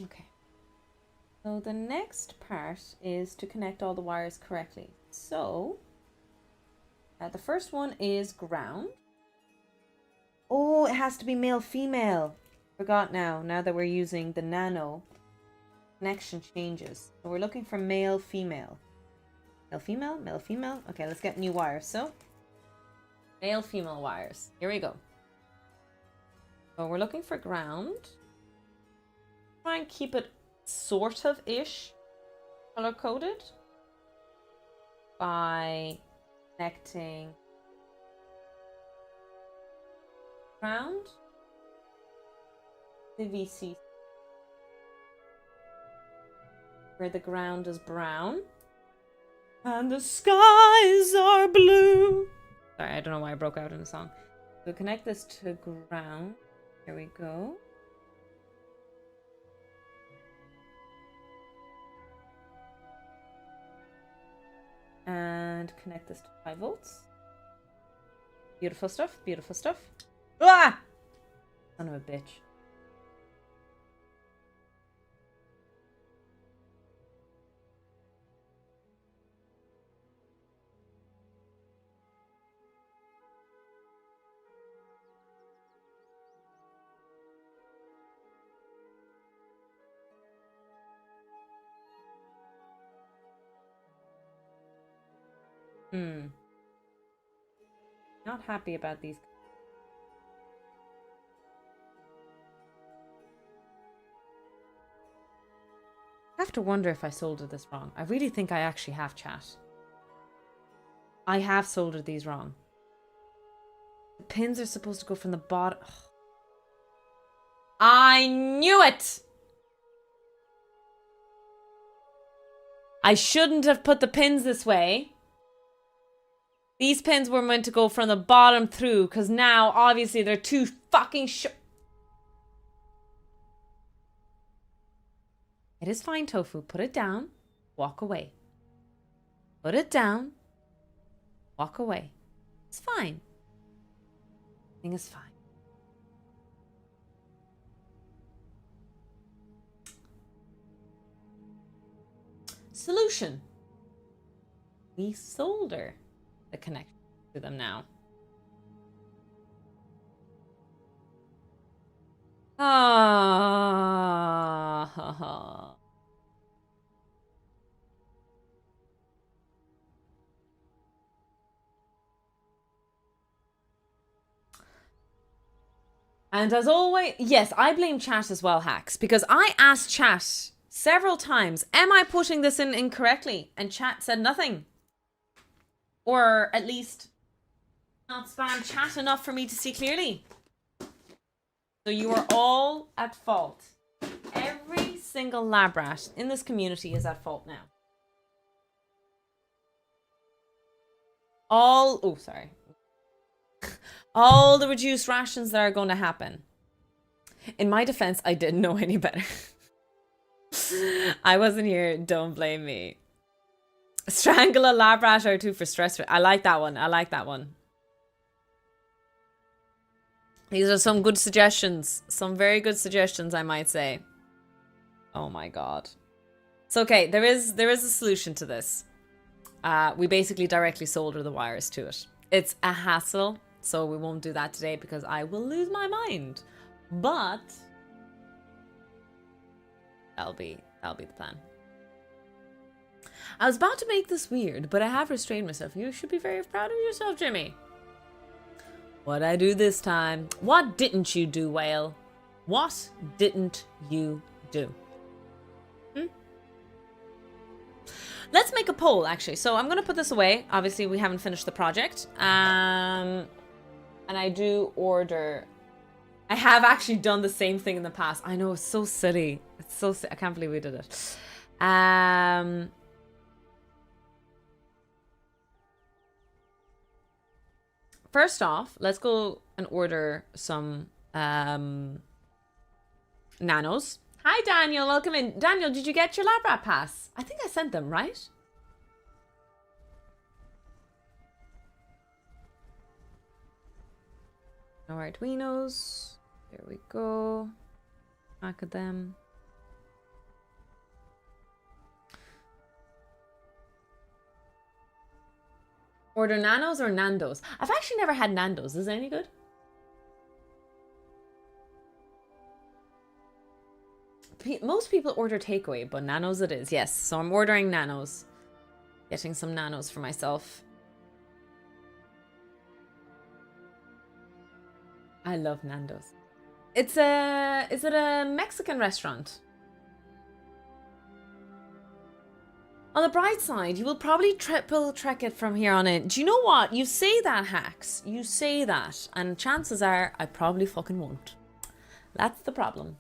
Okay. So the next part is to connect all the wires correctly. So the first one is ground. Oh, it has to be male female. Forgot now that we're using the nano, connection changes. So we're looking for male female. Male female, male female. Okay, let's get new wires. So male female wires. Here we go. So we're looking for ground. Try and keep it sort of ish color coded by connecting ground to VC where the ground is brown and the skies are blue. Sorry, I don't know why I broke out in a song. So connect this to ground. Here we go. And connect this to 5 volts. Beautiful stuff, beautiful stuff. Ah! Son of a bitch. Not happy about these. I have to wonder if I soldered this wrong. I really think I actually have, chat. I have soldered these wrong. The pins are supposed to go from the bottom. Ugh. I knew it! I shouldn't have put the pins this way. These pins were meant to go from the bottom through, because now, obviously, they're too fucking short. It is fine, Tofu. Put it down. Walk away. Put it down. Walk away. It's fine. Everything is fine. Solution. We solder the connection to them now. Ah, ha, ha. And as always, yes, I blame chat as well, Hacks, because I asked chat several times, am I putting this in incorrectly? And chat said nothing. Or at least not spam chat enough for me to see clearly. So you are all at fault. Every single lab rat in this community is at fault now. All the reduced rations that are going to happen. In my defense, I didn't know any better. I wasn't here. Don't blame me. Strangle a lab rat or two for stress. I like that one. I like that one. These are some good suggestions. Some very good suggestions, I might say. Oh my god. It's okay. There is a solution to this. We basically directly solder the wires to it. It's a hassle, so we won't do that today because I will lose my mind. But that'll be the plan. I was about to make this weird, but I have restrained myself. You should be very proud of yourself, Jimmy. What'd I do this time? What didn't you do, Whale? What didn't you do? Let's make a poll, actually. So I'm going to put this away. Obviously, we haven't finished the project. And I do order... I have actually done the same thing in the past. I know, it's so silly. It's so I can't believe we did it. First off, let's go and order some nanos. Hi, Daniel. Welcome in. Daniel, did you get your lab rat pass? I think I sent them, right? No Arduinos. There we go. Back at them. Order nanos or Nando's? I've actually never had Nando's. Is it any good? Most people order takeaway, but nanos it is. Yes, so I'm ordering nanos. Getting some nanos for myself. I love Nando's. Is it a Mexican restaurant? On the bright side, you will probably triple trek it from here on in. Do you know what? You say that, Hacks. You say that. And chances are, I probably fucking won't. That's the problem.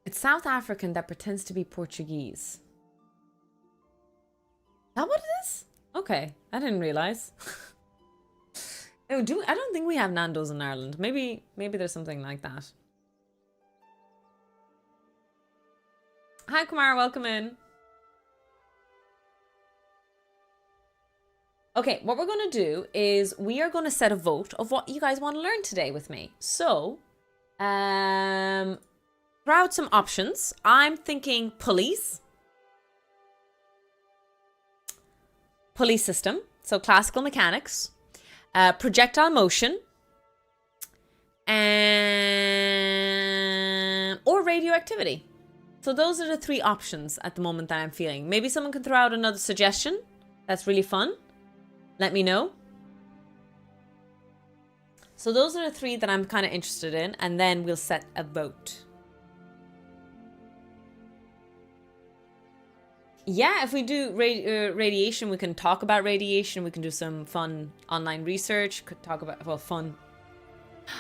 It's South African that pretends to be Portuguese. Is that what it is? Okay, I didn't realize. I don't think we have Nando's in Ireland. Maybe there's something like that. Hi, Kumar. Welcome in. Okay, what we're going to do is we are going to set a vote of what you guys want to learn today with me. So, throw out some options. I'm thinking police system, so classical mechanics, projectile motion, and or radioactivity. So those are the three options at the moment that I'm feeling. Maybe someone can throw out another suggestion that's really fun. Let me know. So those are the three that I'm kind of interested in, and then we'll set a vote. Yeah, if we do radiation, we can talk about radiation. We can do some fun online research. Could talk about, well, fun.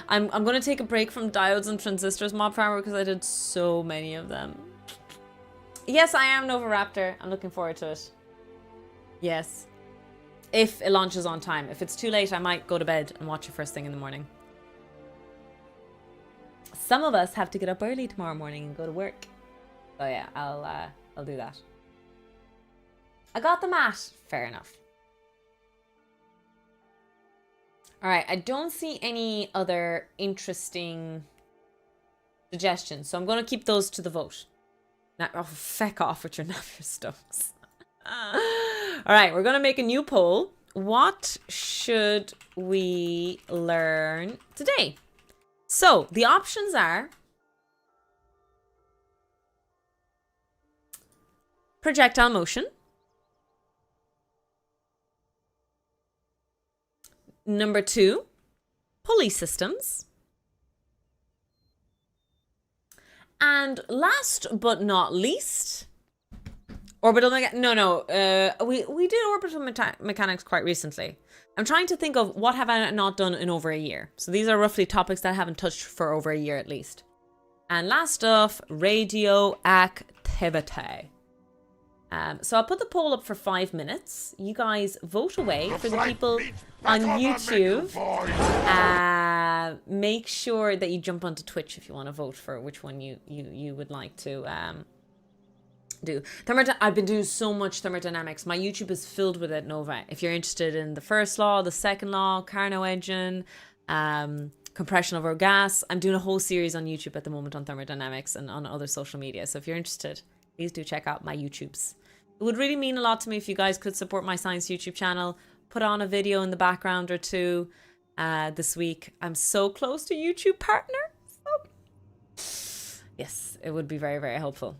I'm going to take a break from diodes and transistors, Mob Farmer, because I did so many of them. Yes, I am Nova Raptor. I'm looking forward to it. Yes. if it launches on time. If it's too late, I might go to bed and watch it first thing in the morning. Some of us have to get up early tomorrow morning and go to work. So yeah, I'll do that. I got the mat. Fair enough. All right, I don't see any other interesting suggestions, so I'm going to keep those to the vote. Now, oh, feck off with your nappy stomachs. All right, we're going to make a new poll. What should we learn today? So, the options are projectile motion, number 2, pulley systems, and last but not least, orbital mechanics. We did orbital mechanics quite recently. I'm trying to think of what have I not done in over a year. So these are roughly topics that I haven't touched for over a year at least. And last off, radioactivity. So I'll put the poll up for 5 minutes. You guys vote away. For the people on YouTube, make sure that you jump onto Twitch if you want to vote for which one you would like to do. I've been doing so much thermodynamics. My YouTube is filled with it, Nova. If you're interested in the first law, the second law, Carnot engine, compression over gas, I'm doing a whole series on YouTube at the moment on thermodynamics and on other social media. So if you're interested, please do check out my YouTubes. It would really mean a lot to me if you guys could support my science YouTube channel. Put on a video in the background or two this week. I'm so close to YouTube partner. So yes, it would be very, very helpful.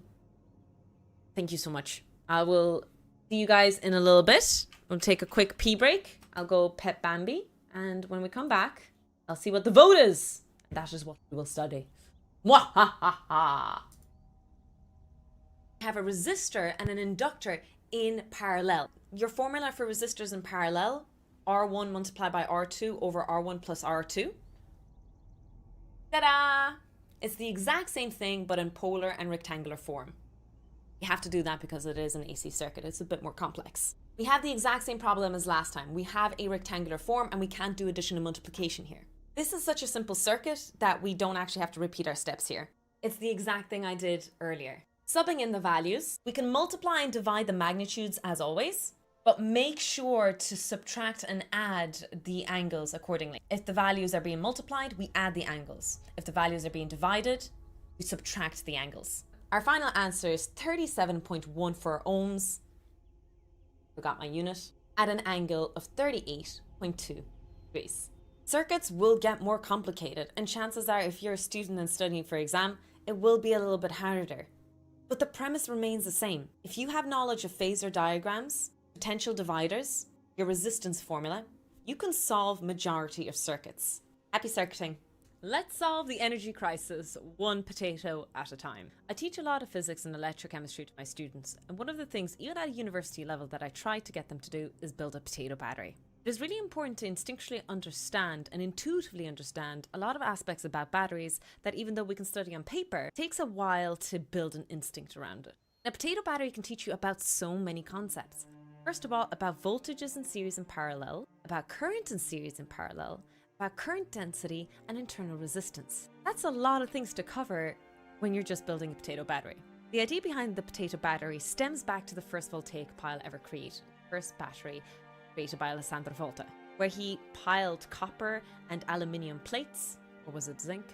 Thank you so much. I will see you guys in a little bit. We'll take a quick pee break. I'll go pet Bambi. And when we come back, I'll see what the vote is. That is what we will study. Mwahaha! Have a resistor and an inductor in parallel. Your formula for resistors in parallel, R1 multiplied by R2 over R1 plus R2. Ta-da! It's the exact same thing, but in polar and rectangular form. You have to do that because it is an AC circuit. It's a bit more complex. We have the exact same problem as last time. We have a rectangular form and we can't do addition and multiplication here. This is such a simple circuit that we don't actually have to repeat our steps here. It's the exact thing I did earlier. Subbing in the values, we can multiply and divide the magnitudes as always, but make sure to subtract and add the angles accordingly. If the values are being multiplied, we add the angles. If the values are being divided, we subtract the angles. Our final answer is 37.14 ohms. Forgot my unit. At an angle of 38.2 degrees. Circuits will get more complicated, and chances are if you're a student and studying for exam, it will be a little bit harder. But the premise remains the same. If you have knowledge of phasor diagrams, potential dividers, your resistance formula, you can solve majority of circuits. Happy circuiting. Let's solve the energy crisis one potato at a time. I teach a lot of physics and electrochemistry to my students, and one of the things, even at a university level, that I try to get them to do is build a potato battery. It is really important to instinctually understand and intuitively understand a lot of aspects about batteries that, even though we can study on paper, it takes a while to build an instinct around it. A potato battery can teach you about so many concepts. First of all, about voltages in series and parallel, about current in series and parallel, about current density and internal resistance. That's a lot of things to cover when you're just building a potato battery. The idea behind the potato battery stems back to the first voltaic pile ever created, first battery created by Alessandro Volta, where he piled copper and aluminium plates, or was it zinc,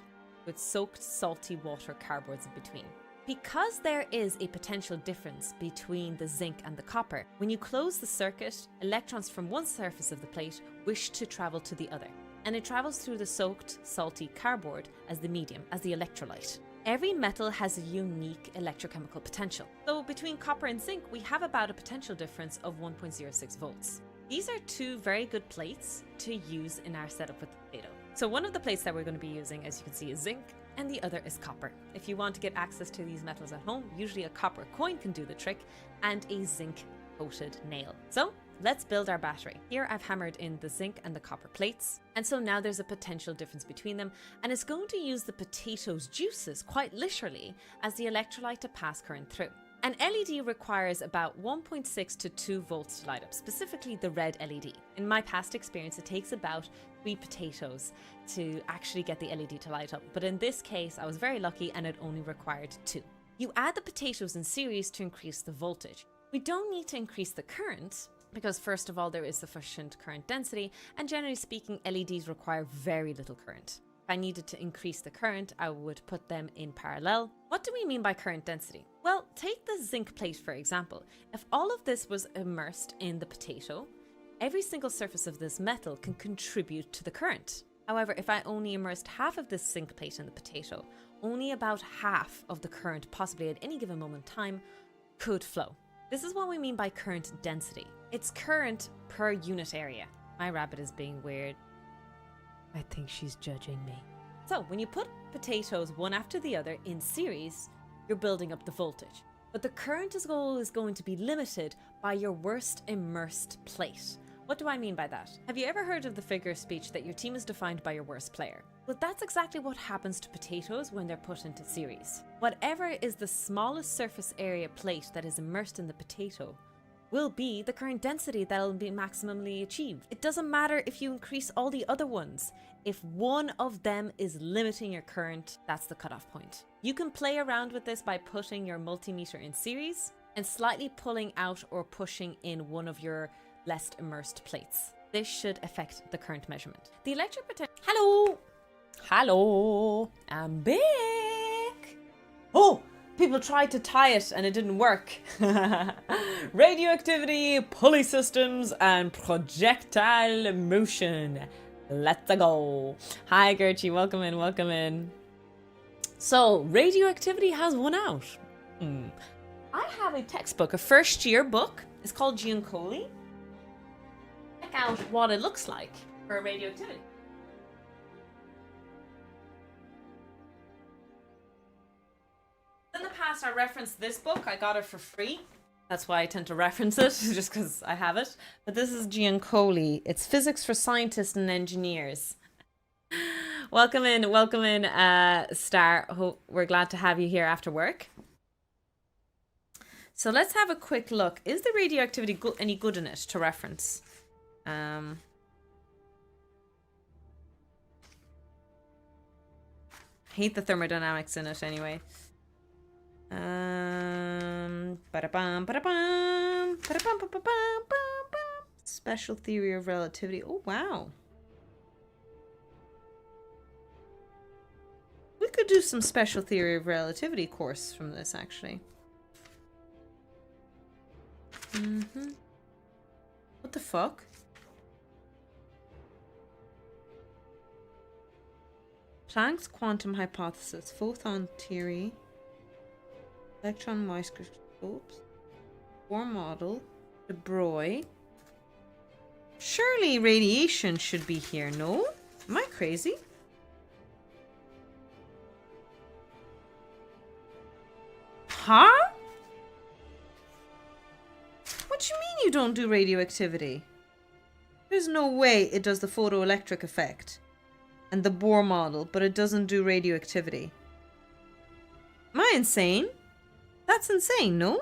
with soaked salty water cardboards in between. Because there is a potential difference between the zinc and the copper, when you close the circuit, electrons from one surface of the plate wish to travel to the other, and it travels through the soaked salty cardboard as the medium, as the electrolyte. Every metal has a unique electrochemical potential. So between copper and zinc, we have about a potential difference of 1.06 volts. These are two very good plates to use in our setup with the potato. So one of the plates that we're going to be using, as you can see, is zinc, and the other is copper. If you want to get access to these metals at home, usually a copper coin can do the trick, and a zinc coated nail. So let's build our battery. Here I've hammered in the zinc and the copper plates, and so now there's a potential difference between them, and it's going to use the potato's juices, quite literally, as the electrolyte to pass current through. An LED requires about 1.6 to 2 volts to light up, specifically the red LED. In my past experience, it takes about 3 potatoes to actually get the LED to light up, but in this case, I was very lucky and it only required 2. You add the potatoes in series to increase the voltage. We don't need to increase the current, because first of all, there is sufficient current density, and generally speaking, LEDs require very little current. If I needed to increase the current, I would put them in parallel. What do we mean by current density? Well, take the zinc plate for example. If all of this was immersed in the potato, every single surface of this metal can contribute to the current. However, if I only immersed half of this zinc plate in the potato, only about half of the current, possibly at any given moment in time, could flow. This is what we mean by current density. It's current per unit area. My rabbit is being weird. I think she's judging me. So when you put potatoes one after the other in series, you're building up the voltage. But the current is always going to be limited by your worst immersed plate. What do I mean by that? Have you ever heard of the figure of speech that your team is defined by your worst player? Well, that's exactly what happens to potatoes when they're put into series. Whatever is the smallest surface area plate that is immersed in the potato will be the current density that will be maximally achieved. It doesn't matter if you increase all the other ones. If one of them is limiting your current, that's the cutoff point. You can play around with this by putting your multimeter in series and slightly pulling out or pushing in one of your less immersed plates. This should affect the current measurement. The electric potential... Hello, I'm back. Oh, people tried to tie it and it didn't work. Radioactivity, pulley systems, and projectile motion. Let's go. Hi, Gertie. Welcome in, welcome in. So, radioactivity has won out. I have a textbook, a first year book. It's called Giancoli. Check out what it looks like for radioactivity. In the past, I referenced this book. I got it for free. That's why I tend to reference it, just because I have it. But this is Giancoli. It's physics for scientists and engineers. Welcome in, Star. We're glad to have you here after work. So let's have a quick look. Is the radioactivity any good in it to reference? Hate the thermodynamics in it anyway. Special theory of relativity. Oh wow. We could do some special theory of relativity course from this actually. What the fuck? Planck's quantum hypothesis, photon theory, electron microscopes, Bohr model, de Broglie. Surely radiation should be here, no? Am I crazy? Huh? What do you mean you don't do radioactivity? There's no way it does the photoelectric effect and the Bohr model, but it doesn't do radioactivity. Am I insane? That's insane, no?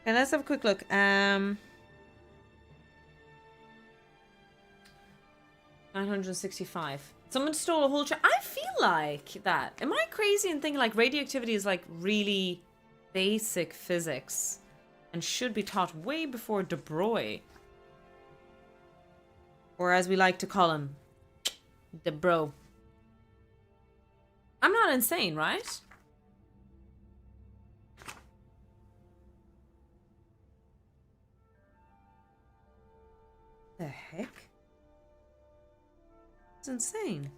Okay, let's have a quick look. 965. Someone stole a whole I feel like that. Am I crazy in thinking like radioactivity is like really basic physics and should be taught way before de Broglie? Or as we like to call him, de Bro. I'm not insane, right? The heck? It's insane.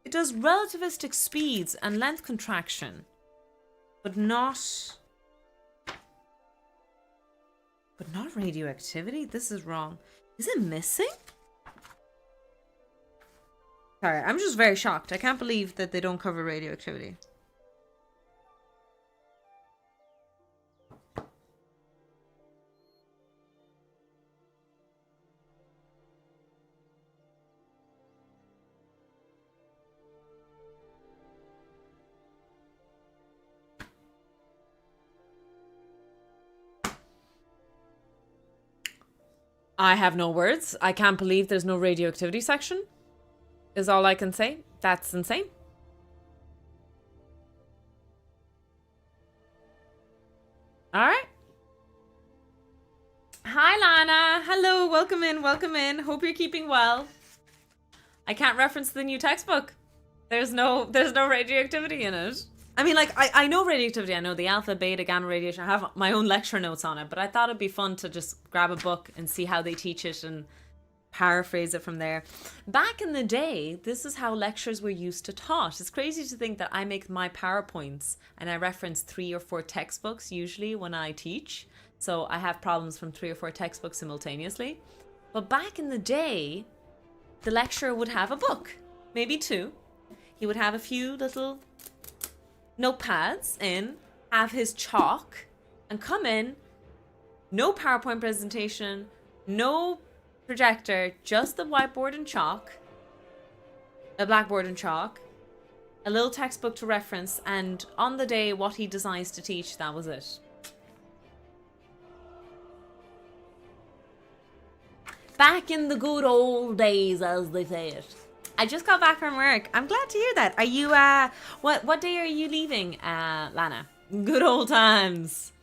It does relativistic speeds and length contraction, but not radioactivity. This is wrong. Is it missing? Sorry, I'm just very shocked. I can't believe that they don't cover radioactivity. I have no words. I can't believe there's no radioactivity section, is all I can say. That's insane. All right. Hi, Lana. Hello. Welcome in. Welcome in. Hope you're keeping well. I can't reference the new textbook. There's no radioactivity in it. I mean, like, I know radioactivity. I know the alpha, beta, gamma radiation. I have my own lecture notes on it, but I thought it'd be fun to just grab a book and see how they teach it and paraphrase it from there. Back in the day, this is how lectures were used to taught. It's crazy to think that I make my PowerPoints and I reference 3 or 4 textbooks usually when I teach. So I have problems from 3 or 4 textbooks simultaneously. But back in the day, the lecturer would have a book, maybe 2. He would have a few little notepads in, have his chalk, and come in, no PowerPoint presentation, no projector, just the whiteboard and chalk, a blackboard and chalk, a little textbook to reference, and on the day what he decides to teach, that was it. Back in the good old days, as they say it. I just got back from work. I'm glad to hear that. Are you, what day are you leaving, Lana? Good old times.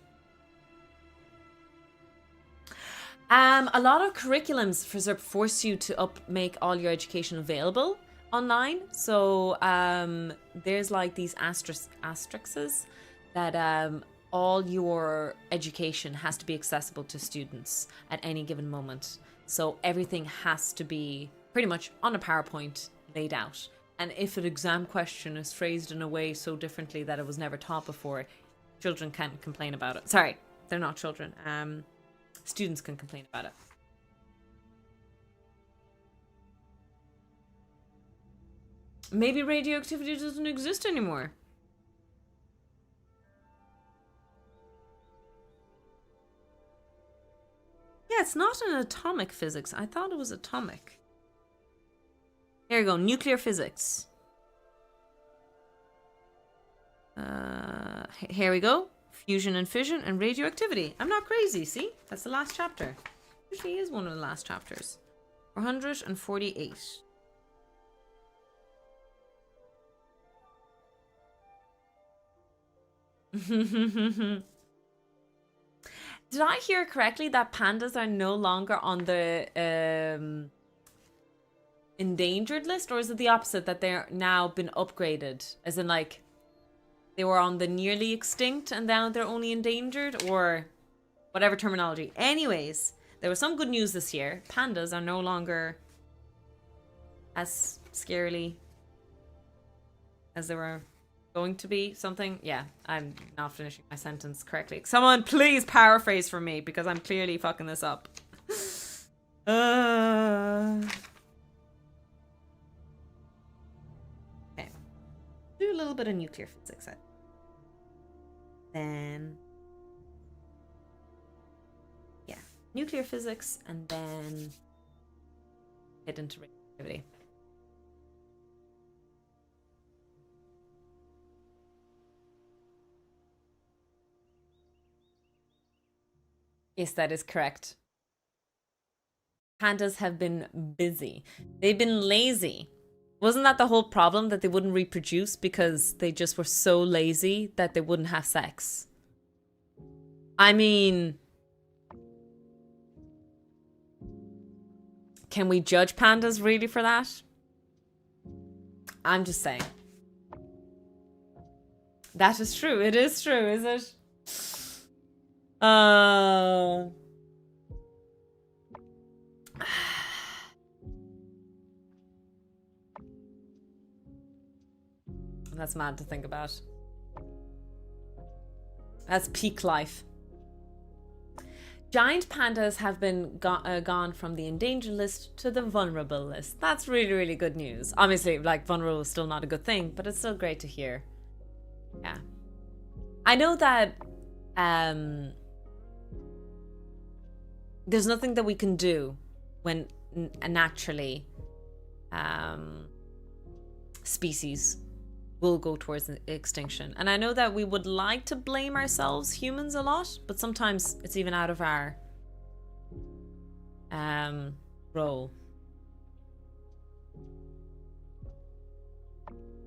A lot of curriculums force you to make all your education available online. So there's like these asterisks that all your education has to be accessible to students at any given moment. So everything has to be pretty much on a PowerPoint laid out. And if an exam question is phrased in a way so differently that it was never taught before, children can't complain about it. Sorry, they're not children. Students can complain about it. Maybe radioactivity doesn't exist anymore. Yeah, it's not an atomic physics. I thought it was atomic. Here we go, nuclear physics. Here we go. Fusion and fission and radioactivity. I'm not crazy, see? That's the last chapter. Usually is one of the last chapters. 448. Did I hear correctly that pandas are no longer on the endangered list, or is it the opposite, that they're now been upgraded, as in like they were on the nearly extinct and now they're only endangered, or whatever terminology. Anyways, there was some good news this year. Pandas are no longer as scarily as they were going to be. Something, yeah, I'm not finishing my sentence correctly. Someone please paraphrase for me, because I'm clearly fucking this up. Okay, do a little bit of nuclear physics. Then, yeah, nuclear physics, and then get into radioactivity. Yes, that is correct. Pandas have been busy. They've been lazy. Wasn't that the whole problem, that they wouldn't reproduce because they just were so lazy that they wouldn't have sex? I mean, can we judge pandas really for that? I'm just saying. That is true. It is true, is it? That's mad to think about. That's peak life. Giant pandas have been gone from the endangered list to the vulnerable list. That's really, really good news. Obviously, like, vulnerable is still not a good thing, but it's still great to hear. Yeah. I know that there's nothing that we can do when naturally species will go towards extinction. And I know that we would like to blame ourselves, humans, a lot, but sometimes it's even out of our role.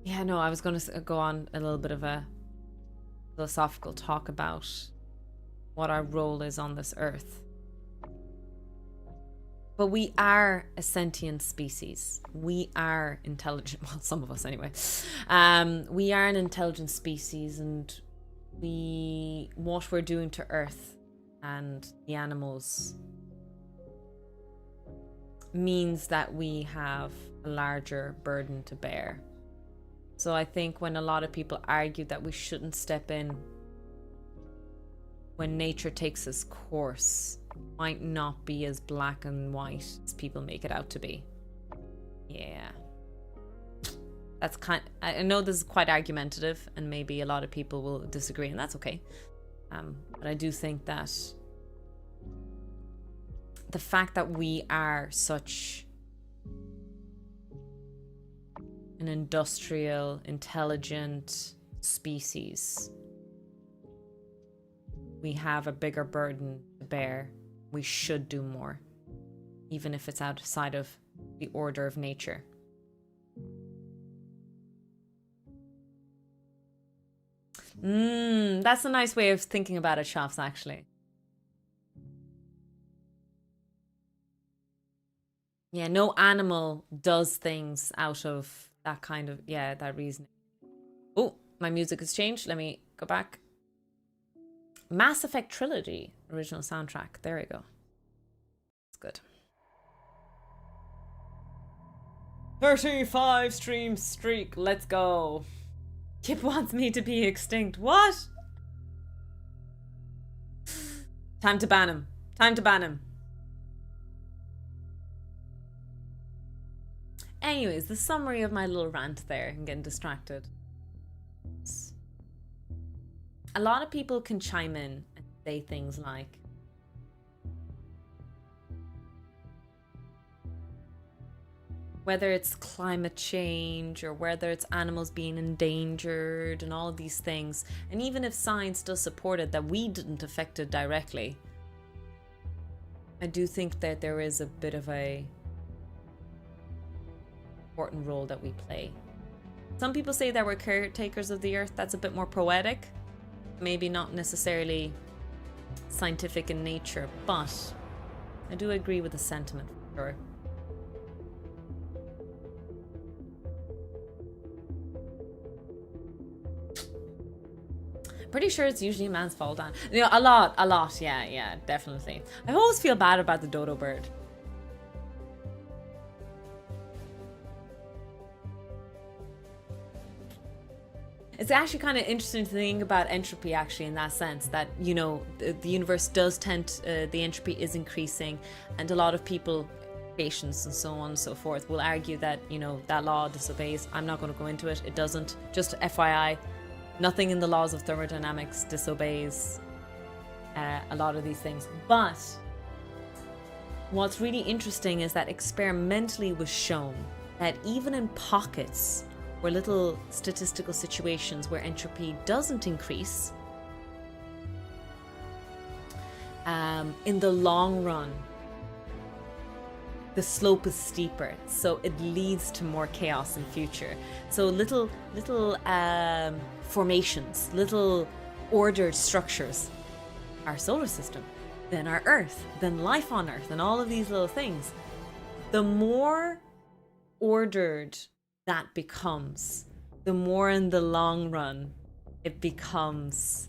Yeah, no, I was going to go on a little bit of a philosophical talk about what our role is on this earth. But we are a sentient species. We are intelligent. Well, some of us anyway. We are an intelligent species, and what we're doing to Earth and the animals means that we have a larger burden to bear. So I think when a lot of people argue that we shouldn't step in when nature takes its course, might not be as black and white as people make it out to be. Yeah. That's I know this is quite argumentative, and maybe a lot of people will disagree, and that's okay. But I do think that the fact that we are such an industrial, intelligent species, we have a bigger burden to bear. We should do more, even if it's outside of the order of nature. That's a nice way of thinking about it, Shafts, actually. Yeah, no animal does things out of that kind of, that reasoning. Oh, my music has changed. Let me go back. Mass Effect Trilogy, original soundtrack. There we go. It's good. 35 stream streak. Let's go. Kip wants me to be extinct. What? Time to ban him. Time to ban him. Anyways, the summary of my little rant there. I'm getting distracted. A lot of people can chime in and say things like, whether it's climate change or whether it's animals being endangered and all of these things, and even if science does support it, that we didn't affect it directly, I do think that there is a bit of a important role that we play. Some people say that we're caretakers of the earth. That's a bit more poetic, maybe not necessarily scientific in nature, but I do agree with the sentiment for sure. Pretty sure it's usually a man's fault. You know, a lot, yeah, definitely. I always feel bad about the dodo bird. It's actually kind of interesting to think about entropy, actually, in that sense, that, you know, the universe does tend, the entropy is increasing, and a lot of people, patients and so on and so forth, will argue that, you know, that law disobeys. I'm not going to go into it. It doesn't. Just FYI, nothing in the laws of thermodynamics disobeys a lot of these things. But what's really interesting is that experimentally was shown that even in pockets or little statistical situations where entropy doesn't increase, in the long run, the slope is steeper, so it leads to more chaos in future. So little formations, little ordered structures, our solar system, then our Earth, then life on Earth, and all of these little things. The more ordered that becomes, the more in the long run it becomes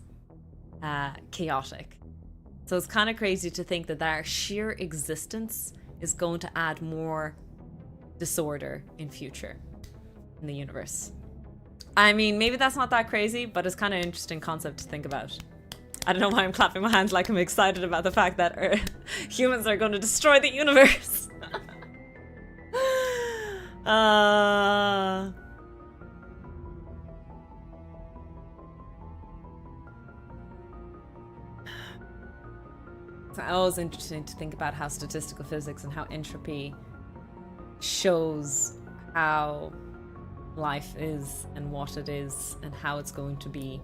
chaotic. So it's kind of crazy to think that our sheer existence is going to add more disorder in future in the universe. I mean, maybe that's not that crazy, but it's kind of an interesting concept to think about. I don't know why I'm clapping my hands like I'm excited about the fact that humans are going to destroy the universe. It's always interesting to think about how statistical physics and how entropy shows how life is and what it is and how it's going to be.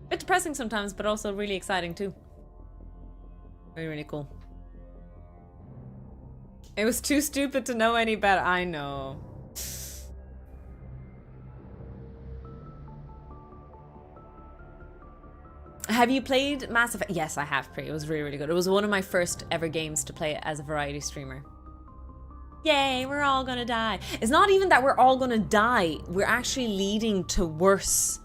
A bit depressing sometimes, but also really exciting too. Really, really cool. It was too stupid to know any better. I know. Have you played Mass Effect? Yes, I have, Pri. It was really, really good. It was one of my first ever games to play as a variety streamer. Yay, we're all gonna die. It's not even that we're all gonna die. We're actually leading to worse,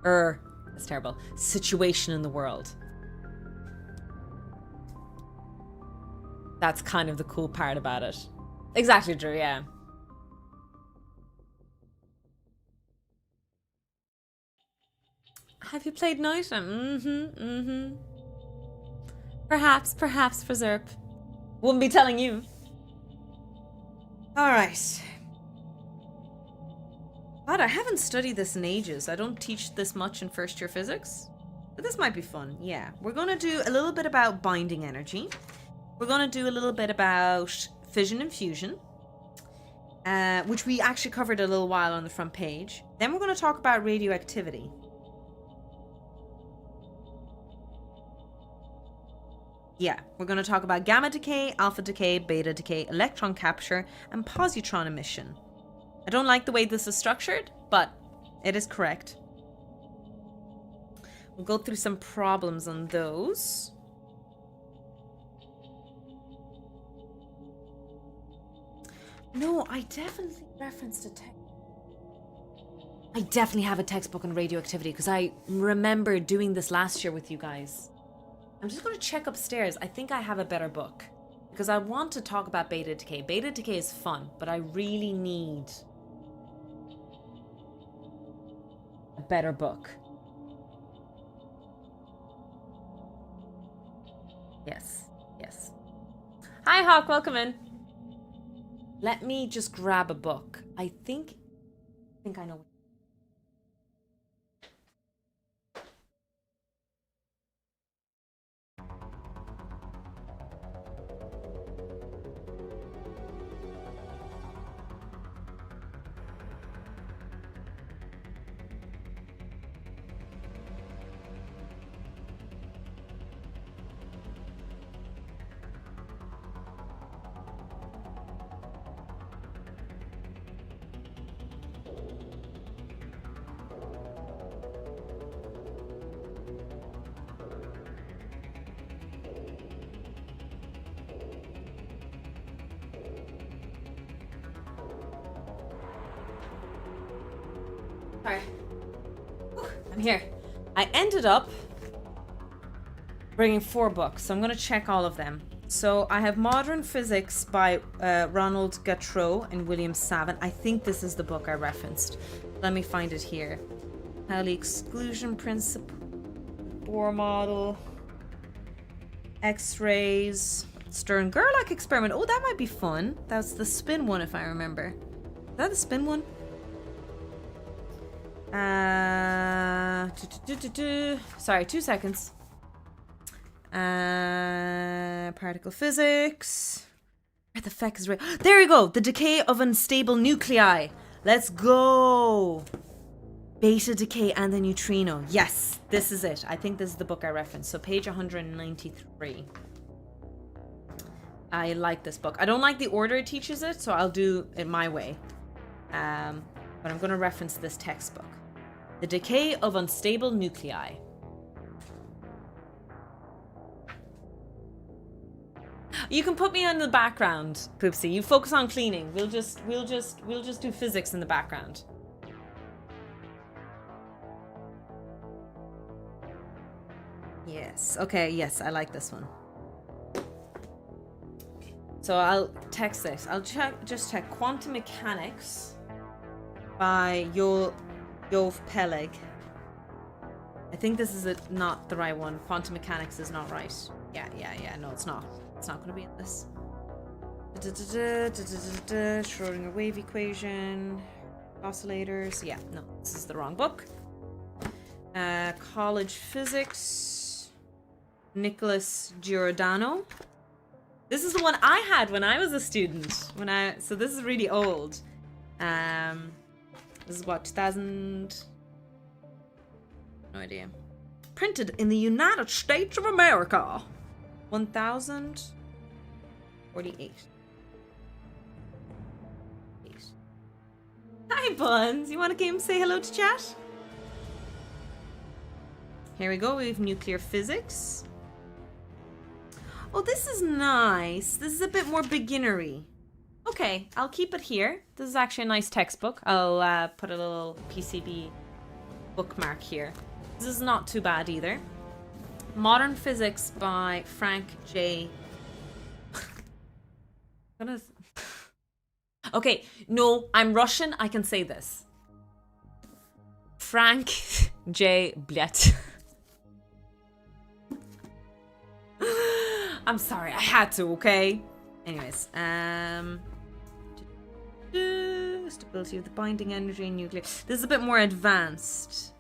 that's terrible, situation in the world. That's kind of the cool part about it. Exactly, Drew, yeah. Have you played Night? Perhaps for Zerp. Wouldn't be telling you. Alright. God, I haven't studied this in ages. I don't teach this much in first year physics. But this might be fun, yeah. We're gonna do a little bit about binding energy. We're gonna do a little bit about fission and fusion. Which we actually covered a little while on the front page. Then we're gonna talk about radioactivity. Yeah, we're going to talk about gamma decay, alpha decay, beta decay, electron capture, and positron emission. I don't like the way this is structured, but it is correct. We'll go through some problems on those. No, I definitely referenced a text. I definitely have a textbook on radioactivity because I remember doing this last year with you guys. I'm just going to check upstairs. I think I have a better book because I want to talk about beta decay. Beta decay is fun, but I really need a better book. Yes, yes. Hi, Hawk. Welcome in. Let me just grab a book. I think I know. Sorry. I'm here. I ended up bringing 4 books, so I'm going to check all of them. So I have Modern Physics by Ronald Gautreaux and William Savin. I think this is the book I referenced. Let me find it here. Pauli exclusion principle, Bohr model, X-rays, Stern-Gerlach experiment. Oh, that might be fun. That's the spin one, if I remember. Is that the spin one? Sorry, 2 seconds. Particle physics. Where the fuck is there we go. The decay of unstable nuclei. Let's go. Beta decay and the neutrino. Yes, this is it. I think this is the book I referenced. So page 193. I like this book. I don't like the order it teaches it, so I'll do it my way. But I'm going to reference this textbook. The decay of unstable nuclei. You can put me on the background, Poopsie. You focus on cleaning. We'll just do physics in the background. Yes. Okay, yes, I like this one. So I'll text this. I'll just check Quantum Mechanics by Yov Peleg. I think this is not the right one. Quantum Mechanics is not right. Yeah, no, it's not. It's not going to be in this. Schrodinger wave equation. Oscillators. Yeah, no, this is the wrong book. College Physics. Nicholas Giordano. This is the one I had when I was a student. So this is really old. This is what, 2000? No idea. Printed in the United States of America. 1048. Hi, Buns. You want to come say hello to chat? Here we go. We have nuclear physics. Oh, this is nice. This is a bit more beginnery. Okay, I'll keep it here. This is actually a nice textbook. I'll put a little PCB bookmark here. This is not too bad either. Modern Physics by Frank J. Okay, no, I'm Russian. I can say this. Frank J. Blett. I'm sorry, I had to, okay? Anyways, stability of the binding energy in nuclear. This is a bit more advanced.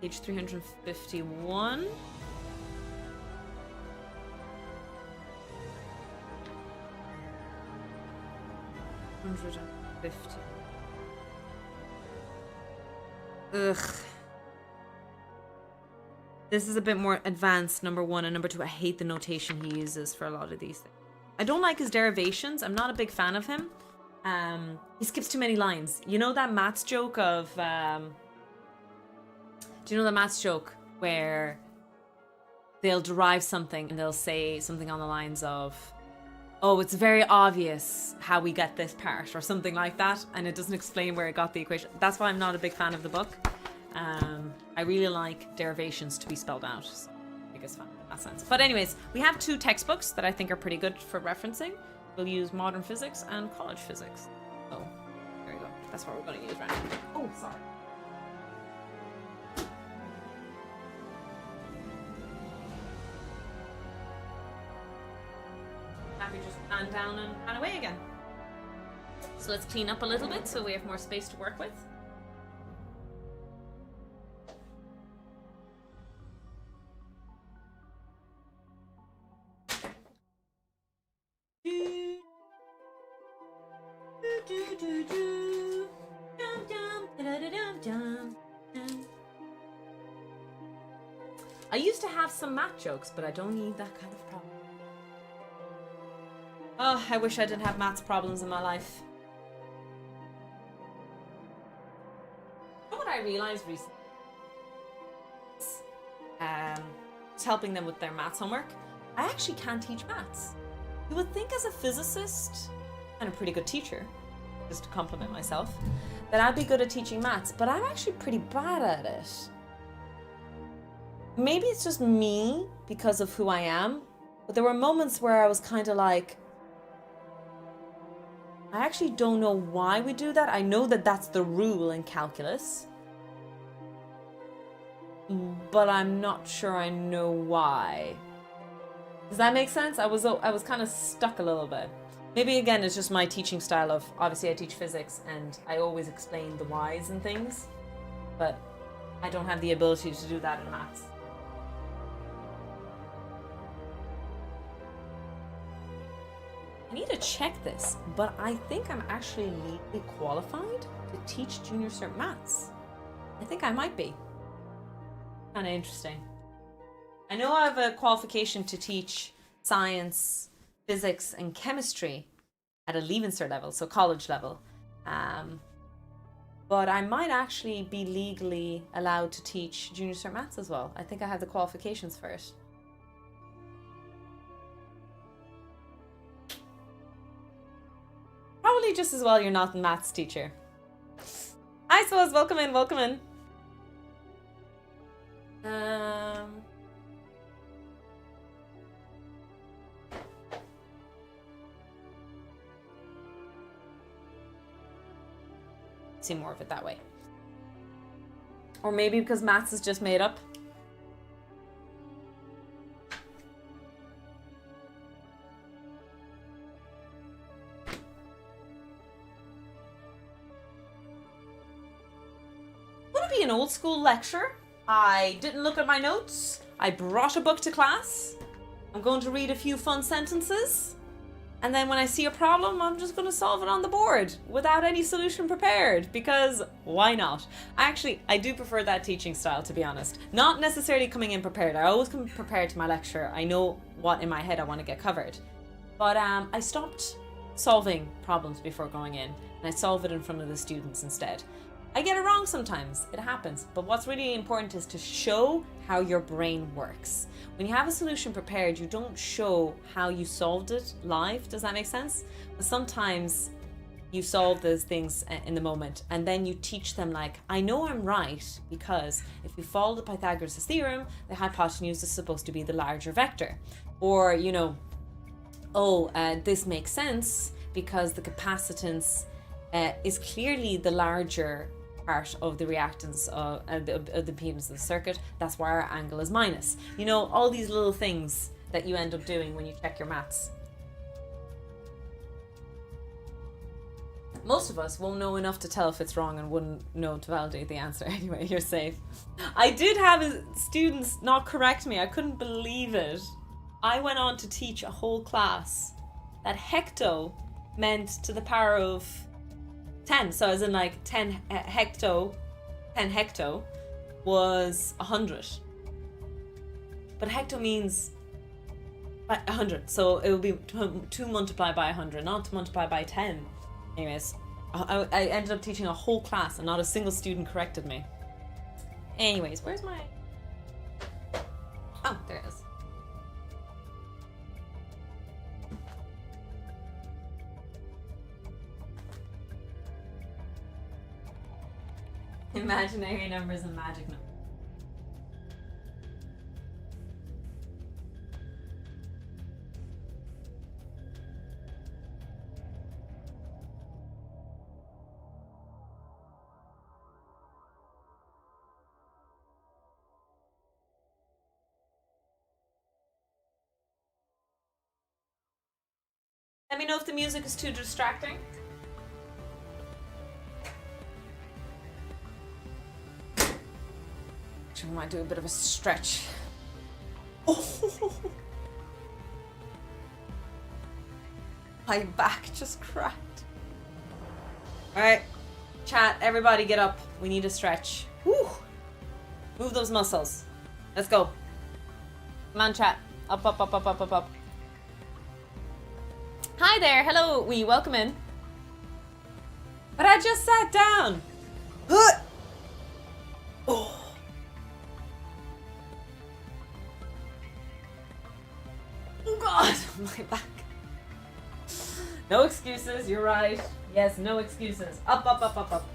Page 351. Ugh. This is a bit more advanced, number one, and number two, I hate the notation he uses for a lot of these things. I don't like his derivations. I'm not a big fan of him. He skips too many lines. You know that maths joke of... do you know the maths joke where they'll derive something and they'll say something on the lines of, oh, it's very obvious how we get this part, or something like that, and it doesn't explain where it got the equation. That's why I'm not a big fan of the book. I really like derivations to be spelled out. So biggest fan in that sense. But anyways, we have two textbooks that I think are pretty good for referencing. We'll use Modern Physics and College Physics. So there we go. That's what we're going to use right now. Oh, sorry. Happy just ran down and ran away again. So let's clean up a little bit so we have more space to work with. I used to have some math jokes, but I don't need that kind of problem. Oh, I wish I didn't have maths problems in my life. You know what I realized recently? Just helping them with their maths homework. I actually can't teach maths. You would think as a physicist and a pretty good teacher, just to compliment myself, that I'd be good at teaching maths, but I'm actually pretty bad at it. Maybe it's just me because of who I am, but there were moments where I was kind of like, I actually don't know why we do that. I know that that's the rule in calculus, but I'm not sure I know why. Does that make sense? I was kind of stuck a little bit. Maybe again, it's just my teaching style of, obviously I teach physics and I always explain the whys and things, but I don't have the ability to do that in maths. I need to check this, but I think I'm actually legally qualified to teach junior cert maths. I think I might be. Kind of interesting. I know I have a qualification to teach science, physics, and chemistry at a Leaving Cert level, so college level. But I might actually be legally allowed to teach junior cert maths as well. I think I have the qualifications for it. Probably just as well you're not a maths teacher. Hi, Swaz, welcome in, welcome in. See more of it that way. Or maybe because maths is just made up. Want to be an old school lecturer? I didn't look at my notes. I brought a book to class. I'm going to read a few fun sentences. And then when I see a problem, I'm just going to solve it on the board without any solution prepared, because why not? I do prefer that teaching style, to be honest. Not necessarily coming in prepared. I always come prepared to my lecture. I know what in my head I want to get covered. But I stopped solving problems before going in, and I solve it in front of the students instead. I get it wrong sometimes, it happens, but what's really important is to show how your brain works. When you have a solution prepared, you don't show how you solved it live, does that make sense? But sometimes you solve those things in the moment, and then you teach them like, I know I'm right because if we follow the Pythagoras' theorem, the hypotenuse is supposed to be the larger vector. Or, you know, this makes sense because the capacitance is clearly the larger part of the reactance of the impedance of the circuit. That's why our angle is minus. You know, all these little things that you end up doing when you check your maths. Most of us won't know enough to tell if it's wrong and wouldn't know to validate the answer. Anyway, you're safe. I did have students not correct me. I couldn't believe it. I went on to teach a whole class that hecto meant to the power of 10. So as in like 10 hecto was 100. But hecto means 100. So it would be to multiply by 100, not to multiply by 10. Anyways, I ended up teaching a whole class and not a single student corrected me. Anyways, where's my... Oh, there it is. Imaginary numbers and magic numbers. Let me know if the music is too distracting. Actually, I might do a bit of a stretch. Oh, my back just cracked. All right, chat, everybody get up. We need a stretch. Woo. Move those muscles. Let's go. Come on, chat. Up, up, up, up, up, up, up. Hi there, hello, welcome in. But I just sat down. Oh. Oh God, my back. No excuses, you're right. Yes, no excuses. Up, up, up, up, up.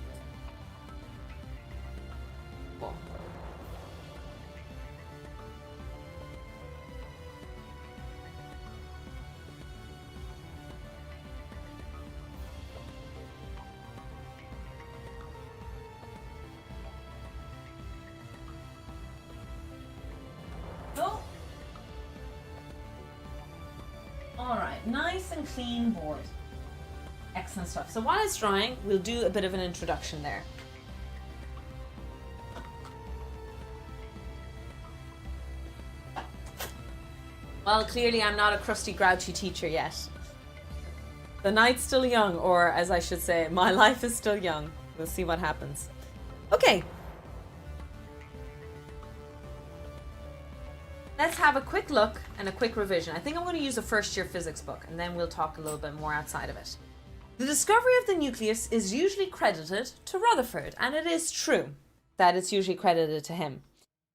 Oh. Alright, nice and clean board. Excellent stuff. So while it's drying, we'll do a bit of an introduction there. Well, clearly I'm not a crusty, grouchy teacher yet. The night's still young, or as I should say, my life is still young. We'll see what happens. Okay. Let's have a quick look and a quick revision. I think I'm going to use a first year physics book, and then we'll talk a little bit more outside of it. The discovery of the nucleus is usually credited to Rutherford, and it is true that it's usually credited to him.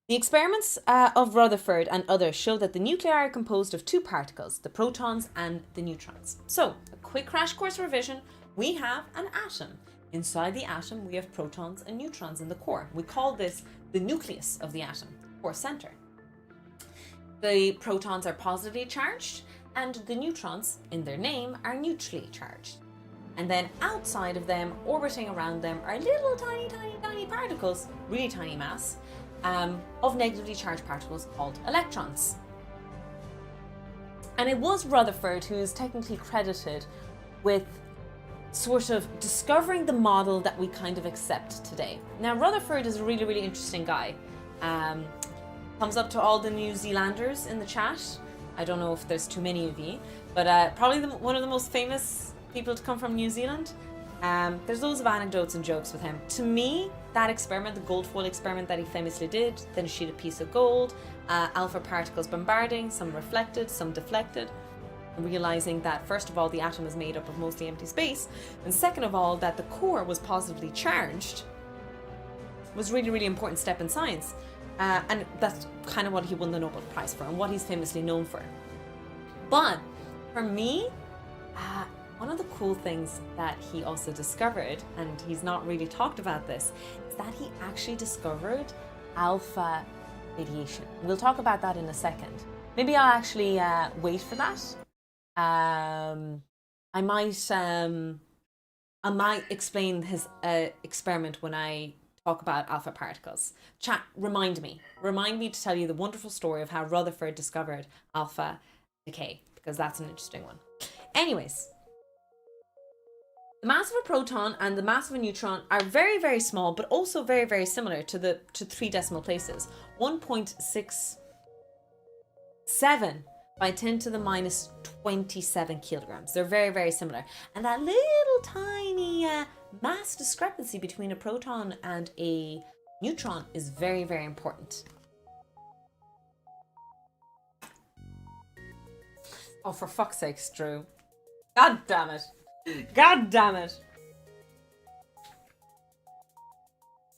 The experiments of Rutherford and others show that the nuclei are composed of two particles, the protons and the neutrons. So, a quick crash course revision, we have an atom. Inside the atom, we have protons and neutrons in the core. We call this the nucleus of the atom, core center. The protons are positively charged, and the neutrons, in their name, are neutrally charged. And then outside of them, orbiting around them, are little tiny, tiny, tiny particles, really tiny mass, of negatively charged particles called electrons. And it was Rutherford who is technically credited with sort of discovering the model that we kind of accept today. Now, Rutherford is a really, really interesting guy. Thumbs up to all the New Zealanders in the chat. I don't know if there's too many of you, but probably one of the most famous people to come from New Zealand. There's loads of anecdotes and jokes with him. To me, that experiment, the gold foil experiment that he famously did, then a piece of gold, alpha particles bombarding, some reflected, some deflected. realizing that, first of all, the atom is made up of mostly empty space, and second of all, that the core was positively charged, was really, really important step in science. And that's kind of what he won the Nobel Prize for and what he's famously known for. But for me, one of the cool things that he also discovered, and he's not really talked about this, is that he actually discovered alpha radiation. We'll talk about that in a second. Maybe I'll actually wait for that. I might explain his experiment when I talk about alpha particles. Chat, remind me to tell you the wonderful story of how Rutherford discovered alpha decay, because that's an interesting one. Anyways, the mass of a proton and the mass of a neutron are very, very small, but also very, very similar to 3 decimal places. 1.67 by 10 to the minus 27 kilograms. They're very, very similar. And that little tiny mass discrepancy between a proton and a neutron is very, very important. Oh, for fuck's sake, Drew. God damn it. God damn it.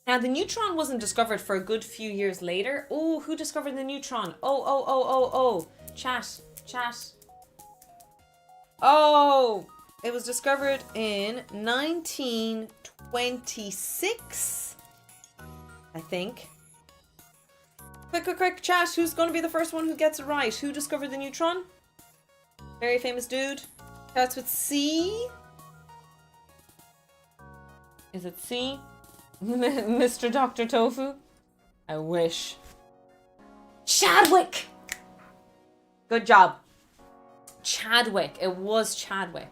Now, the neutron wasn't discovered for a good few years later. Oh, who discovered the neutron? Oh. Chat. Oh, it was discovered in 1926, I think. Quick, chat. Who's going to be the first one who gets it right? Who discovered the neutron? Very famous dude. Starts with C. Is it C? Mr. Dr. Tofu? I wish. Chadwick! Good job. Chadwick. It was Chadwick.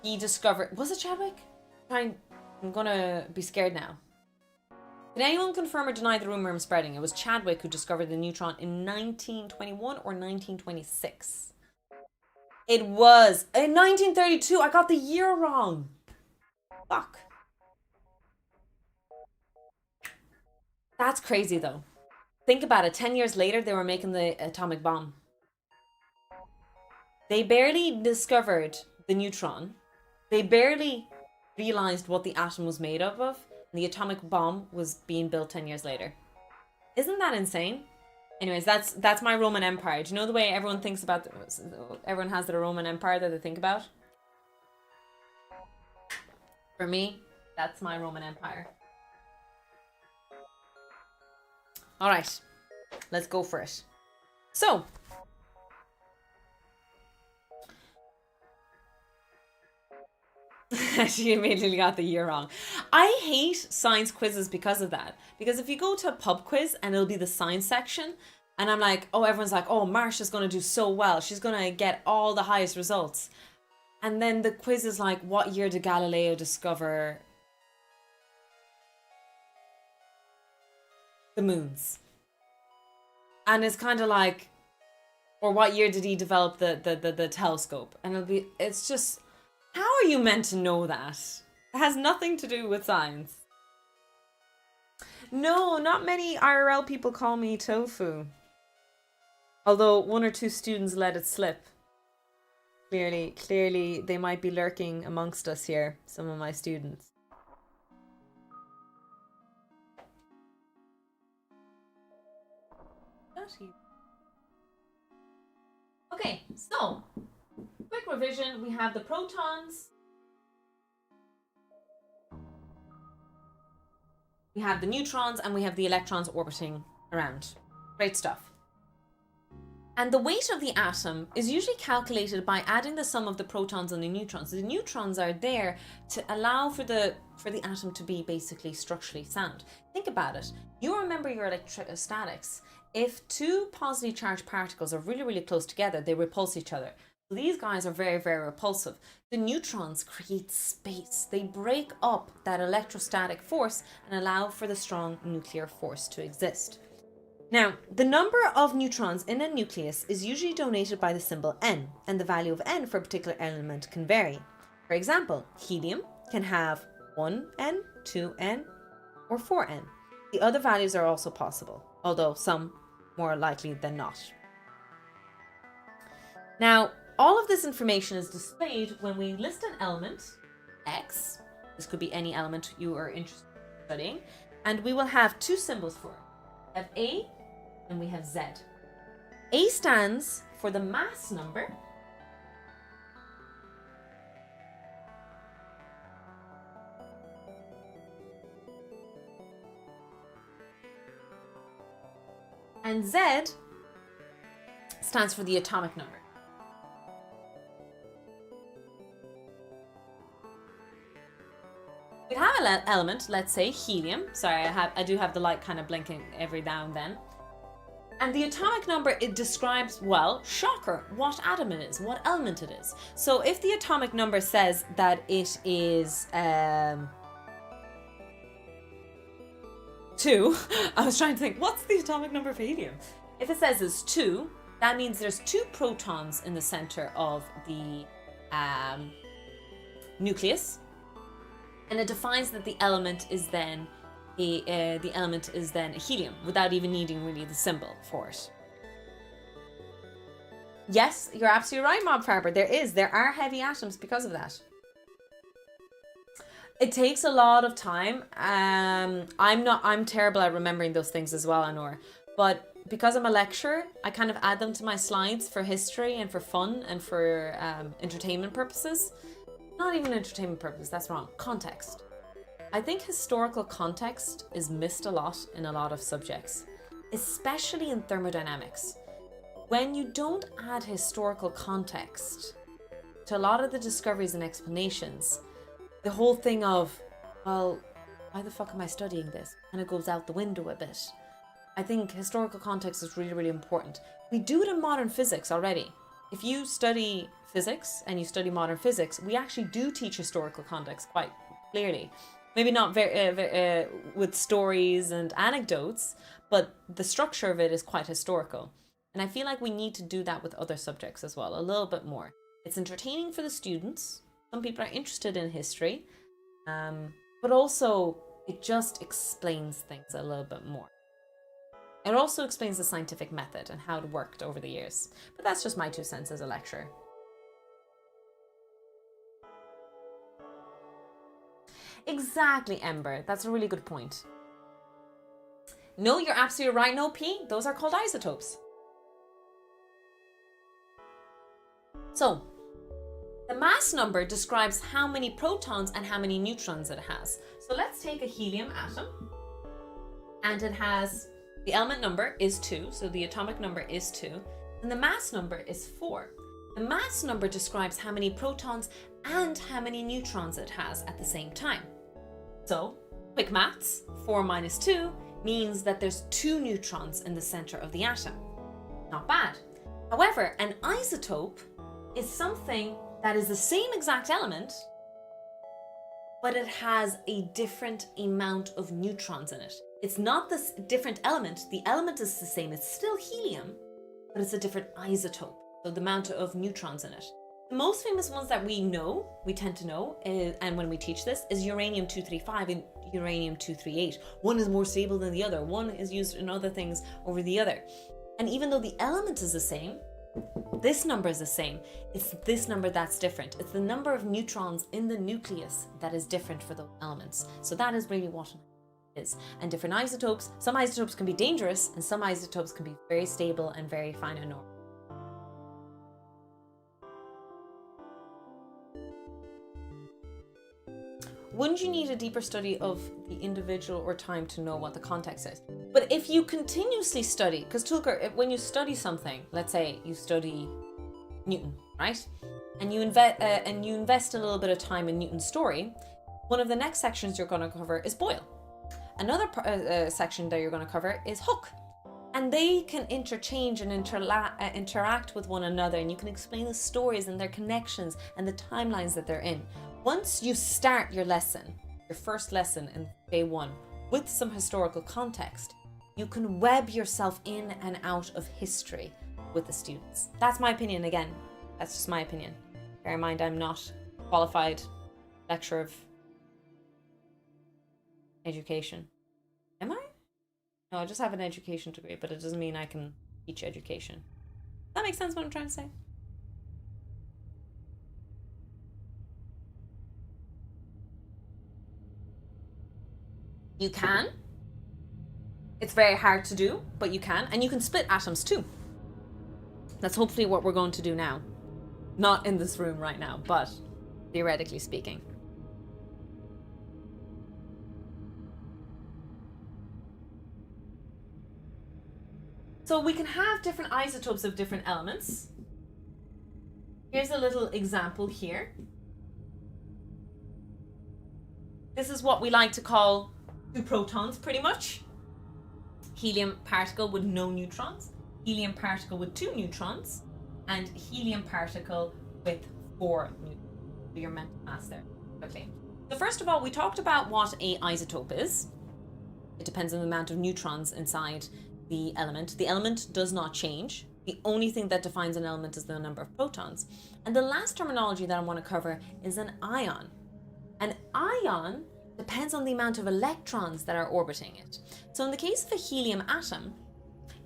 He discovered... Was it Chadwick? I'm gonna be scared now. Can anyone confirm or deny the rumor I'm spreading? It was Chadwick who discovered the neutron in 1921 or 1926. It was in 1932. I got the year wrong. Fuck. That's crazy though. Think about it. 10 years later, they were making the atomic bomb. They barely discovered the neutron. They barely realized what the atom was made of. And the atomic bomb was being built 10 years later. Isn't that insane? Anyways, that's my Roman Empire. Do you know the way everyone thinks about... everyone has their Roman Empire that they think about? For me, that's my Roman Empire. All right, let's go for it. So, she immediately got the year wrong. I hate science quizzes because of that. Because if you go to a pub quiz and it'll be the science section, and I'm like, oh, everyone's like, oh, Marsha's going to do so well. She's going to get all the highest results. And then the quiz is like, what year did Galileo discover the moons? And it's kind of like, or what year did he develop the telescope? And it's just, how are you meant to know that? It has nothing to do with science. No, not many IRL people call me Tofu. Although 1 or 2 students let it slip. Clearly they might be lurking amongst us here, some of my students. Okay, so quick revision. We have the protons, we have the neutrons, and we have the electrons orbiting around. Great stuff. And the weight of the atom is usually calculated by adding the sum of the protons and the neutrons. The neutrons are there to allow for the atom to be basically structurally sound. Think about it. You remember your electrostatics. If 2 positively charged particles are really, really close together, they repulse each other. So these guys are very, very repulsive. The neutrons create space. They break up that electrostatic force and allow for the strong nuclear force to exist. Now, the number of neutrons in a nucleus is usually denoted by the symbol N, and the value of N for a particular element can vary. For example, helium can have 1N, 2N, or 4N. The other values are also possible, although some more likely than not. Now, all of this information is displayed when we list an element, X. This could be any element you are interested in studying. And we will have two symbols for it. We have A and we have Z. A stands for the mass number. And Z stands for the atomic number. We have an element, let's say helium. Sorry, I do have the light kind of blinking every now and then. And the atomic number, it describes, well, shocker, what atom it is, what element it is. So if the atomic number says that it is 2, I was trying to think, what's the atomic number for helium? If it says it's 2, that means there's 2 protons in the center of the nucleus. And it defines that the element is then a helium, without even needing really the symbol for it. Yes, you're absolutely right, Mob Farber. There are heavy atoms because of that. It takes a lot of time. I'm terrible at remembering those things as well, Anor. But because I'm a lecturer, I kind of add them to my slides for history and for fun and for entertainment purposes. Not even entertainment purposes, that's wrong. Context. I think historical context is missed a lot in a lot of subjects, especially in thermodynamics. When you don't add historical context to a lot of the discoveries and explanations, the whole thing of, well, why the fuck am I studying this? Kind of goes out the window a bit. I think historical context is really, really important. We do it in modern physics already. If you study physics and you study modern physics, we actually do teach historical context quite clearly. Maybe not very with stories and anecdotes, but the structure of it is quite historical. And I feel like we need to do that with other subjects as well, a little bit more. It's entertaining for the students. Some people are interested in history, but also it just explains things a little bit more. It also explains the scientific method and how it worked over the years. But that's just my 2 cents as a lecturer. Exactly, Ember. That's a really good point. No, you're absolutely right. No, P. Those are called isotopes. So, the mass number describes how many protons and how many neutrons it has. So let's take a helium atom. And it has, the element number is 2, so the atomic number is 2. And the mass number is 4. The mass number describes how many protons and how many neutrons it has at the same time. So, quick maths, 4 minus 2 means that there's 2 neutrons in the center of the atom. Not bad. However, an isotope is something that is the same exact element, but it has a different amount of neutrons in it. It's not this different element. The element is the same. It's still helium, but it's a different isotope. So the amount of neutrons in it. The most famous ones that we tend to know, and when we teach this, is uranium-235 and uranium-238. One is more stable than the other. One is used in other things over the other. And even though the element is the same, this number is the same. It's this number that's different. It's the number of neutrons in the nucleus that is different for the elements. So that is really what it is. And different isotopes, some isotopes can be dangerous and some isotopes can be very stable and very fine and normal. Wouldn't you need a deeper study of the individual or time to know what the context is? But if you continuously study, because Tulker, when you study something, let's say you study Newton, right? And you invest a little bit of time in Newton's story, one of the next sections you're going to cover is Boyle. Another section that you're going to cover is Hooke. And they can interchange and interact with one another, and you can explain the stories and their connections and the timelines that they're in. Once you start your lesson, your first lesson in day 1, with some historical context, you can web yourself in and out of history with the students. That's my opinion again. That's just my opinion. Bear in mind, I'm not a qualified lecturer of education. Am I? No, I just have an education degree, but it doesn't mean I can teach education. That makes sense what I'm trying to say? You can. It's very hard to do, but you can. And you can split atoms too. That's hopefully what we're going to do now. Not in this room right now, but theoretically speaking. So we can have different isotopes of different elements. Here's a little example here. This is what we like to call 2 protons, pretty much. Helium particle with no neutrons, helium particle with 2 neutrons, and helium particle with 4 neutrons. Your mental mass there. Okay. So first of all, we talked about what a isotope is. It depends on the amount of neutrons inside the element. The element does not change. The only thing that defines an element is the number of protons. And the last terminology that I want to cover is an ion. An ion depends on the amount of electrons that are orbiting it. So in the case of a helium atom,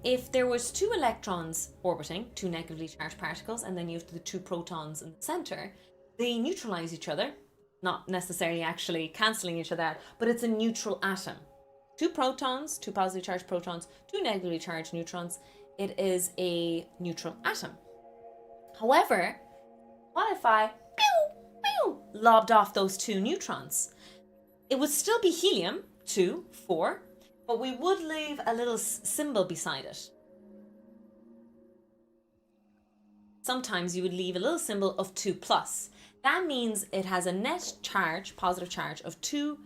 if there was 2 electrons orbiting, 2 negatively charged particles, and then you have the 2 protons in the center, they neutralize each other, not necessarily actually cancelling each other out, but it's a neutral atom. 2 protons, 2 positively charged protons, 2 negatively charged neutrons. It is a neutral atom. However, what if I lobbed off those 2 neutrons? It would still be helium, 2, 4, but we would leave a little symbol beside it. Sometimes you would leave a little symbol of 2 plus. That means it has a net charge, positive charge, of 2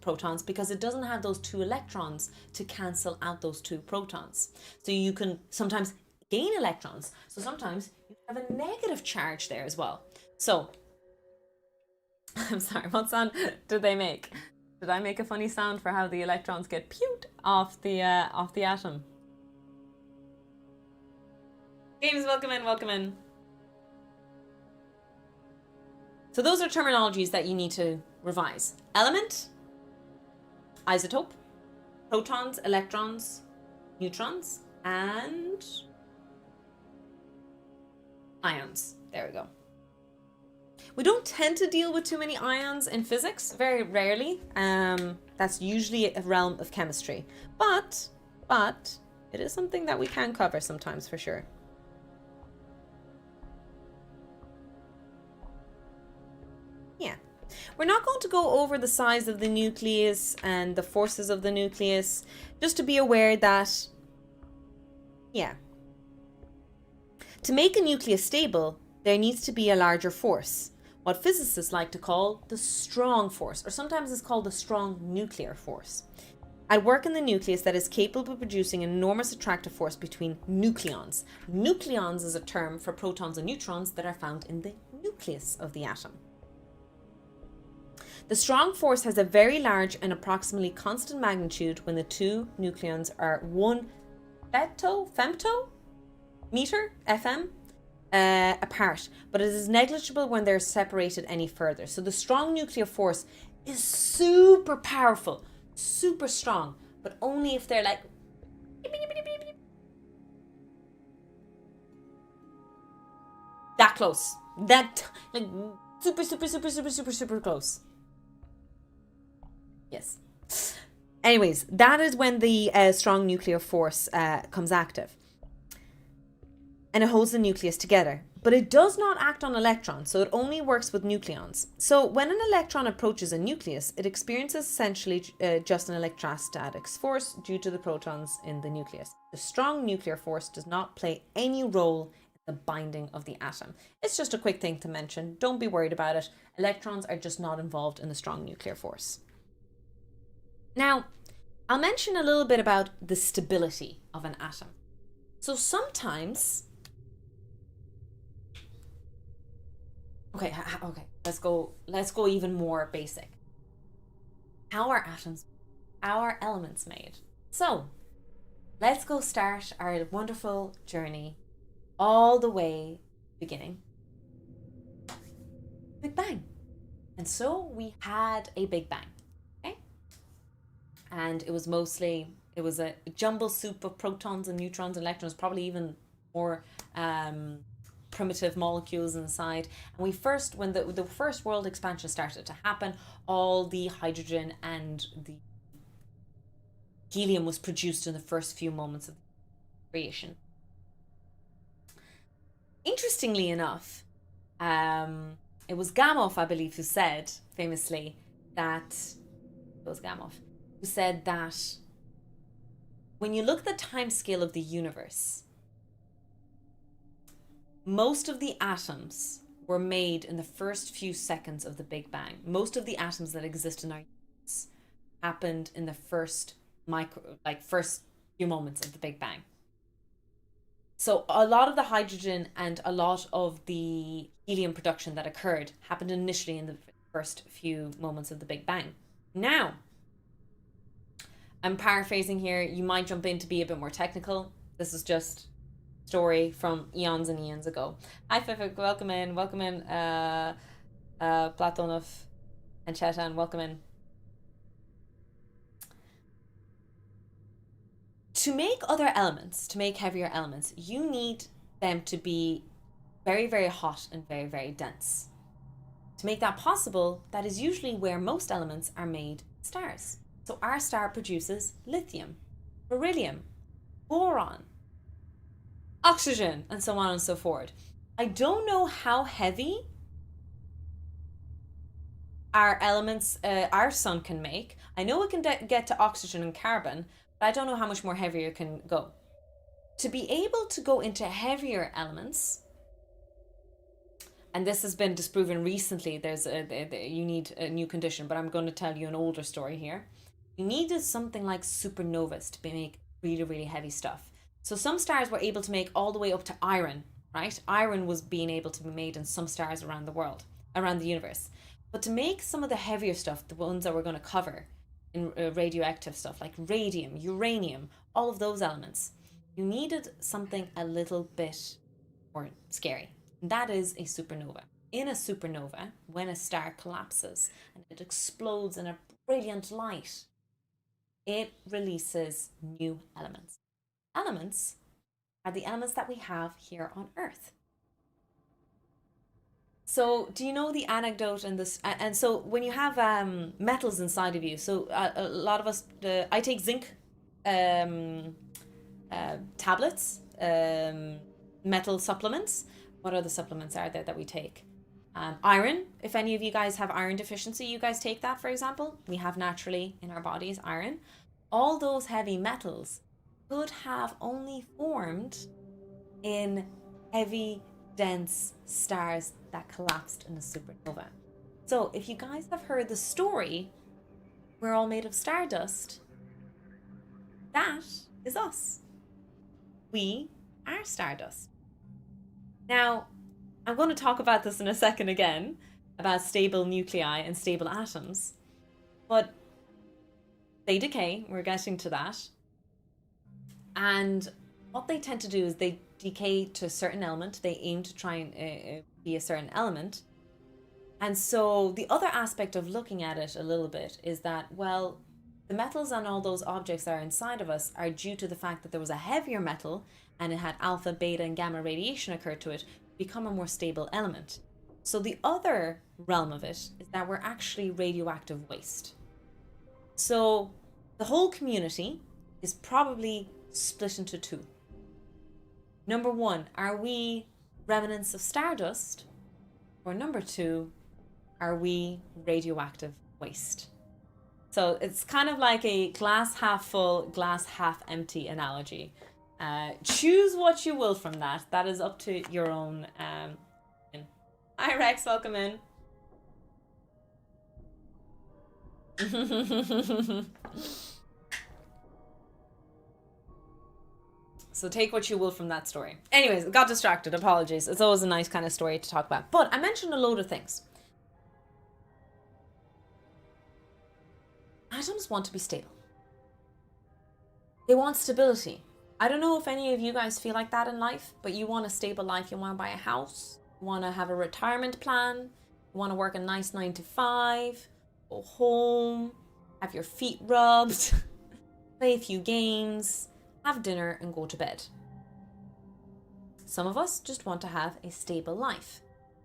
protons because it doesn't have those 2 electrons to cancel out those 2 protons. So you can sometimes gain electrons. So sometimes you have a negative charge there as well. So, I'm sorry, what sound did they make? Did I make a funny sound for how the electrons get pewed off the atom? James, welcome in, welcome in. So those are terminologies that you need to revise. Element, isotope, protons, electrons, neutrons, and ions. There we go. We don't tend to deal with too many ions in physics, very rarely. That's usually a realm of chemistry. But it is something that we can cover sometimes for sure. Yeah. We're not going to go over the size of the nucleus and the forces of the nucleus, just to be aware that, yeah. To make a nucleus stable, there needs to be a larger force, what physicists like to call the strong force, or sometimes it's called the strong nuclear force, at work in the nucleus that is capable of producing an enormous attractive force between nucleons. Nucleons is a term for protons and neutrons that are found in the nucleus of the atom. The strong force has a very large and approximately constant magnitude when the 2 nucleons are 1 femtometer, FM, apart, but it is negligible when they're separated any further. So the strong nuclear force is super powerful, super strong, but only if they're like that close, that like super close. Yes. Anyways, that is when the strong nuclear force comes active. And it holds the nucleus together. But it does not act on electrons, so it only works with nucleons. So when an electron approaches a nucleus, it experiences essentially just an electrostatic force due to the protons in the nucleus. The strong nuclear force does not play any role in the binding of the atom. It's just a quick thing to mention. Don't be worried about it. Electrons are just not involved in the strong nuclear force. Now, I'll mention a little bit about the stability of an atom. So sometimes... Okay, let's go even more basic. How are atoms, how are elements made? So, let's go start our wonderful journey all the way beginning. Big Bang. And so we had a Big Bang, okay? And it was a jumble soup of protons and neutrons and electrons, probably even more primitive molecules inside. And when the first world expansion started to happen, all the hydrogen and the helium was produced in the first few moments of creation. Interestingly enough, it was Gamow, I believe, who said famously that when you look at the time scale of the universe, most of the atoms were made in the first few seconds of the Big Bang. Most of the atoms that exist in our universe happened in the first few moments of the Big Bang. So a lot of the hydrogen and a lot of the helium production that occurred happened initially in the first few moments of the Big Bang. Now, I'm paraphrasing here. You might jump in to be a bit more technical. This is just story from eons and eons ago. Hi, Fifik. Welcome in. Platonov and Chetan, welcome in. To make other elements, to make heavier elements, you need them to be very, very hot and very, very dense. To make that possible, that is usually where most elements are made stars. So our star produces lithium, beryllium, boron, oxygen, and so on and so forth. I don't know how heavy our elements, our sun can make. I know it can get to oxygen and carbon, but I don't know how much more heavier it can go. To be able to go into heavier elements, and this has been disproven recently, you need a new condition, but I'm going to tell you an older story here. You needed something like supernovas to make really, really heavy stuff. So some stars were able to make all the way up to iron, right? Iron was being able to be made in some stars around the world, around the universe. But to make some of the heavier stuff, the ones that we're going to cover in radioactive stuff like radium, uranium, all of those elements, you needed something a little bit more scary. And that is a supernova. In a supernova, when a star collapses and it explodes in a brilliant light, it releases new elements. Elements are the elements that we have here on Earth. So do you know the anecdote in this? And so when you have metals inside of you, so a lot of us, I take zinc tablets, metal supplements. What other supplements are there that we take? Iron, if any of you guys have iron deficiency, you guys take that, for example. We have naturally in our bodies iron. All those heavy metals could have only formed in heavy, dense stars that collapsed in a supernova. So if you guys have heard the story, we're all made of stardust, that is us. We are stardust. Now, I'm going to talk about this in a second again, about stable nuclei and stable atoms, but they decay, we're getting to that. And what they tend to do is they decay to a certain element. They aim to try and be a certain element. And so the other aspect of looking at it a little bit is that, well, the metals and all those objects that are inside of us are due to the fact that there was a heavier metal and it had alpha, beta, and gamma radiation occur to it, become a more stable element. So the other realm of it is that we're actually radioactive waste. So the whole community is probably split into two. Number one, are we remnants of stardust? Or number two, are we radioactive waste? So it's kind of like a glass half full, glass half empty analogy. Choose what you will from that. That is up to your own. Hi Rex, welcome in. So take what you will from that story. Anyways, got distracted. Apologies. It's always a nice kind of story to talk about. But I mentioned a load of things. Atoms want to be stable. They want stability. I don't know if any of you guys feel like that in life, but you want a stable life. You want to buy a house. You want to have a retirement plan. You want to work a nice 9 to 5. Go home. Have your feet rubbed. Play a few games. Have dinner and go to bed. Some of us just want to have a stable life.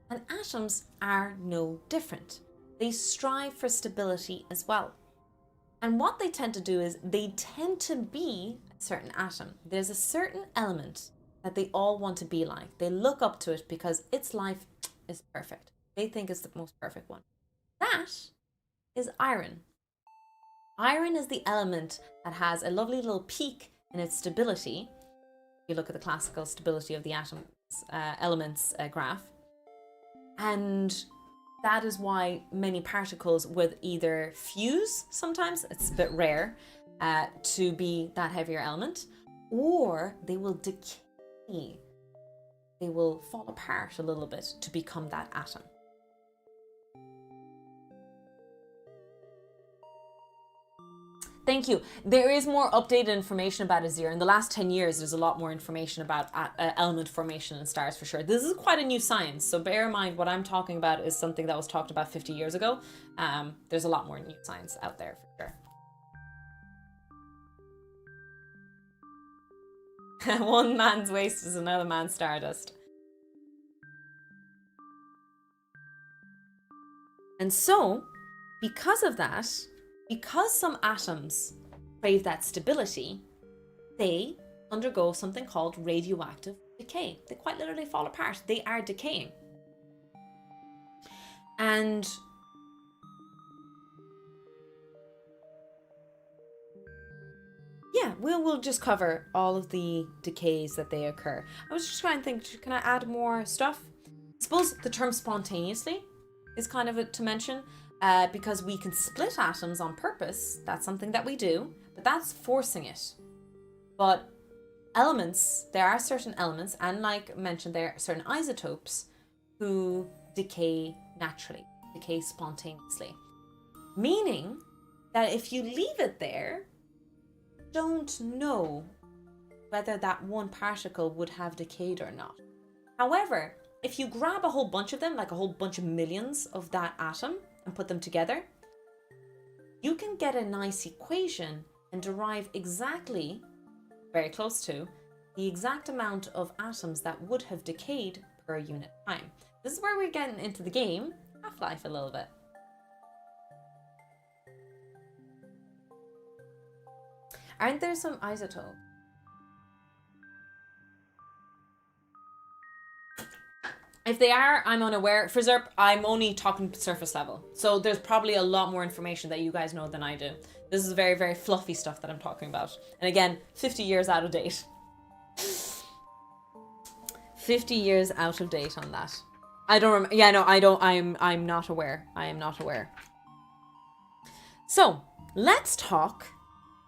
And atoms are no different. They strive for stability as well. And what they tend to do is they tend to be a certain atom. There's a certain element that they all want to be like. They look up to it because its life is perfect. They think it's the most perfect one. That is iron. Iron is the element that has a lovely little peak in its stability. If you look at the classical stability of the elements graph. And that is why many particles would either fuse, sometimes, it's a bit rare, to be that heavier element, or they will decay. They will fall apart a little bit to become that atom. Thank you. There is more updated information about Azir. In the last 10 years, there's a lot more information about element formation in stars for sure. This is quite a new science, so bear in mind what I'm talking about is something that was talked about 50 years ago. There's a lot more new science out there for sure. One man's waste is another man's stardust. And so, because of that, because some atoms crave that stability, they undergo something called radioactive decay. They quite literally fall apart. They are decaying. And yeah, we'll just cover all of the decays that they occur. I was just trying to think, can I add more stuff? I suppose the term spontaneously is kind of to mention. Because we can split atoms on purpose, that's something that we do, but that's forcing it. But elements, there are certain elements, and like mentioned, there are certain isotopes who decay naturally, decay spontaneously. Meaning that if you leave it there, don't know whether that one particle would have decayed or not. However, if you grab a whole bunch of them, like a whole bunch of millions of that atom, and put them together, you can get a nice equation and derive exactly, very close to, the exact amount of atoms that would have decayed per unit time. This is where we're getting into the game, Half-Life, a little bit. Aren't there some isotopes? If they are, I'm unaware. For Zerp, I'm only talking surface level. So there's probably a lot more information that you guys know than I do. This is very, very fluffy stuff that I'm talking about. And again, 50 years out of date. 50 years out of date on that. I don't remember. Yeah, no, I don't. I'm not aware. I am not aware. So let's talk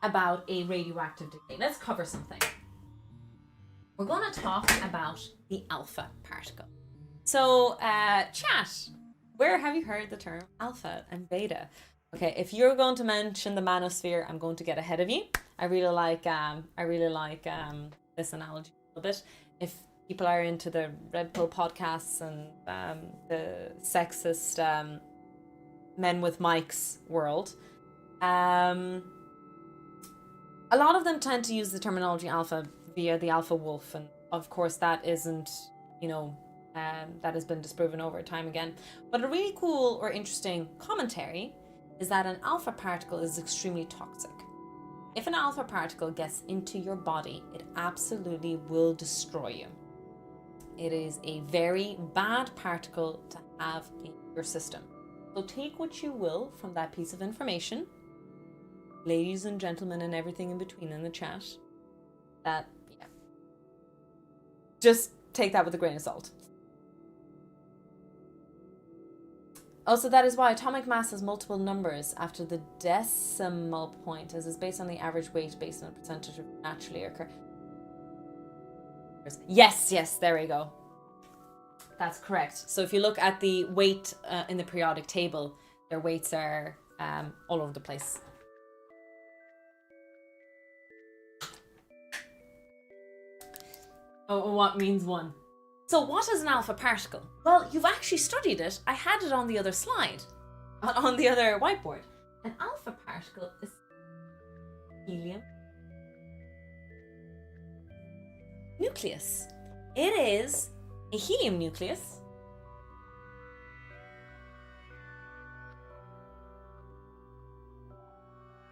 about a radioactive decay. Let's cover something. We're going to talk about the alpha particle. So, chat, where have you heard the term alpha and beta? Okay, if you're going to mention the manosphere, I'm going to get ahead of you. I really like this analogy a little bit. If people are into the Red Pill podcasts and the sexist men with mics world, a lot of them tend to use the terminology alpha via the alpha wolf, and of course that isn't, you know, that has been disproven over time again. But a really cool or interesting commentary is that an alpha particle is extremely toxic. If an alpha particle gets into your body, it absolutely will destroy you. It is a very bad particle to have in your system. So take what you will from that piece of information, ladies and gentlemen and everything in between in the chat. That, yeah. Just take that with a grain of salt. Also, that is why atomic mass has multiple numbers after the decimal point, as is based on the average weight based on a percentage of naturally occur. Yes, there we go. That's correct. So if you look at the weight in the periodic table, their weights are all over the place. Oh, what means one? So what is an alpha particle? Well, you've actually studied it. I had it on the other slide, on the other whiteboard. An alpha particle is helium nucleus. It is a helium nucleus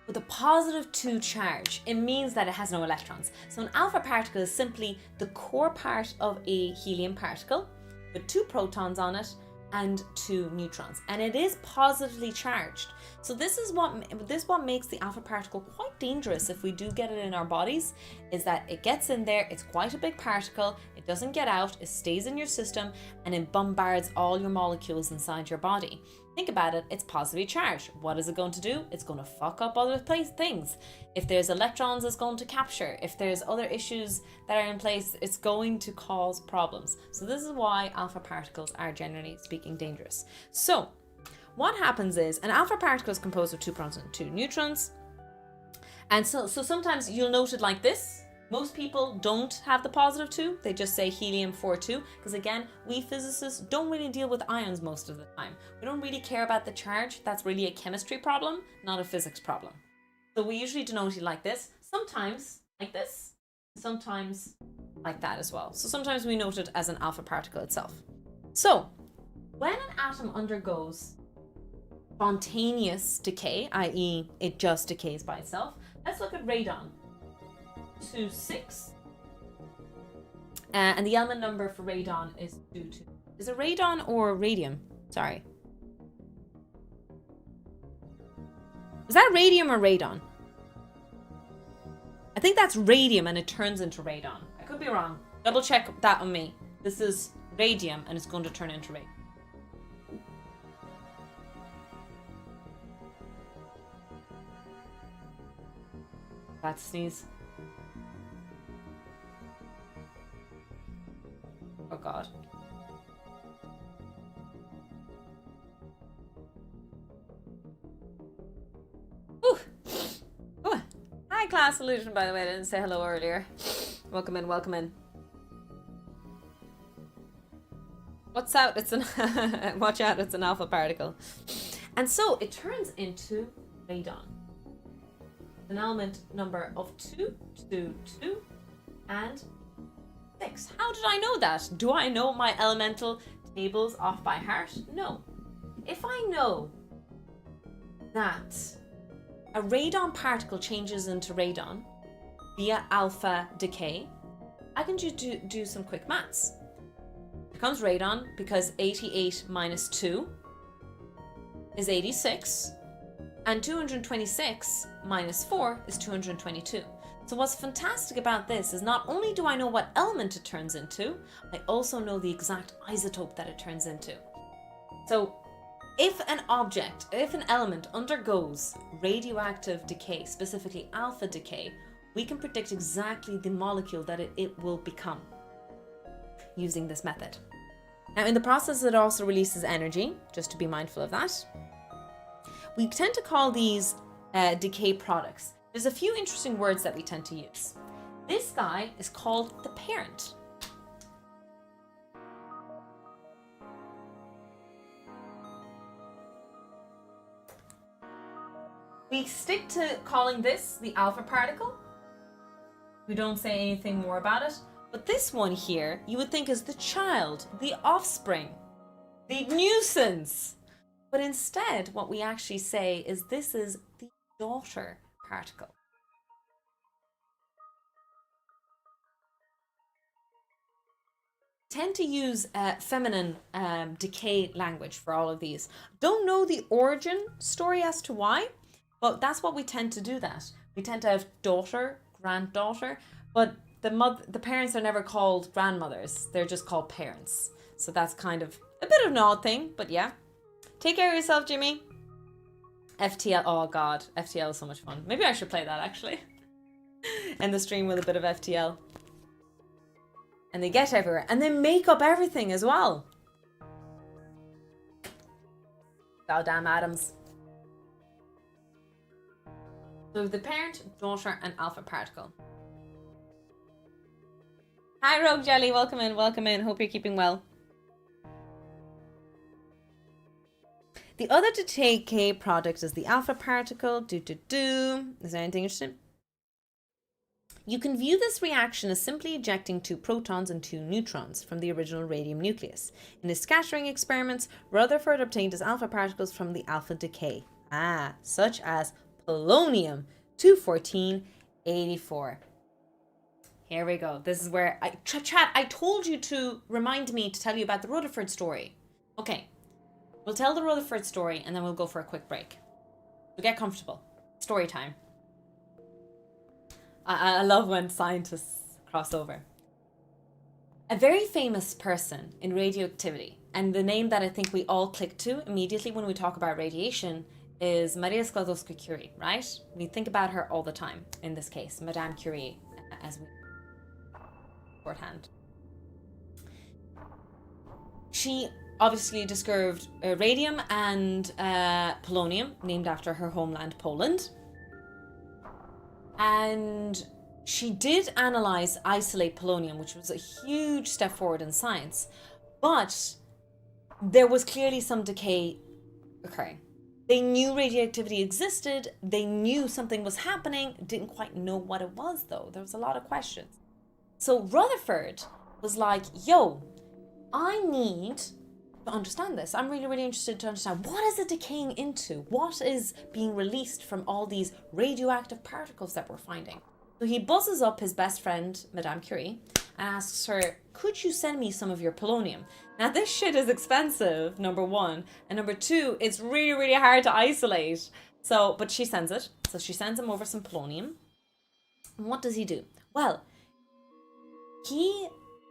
with a positive 2 charge. It means that it has no electrons. So an alpha particle is simply the core part of a helium particle with 2 protons on it and 2 neutrons, and it is positively charged. So this is what makes the alpha particle quite dangerous if we do get it in our bodies, is that it gets in there, it's quite a big particle, it doesn't get out, it stays in your system, and it bombards all your molecules inside your body. Think about it, it's positively charged. What is it going to do? It's going to fuck up other things. If there's electrons, it's going to capture. If there's other issues that are in place, it's going to cause problems. So this is why alpha particles are, generally speaking, dangerous. So what happens is an alpha particle is composed of 2 protons and 2 neutrons. And so sometimes you'll note it like this. Most people don't have the positive 2, they just say helium-4 because again, we physicists don't really deal with ions most of the time. We don't really care about the charge, that's really a chemistry problem, not a physics problem. So we usually denote it like this, sometimes like this, sometimes like that as well. So sometimes we note it as an alpha particle itself. So when an atom undergoes spontaneous decay, i.e. it just decays by itself, let's look at radon. 2,6, and the element number for radon is 2,2. Is it radon or radium? Sorry. Is that radium or radon? I think that's radium and it turns into radon. I could be wrong. Double check that on me. This is radium and it's going to turn into radium. That sneeze. Oh God. Ooh. Ooh. Hi class illusion, by the way, I didn't say hello earlier. Welcome in, welcome in. What's out? It's an watch out, it's an alpha particle. And so it turns into radon. An element number of 2, 2, 2, and 6. How did I know that? Do I know my elemental tables off by heart? No. If I know that a radon particle changes into radon via alpha decay, I can do some quick maths. It becomes radon because 88 minus 2 is 86, and 226 minus 4 is 222. So what's fantastic about this is not only do I know what element it turns into, I also know the exact isotope that it turns into. So if an element undergoes radioactive decay, specifically alpha decay, we can predict exactly the molecule that it will become using this method. Now in the process it also releases energy, just to be mindful of that. We tend to call these decay products. There's a few interesting words that we tend to use. This guy is called the parent. We stick to calling this the alpha particle. We don't say anything more about it. But this one here, you would think is the child, the offspring, the nuisance. But instead, what we actually say is this is the daughter particle. Tend to use feminine decay language for all of these. Don't know the origin story as to why, but that's what we tend to do that. We tend to have daughter, granddaughter, but the parents are never called grandmothers. They're just called parents. So that's kind of a bit of an odd thing, but yeah. Take care of yourself, Jimmy. FTL, oh God, FTL is so much fun. Maybe I should play that actually. End the stream with a bit of FTL. And they get everywhere. And they make up everything as well. Goddamn Adams. So the parent, daughter, and alpha particle. Hi Rogue Jelly, welcome in, welcome in. Hope you're keeping well. The other decay product is the alpha particle. Is there anything interesting? You can view this reaction as simply ejecting 2 protons and 2 neutrons from the original radium nucleus. In his scattering experiments, Rutherford obtained his alpha particles from the alpha decay, such as polonium 21484. Here we go. This is where chat, I told you to remind me to tell you about the Rutherford story. Okay. We'll tell the Rutherford story and then we'll go for a quick break. So get comfortable. Story time. I love when scientists cross over. A very famous person in radioactivity, and the name that I think we all click to immediately when we talk about radiation, is Maria Sklodowska-Curie, right? We think about her all the time, in this case, Madame Curie, as we shorthand. She obviously discovered radium and polonium, named after her homeland, Poland. And she did isolate polonium, which was a huge step forward in science. But there was clearly some decay occurring. They knew radioactivity existed. They knew something was happening. Didn't quite know what it was, though. There was a lot of questions. So Rutherford was like, yo, I need to understand this. I'm really, really interested to understand what is it decaying into? What is being released from all these radioactive particles that we're finding? So he buzzes up his best friend, Madame Curie, and asks her, could you send me some of your polonium? Now, this shit is expensive, number one. And number two, it's really, really hard to isolate. So, but she sends it. So she sends him over some polonium. And what does he do? Well,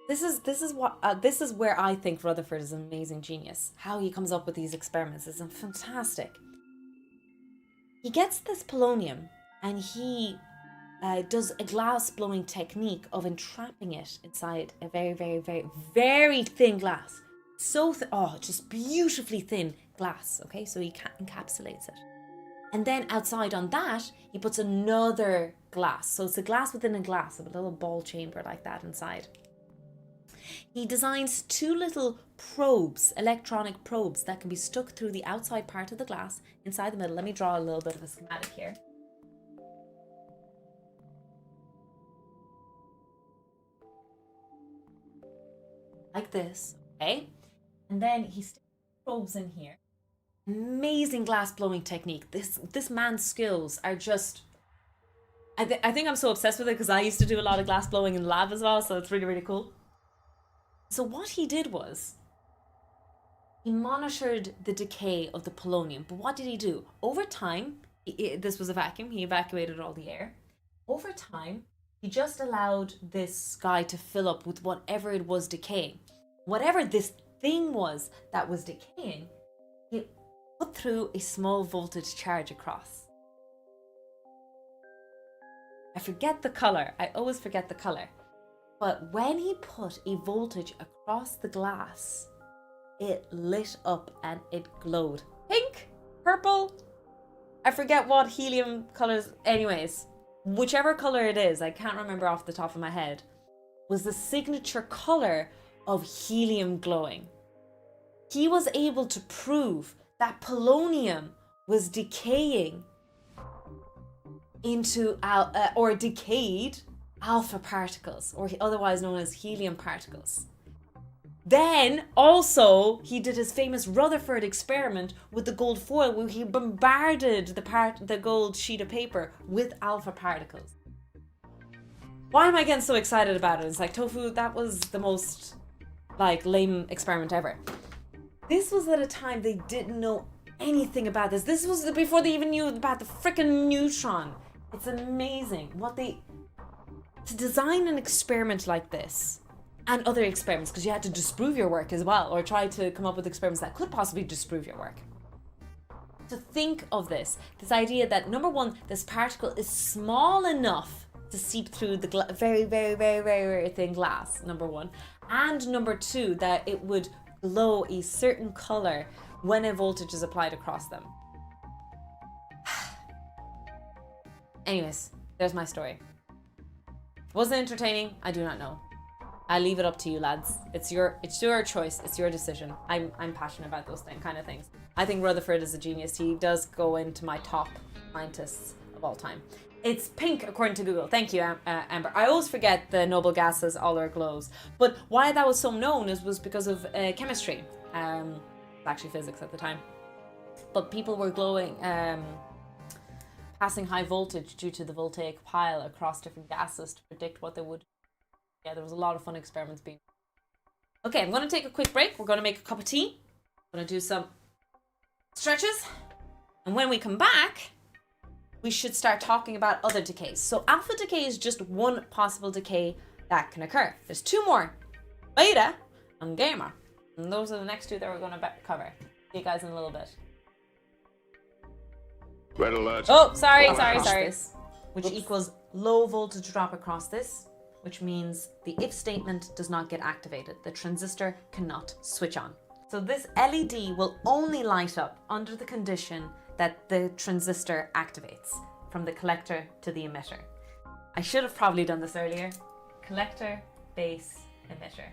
this is where I think Rutherford is an amazing genius. How he comes up with these experiments is fantastic. He gets this polonium and he does a glass blowing technique of entrapping it inside a very, very, very, very thin glass. So just beautifully thin glass. Okay, so he encapsulates it. And then outside on that, he puts another glass. So it's a glass within a glass, a little ball chamber like that inside. He designs two little probes, electronic probes, that can be stuck through the outside part of the glass inside the middle. Let me draw a little bit of a schematic here. Like this, okay? And then he sticks probes in here. Amazing glass blowing technique. This man's skills are just... I think I'm so obsessed with it because I used to do a lot of glass blowing in the lab as well, so it's really, really cool. So what he did was, he monitored the decay of the polonium. But what did he do? Over time, this was a vacuum, he evacuated all the air. Over time, he just allowed this guy to fill up with whatever it was decaying. Whatever this thing was that was decaying, he put through a small voltage charge across. I forget the color. I always forget the color. But when he put a voltage across the glass, it lit up and it glowed. Pink, purple, I forget what helium colors. Anyways, whichever color it is, I can't remember off the top of my head, was the signature color of helium glowing. He was able to prove that polonium was decaying into or decayed alpha particles, or otherwise known as helium particles. Then also he did his famous Rutherford experiment with the gold foil, where he bombarded the gold sheet of paper with alpha particles. Why am I getting so excited about it? It's like, Tofu, that was the most lame experiment ever. This was at a time they didn't know anything about this. This was before they even knew about the freaking neutron. It's amazing to design an experiment like this, and other experiments, because you had to disprove your work as well, or try to come up with experiments that could possibly disprove your work. To think of this idea that, number one, this particle is small enough to seep through the very, very, very, very, very thin glass, number one, and number two, that it would glow a certain color when a voltage is applied across them. Anyways, there's my story. Was it entertaining? I do not know. I leave it up to you, lads. It's your choice. It's your decision. I'm passionate about those kind of things. I think Rutherford is a genius. He does go into my top scientists of all time. It's pink, according to Google. Thank you, Amber. I always forget the noble gases, all their glows. But why that was so known was because of chemistry. Actually physics at the time. But people were glowing, passing high voltage due to the voltaic pile across different gases to predict what they would. Yeah, there was a lot of fun experiments being. Okay, I'm going to take a quick break. We're going to make a cup of tea. I'm going to do some stretches. And when we come back, we should start talking about other decays. So alpha decay is just one possible decay that can occur. There's two more, beta and gamma. And those are the next two that we're going to cover. See you guys in a little bit. Red alert. Oh, sorry. Which equals low voltage drop across this, which means the if statement does not get activated. The transistor cannot switch on. So this LED will only light up under the condition that the transistor activates from the collector to the emitter. I should have probably done this earlier. Collector, base, emitter.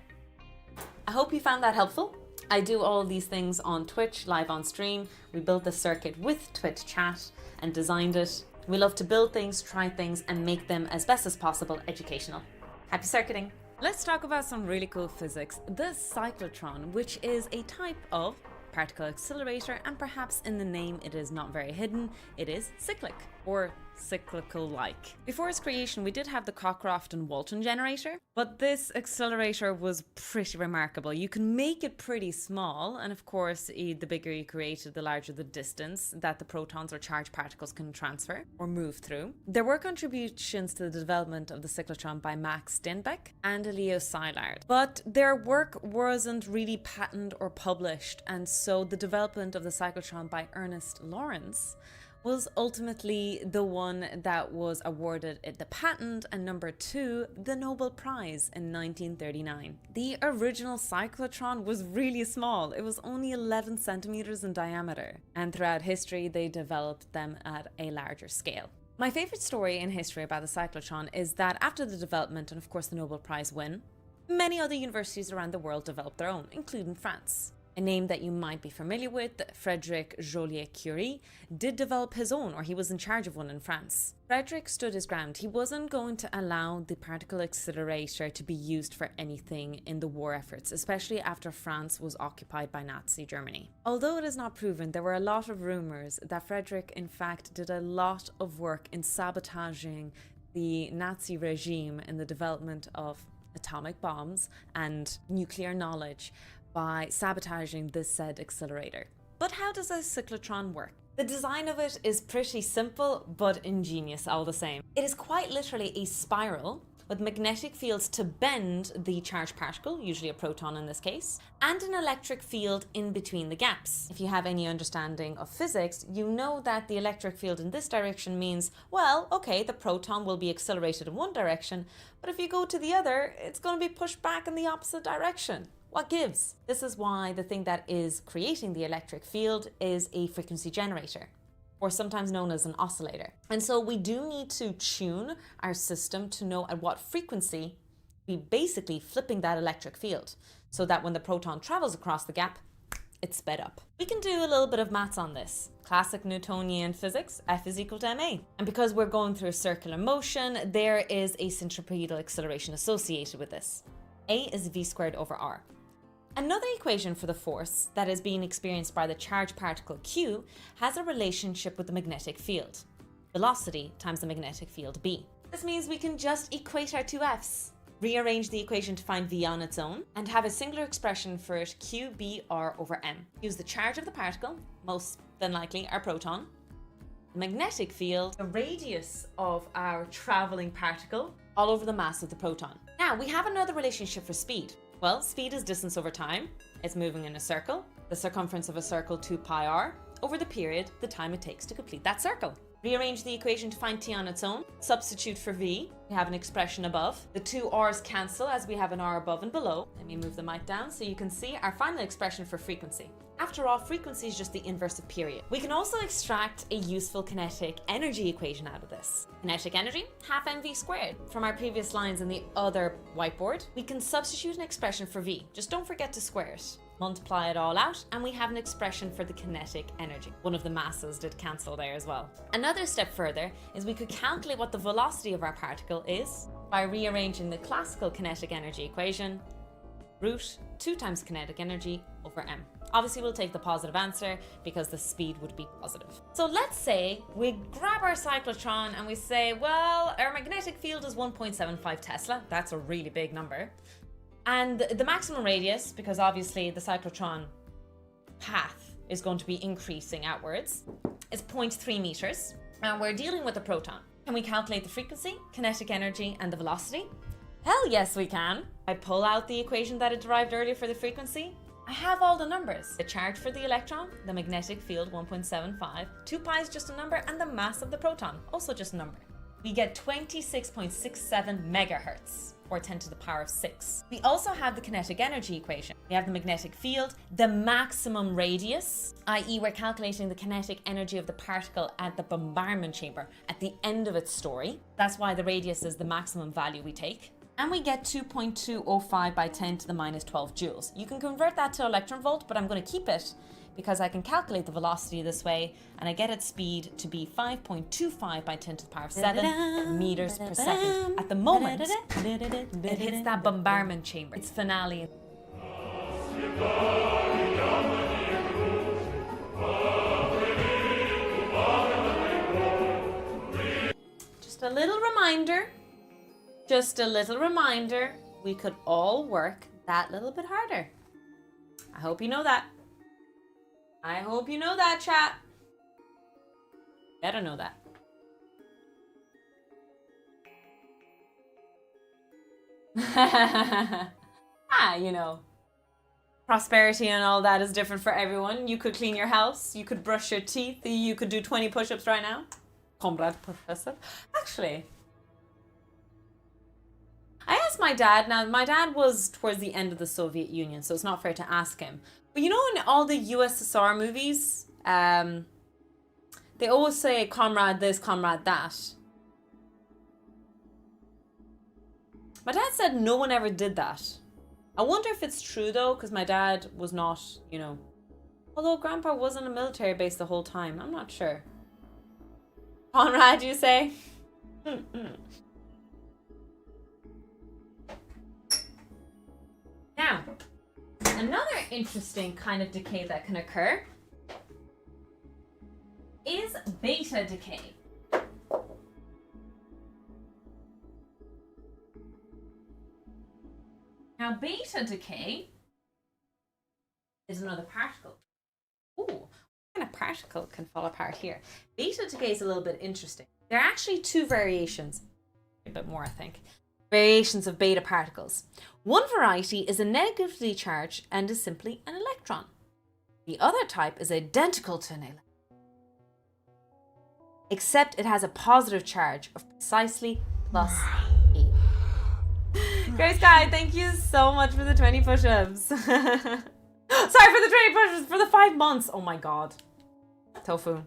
I hope you found that helpful. I do all of these things on Twitch, live on stream. We built the circuit with Twitch chat and designed it. We love to build things, try things, and make them as best as possible educational. Happy circuiting! Let's talk about some really cool physics. The cyclotron, which is a type of particle accelerator, and perhaps in the name it is not very hidden, it is cyclic, or cyclical-like. Before its creation, we did have the Cockcroft and Walton generator, but this accelerator was pretty remarkable. You can make it pretty small, and of course, the bigger you create it, the larger the distance that the protons or charged particles can transfer or move through. There were contributions to the development of the cyclotron by Max Stenbeck and Leo Szilard, but their work wasn't really patented or published, and so the development of the cyclotron by Ernest Lawrence was ultimately the one that was awarded the patent, and number 2, the Nobel Prize in 1939. The original cyclotron was really small. It was only 11 centimeters in diameter, and throughout history they developed them at a larger scale. My favorite story in history about the cyclotron is that after the development and of course the Nobel Prize win, many other universities around the world developed their own, including France. A name that you might be familiar with, Frédéric Joliot-Curie, did develop his own, or he was in charge of one in France. Frédéric stood his ground. He wasn't going to allow the particle accelerator to be used for anything in the war efforts, especially after France was occupied by Nazi Germany. Although it is not proven, there were a lot of rumors that Frédéric in fact did a lot of work in sabotaging the Nazi regime in the development of atomic bombs and nuclear knowledge by sabotaging this said accelerator. But how does a cyclotron work? The design of it is pretty simple but ingenious all the same. It is quite literally a spiral with magnetic fields to bend the charged particle, usually a proton in this case, and an electric field in between the gaps. If you have any understanding of physics, you know that the electric field in this direction means, well, okay, the proton will be accelerated in one direction, but if you go to the other, it's going to be pushed back in the opposite direction. What gives? This is why the thing that is creating the electric field is a frequency generator, or sometimes known as an oscillator. And so we do need to tune our system to know at what frequency we basically flipping that electric field, so that when the proton travels across the gap, it's sped up. We can do a little bit of maths on this. Classic Newtonian physics, F is equal to ma. And because we're going through a circular motion, there is a centripetal acceleration associated with this. A is v squared over r. Another equation for the force that is being experienced by the charged particle Q has a relationship with the magnetic field. Velocity times the magnetic field B. This means we can just equate our two F's, rearrange the equation to find V on its own, and have a singular expression for it QBr over m. Use the charge of the particle, most than likely our proton, the magnetic field, the radius of our traveling particle, all over the mass of the proton. Now we have another relationship for speed. Well, speed is distance over time. It's moving in a circle. The circumference of a circle 2 pi r over the period, the time it takes to complete that circle. Rearrange the equation to find t on its own. Substitute for v. We have an expression above. The two r's cancel as we have an r above and below. Let me move the mic down so you can see our final expression for frequency. After all, frequency is just the inverse of period. We can also extract a useful kinetic energy equation out of this. Kinetic energy, half mv squared. From our previous lines in the other whiteboard, we can substitute an expression for v. Just don't forget to square it. Multiply it all out, and we have an expression for the kinetic energy. One of the masses did cancel there as well. Another step further is we could calculate what the velocity of our particle is by rearranging the classical kinetic energy equation, root 2 times kinetic energy over m. Obviously, we'll take the positive answer because the speed would be positive. So let's say we grab our cyclotron and we say, well, our magnetic field is 1.75 Tesla. That's a really big number. And the maximum radius, because obviously the cyclotron path is going to be increasing outwards, is 0.3 meters. And we're dealing with a proton. Can we calculate the frequency, kinetic energy, and the velocity? Hell yes, we can. I pull out the equation that I derived earlier for the frequency. I have all the numbers. The charge for the electron, the magnetic field 1.75, 2 pi is just a number, and the mass of the proton, also just a number. We get 26.67 megahertz, or 10 to the power of 6. We also have the kinetic energy equation. We have the magnetic field, the maximum radius, i.e. we're calculating the kinetic energy of the particle at the bombardment chamber at the end of its story. That's why the radius is the maximum value we take. And we get 2.205 by 10 to the minus 12 joules. You can convert that to electron volt, but I'm going to keep it because I can calculate the velocity this way, and I get its speed to be 5.25 by 10 to the power of 7 meters per second. At the moment, it hits that bombardment chamber. Its finale. Just a little reminder, we could all work that little bit harder. I hope you know that. I hope you know that, chat. Better know that. You know, prosperity and all that is different for everyone. You could clean your house, you could brush your teeth, you could do 20 push-ups right now. Comrade Professor. Actually, I asked my dad. Now, my dad was towards the end of the Soviet Union, so it's not fair to ask him. But you know, in all the USSR movies, they always say comrade this, comrade that. My dad said no one ever did that. I wonder if it's true though, because my dad was not, you know, although Grandpa was on a military base the whole time. I'm not sure. Conrad, you say? Now, another interesting kind of decay that can occur is beta decay. Now, beta decay is another particle. Ooh, what kind of particle can fall apart here? Beta decay is a little bit interesting. There are actually two variations, a bit more I think, variations of beta particles. One variety is a negatively charged and is simply an electron. The other type is identical to an electron, except it has a positive charge of precisely plus 8. Grace Guy, thank you so much for the 20 push-ups. Sorry for the 20 push-ups for the 5 months. Oh my god. Tofu.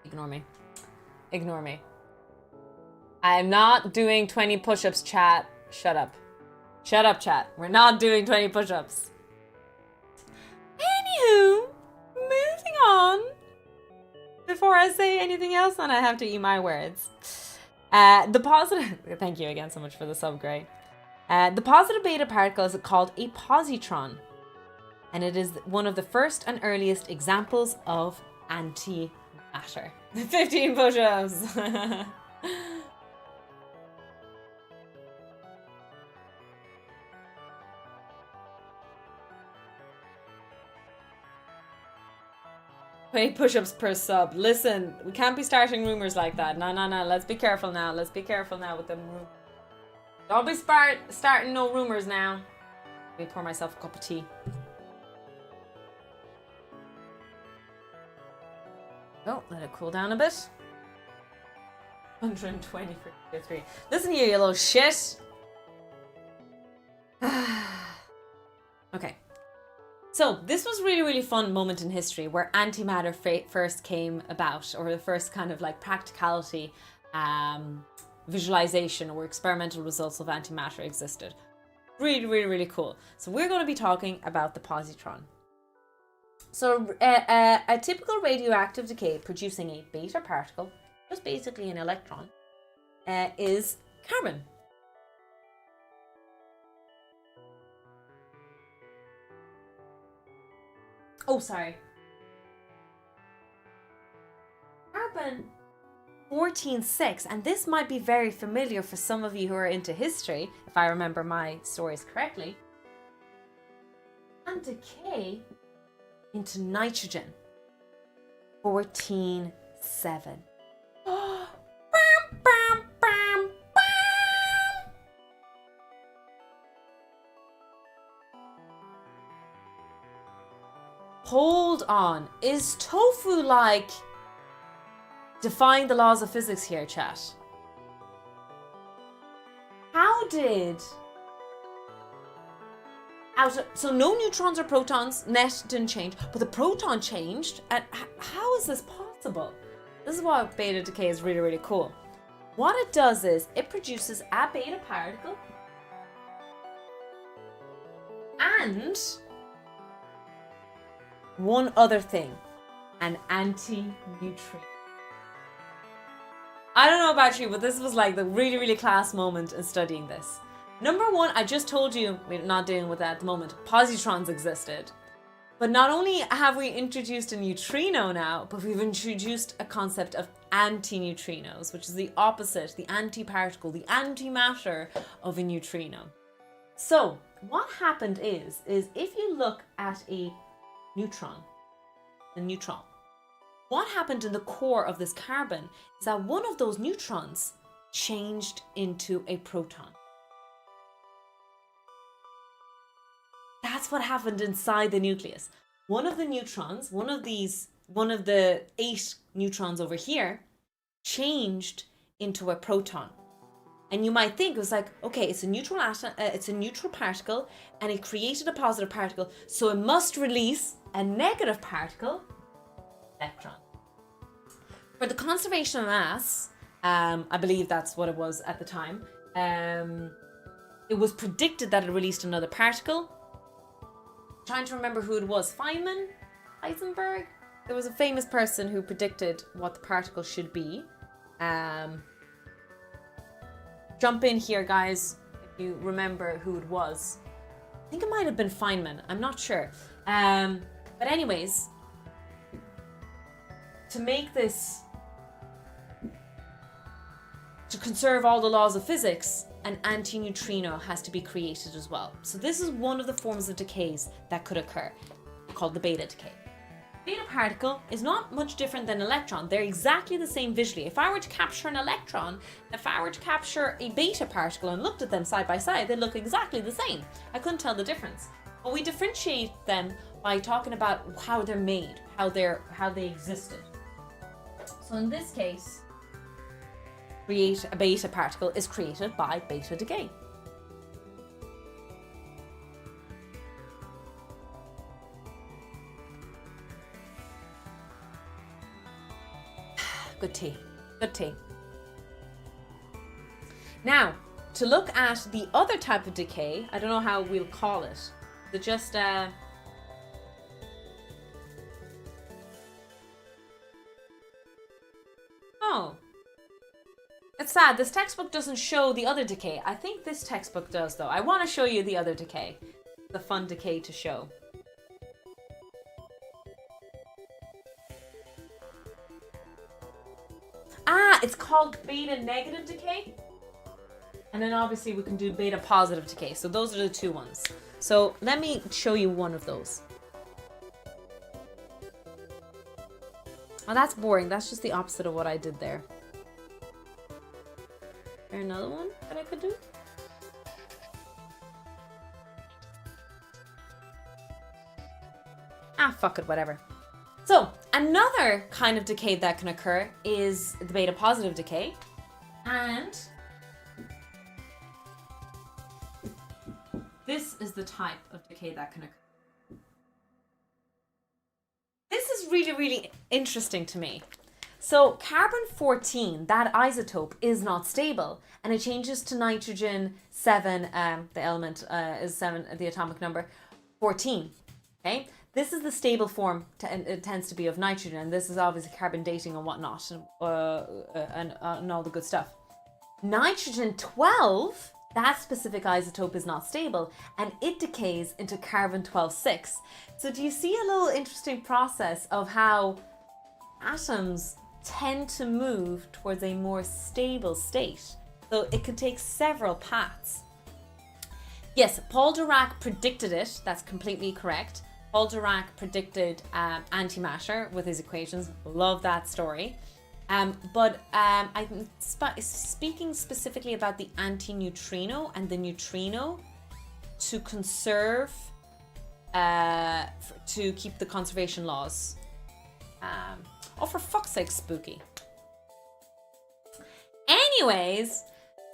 Ignore me. Ignore me. I'm not doing 20 push-ups, chat. Shut up. Shut up, chat. We're not doing 20 push-ups. Anywho, moving on. Before I say anything else, then I have to eat my words. The positive... Thank you again so much for the sub, Gray. The positive beta particle is called a positron. And it is one of the first and earliest examples of antimatter. 15 push-ups. Push-ups per sub. Listen, we can't be starting rumors like that. No. Let's be careful now. Let's be careful now with them rumors. Don't be starting no rumors now. Let me pour myself a cup of tea. Oh, let it cool down a bit. 120 for 3. Listen here, you little shit. Okay. So this was really, really fun moment in history where antimatter first came about, or the first kind of like practicality visualization or experimental results of antimatter existed. Really, really, really cool. So we're going to be talking about the positron. So a typical radioactive decay producing a beta particle, just basically an electron, is carbon. Oh, sorry. Carbon 14-6, and this might be very familiar for some of you who are into history, if I remember my stories correctly, and decay into nitrogen. 14-7. Hold on. Is tofu like defying the laws of physics here, chat? How did... So no neutrons or protons, net didn't change, but the proton changed. And how is this possible? This is why beta decay is really, really cool. What it does is it produces a beta particle and one other thing, an anti-neutrino. I don't know about you, but this was like the really, really class moment in studying this. Number one, I just told you, we're not dealing with that at the moment, positrons existed. But not only have we introduced a neutrino now, but we've introduced a concept of antineutrinos, which is the opposite, the antiparticle, the antimatter of a neutrino. So what happened is if you look at a neutron, what happened in the core of this carbon is that one of those neutrons changed into a proton. That's what happened inside the nucleus. One of the neutrons, one of the 8 neutrons over here, changed into a proton. And you might think it was like, okay, it's a neutral atom, it's a neutral particle, and it created a positive particle, so it must release a negative particle, electron. For the conservation of mass, I believe that's what it was at the time. It was predicted that it released another particle. I'm trying to remember who it was. Feynman? Heisenberg? There was a famous person who predicted what the particle should be. Jump in here, guys, if you remember who it was. I think it might have been Feynman. I'm not sure. But anyways, to make this, to conserve all the laws of physics, an antineutrino has to be created as well. So this is one of the forms of decays that could occur, called the beta decay. Beta particle is not much different than an electron. They're exactly the same visually. If I were to capture an electron, if I were to capture a beta particle and looked at them side by side, they look exactly the same. I couldn't tell the difference. But we differentiate them by talking about how they're made, how they existed. So in this case, a beta particle is created by beta decay. Good tea. Good tea. Now, to look at the other type of decay, I don't know how we'll call it. They're just oh. It's sad, this textbook doesn't show the other decay. I think this textbook does though. I want to show you the other decay. The fun decay to show. Ah, it's called beta negative decay. And then obviously we can do beta positive decay. So those are the two ones. So let me show you one of those. Oh, that's boring. That's just the opposite of what I did there. Is there another one that I could do? Ah, fuck it, whatever. So, another kind of decay that can occur is the beta positive decay. And this is the type of decay that can occur. This is really, really interesting to me. So carbon-14, that isotope, is not stable, and it changes to nitrogen 7, the element is 7, the atomic number, 14, okay? This is the stable form, it tends to be of nitrogen, and this is obviously carbon dating and whatnot, and all the good stuff. Nitrogen 12 that specific isotope is not stable and it decays into carbon-12-6. So do you see a little interesting process of how atoms tend to move towards a more stable state? So it can take several paths. Yes, Paul Dirac predicted it. That's completely correct. Paul Dirac predicted antimatter with his equations. Love that story. But I'm speaking specifically about the antineutrino and the neutrino to conserve, to keep the conservation laws. Oh, for fuck's sake, spooky. Anyways,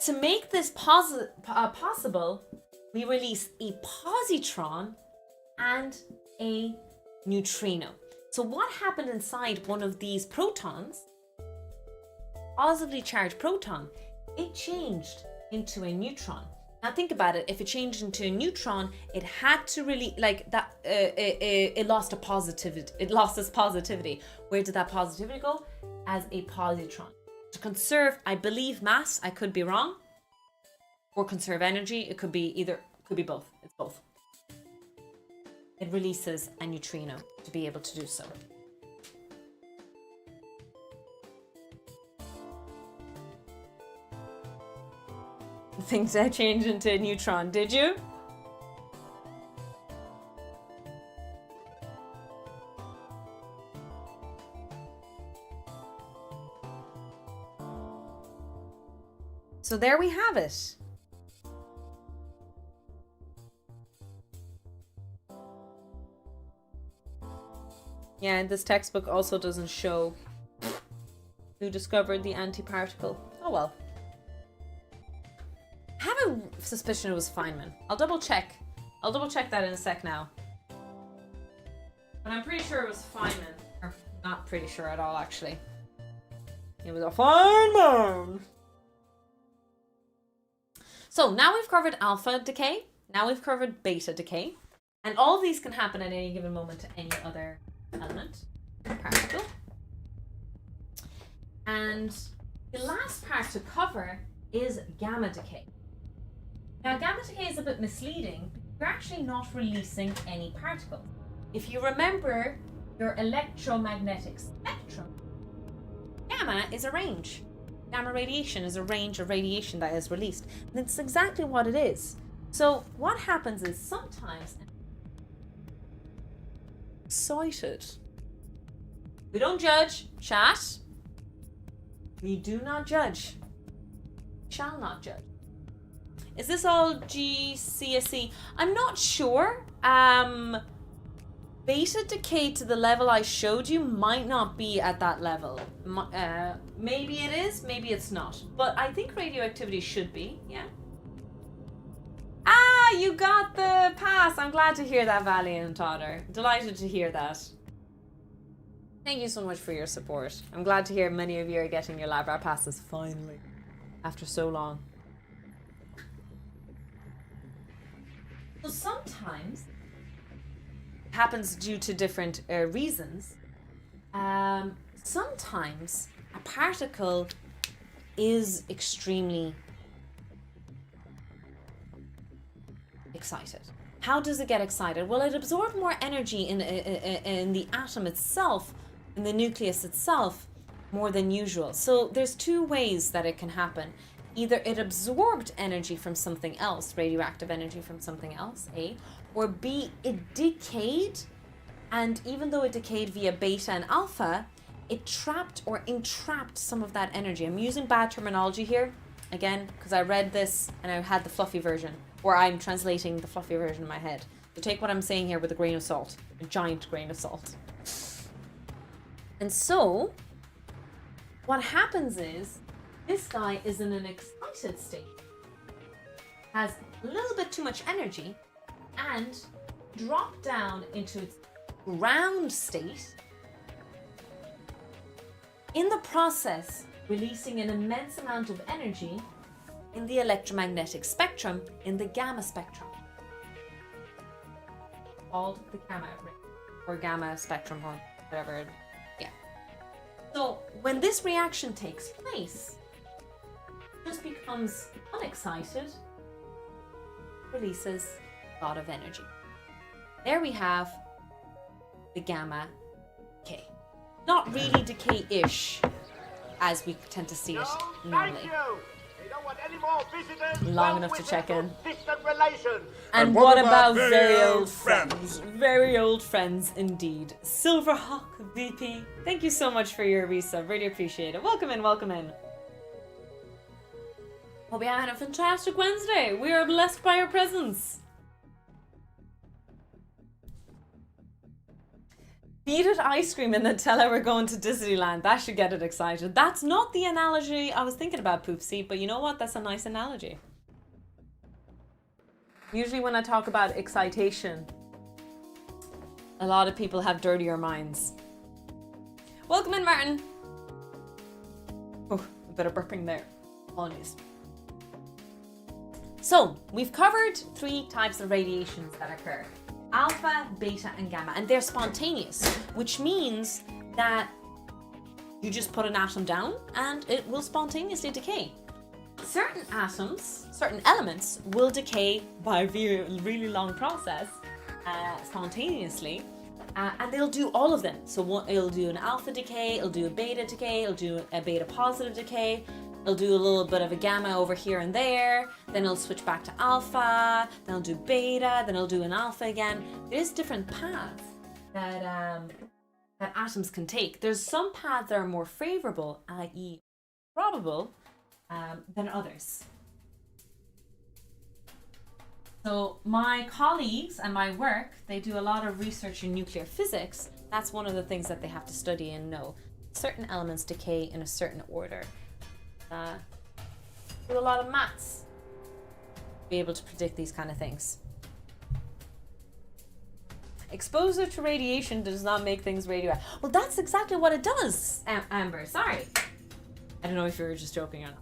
to make this possible, we release a positron and a neutrino. So what happened inside one of these protons, positively charged proton, it changed into a neutron. Now think about it, if it changed into a neutron, it had to really, like that, it lost a positivity, it lost its positivity. Where did that positivity go? As a positron. To conserve, I believe, mass, I could be wrong, or conserve energy, it could be either, could be both, it's both. It releases a neutrino to be able to do so. Things that changed into a neutron, did you? So there we have it. Yeah, and this textbook also doesn't show who discovered the antiparticle. Oh well. I have a suspicion it was Feynman. I'll double check. I'll double check that in a sec now. But I'm pretty sure it was Feynman. Or not pretty sure at all, actually. It was a Feynman! So now we've covered alpha decay. Now we've covered beta decay. And all of these can happen at any given moment to any other element, particle. And the last part to cover is gamma decay. Now, gamma decay is a bit misleading. You're actually not releasing any particles. If you remember your electromagnetic spectrum, gamma is a range. Gamma radiation is a range of radiation that is released. And it's exactly what it is. So what happens is sometimes excited. We don't judge, chat. We do not judge. Shall not judge. Is this all GCSE? I'm not sure. Beta decay to the level I showed you might not be at that level. Maybe it is, maybe it's not. But I think radioactivity should be, yeah. Ah, you got the pass. I'm glad to hear that, Valiant Otter. Delighted to hear that. Thank you so much for your support. I'm glad to hear many of you are getting your LabRat passes finally, after so long. So sometimes it happens due to different reasons. Sometimes a particle is extremely excited. How does it get excited? Well, it absorbs more energy in the atom itself, in the nucleus itself, more than usual. So there's two ways that it can happen. Either it absorbed energy from something else, radioactive energy from something else, A, or B, it decayed, and even though it decayed via beta and alpha, it trapped or entrapped some of that energy. I'm using bad terminology here, again, because I read this and I had the fluffy version, or I'm translating the fluffy version in my head. So take what I'm saying here with a grain of salt, a giant grain of salt. And so, what happens is, this guy is in an excited state, has a little bit too much energy, and dropped down into its ground state, in the process releasing an immense amount of energy in the electromagnetic spectrum, in the gamma spectrum, called the gamma ray, or gamma spectrum, or whatever. Yeah. So when this reaction takes place, it just becomes unexcited releases a lot of energy. There we have the gamma decay. Not really decay-ish, as we tend to see it normally. Thank you. We don't want any more visitors. Long enough to check in. Distant relations. And what about very old friends? Very old friends indeed. Silverhawk VP, thank you so much for your resub. Really appreciate it. Welcome in, welcome in. Hope you had a fantastic Wednesday. We are blessed by your presence. Eat it ice cream and then tell her we're going to Disneyland. That should get it excited. That's not the analogy I was thinking about, Poopsie, but you know what? That's a nice analogy. Usually when I talk about excitation, a lot of people have dirtier minds. Welcome in, Martin. Oh, a bit of burping there. Apologies. So, we've covered 3 types of radiations that occur. Alpha, beta, and gamma. And they're spontaneous, which means that you just put an atom down and it will spontaneously decay. Certain atoms, certain elements will decay by a really long process spontaneously, and they'll do all of them. So it'll do an alpha decay, it'll do a beta decay, it'll do a beta positive decay, it'll do a little bit of a gamma over here and there, then it'll switch back to alpha, then it'll do beta, then it'll do an alpha again. There's different paths that atoms can take. There's some paths that are more favorable, i.e. probable, than others. So my colleagues and my work, they do a lot of research in nuclear physics. That's one of the things that they have to study and know. Certain elements decay in a certain order. Do a lot of maths to be able to predict these kind of things. Exposure to radiation does not make things radioactive. Well, that's exactly what it does, Amber. Sorry. I don't know if you were just joking or not.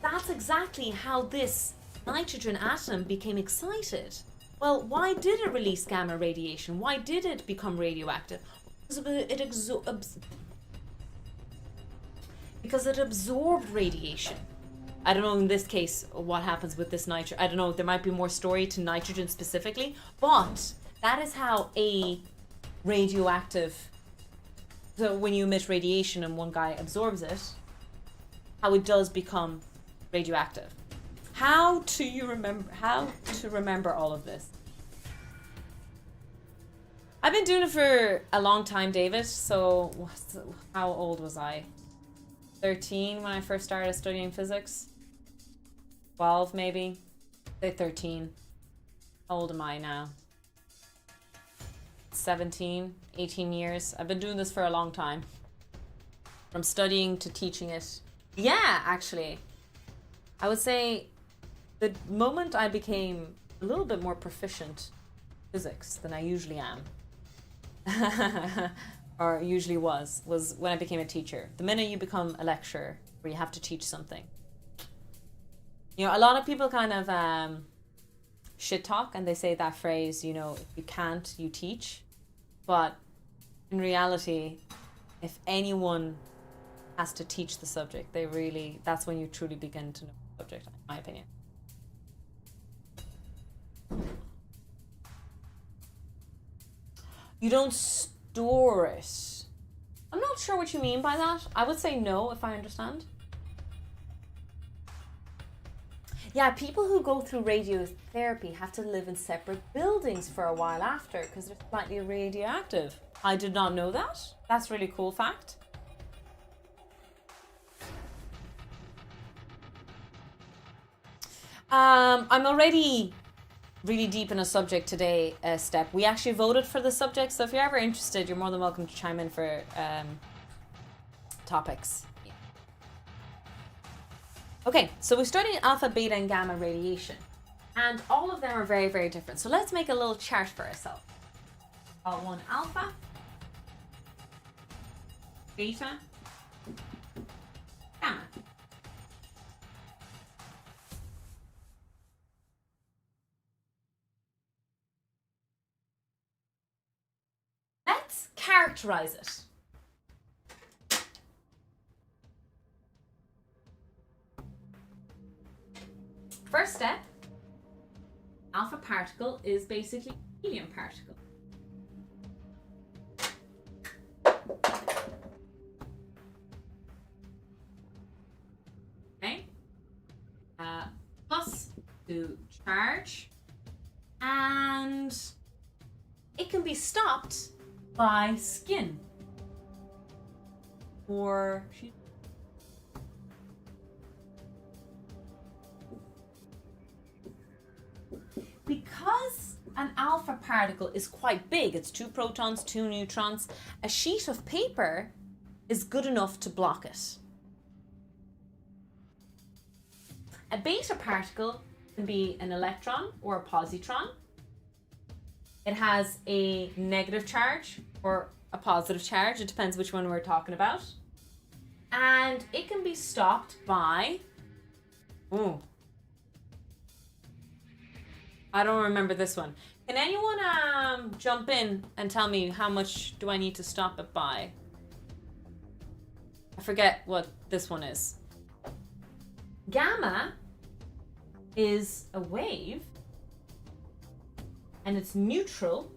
That's exactly how this nitrogen atom became excited. Well, why did it release gamma radiation? Why did it become radioactive? Because it absorbed radiation. I don't know in this case what happens with this nitrogen. I don't know, there might be more story to nitrogen specifically, but that is how a radioactive, so when you emit radiation and one guy absorbs it, how it does become radioactive. How to remember all of this? I've been doing it for a long time, David, so how old was I? 13 when I first started studying physics. 12 maybe. Say 13. How old am I now? 17, 18 years. I've been doing this for a long time. From studying to teaching it. Yeah, actually. I would say the moment I became a little bit more proficient in physics than I usually am, or usually was when I became a teacher. The minute you become a lecturer, where you have to teach something. You know, a lot of people kind of shit talk and they say that phrase, you know, if you can't, you teach. But in reality, if anyone has to teach the subject, that's when you truly begin to know the subject, in my opinion. You don't store it. I'm not sure what you mean by that. I would say no, if I understand. Yeah, people who go through radiotherapy have to live in separate buildings for a while after because they're slightly radioactive. I did not know that. That's a really cool fact. I'm already really deep in a subject today, Step. We actually voted for the subject, so if you're ever interested, you're more than welcome to chime in for topics. Yeah. Okay, so we're studying alpha, beta, and gamma radiation. And all of them are very, very different. So let's make a little chart for ourselves. One alpha, beta, gamma. Let's characterize it. First step, Alpha particle is basically helium particle. Okay. Plus to charge. And it can be stopped by skin. Or because an alpha particle is quite big, it's 2 protons, 2 neutrons, a sheet of paper is good enough to block it. A beta particle can be an electron or a positron. It has a negative charge or a positive charge. It depends which one we're talking about. And it can be stopped by... Ooh. I don't remember this one. Can anyone jump in and tell me how much do I need to stop it by? I forget what this one is. Gamma is a wave and it's neutral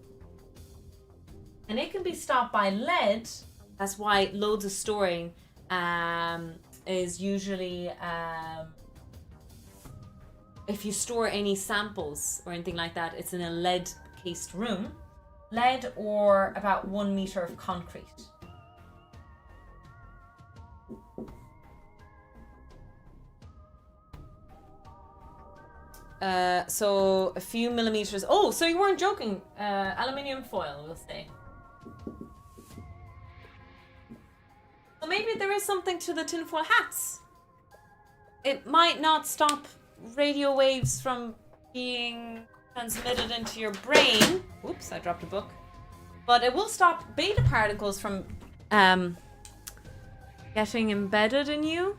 and it can be stopped by lead. That's why loads of storing is usually if you store any samples or anything like that, it's in a lead cased room. Lead or about 1 meter of concrete. So a few millimeters. Oh, so you weren't joking. Aluminium foil, we'll say. So maybe there is something to the tinfoil hats. It might not stop radio waves from being transmitted into your brain. Oops, I dropped a book. But it will stop beta particles from getting embedded in you.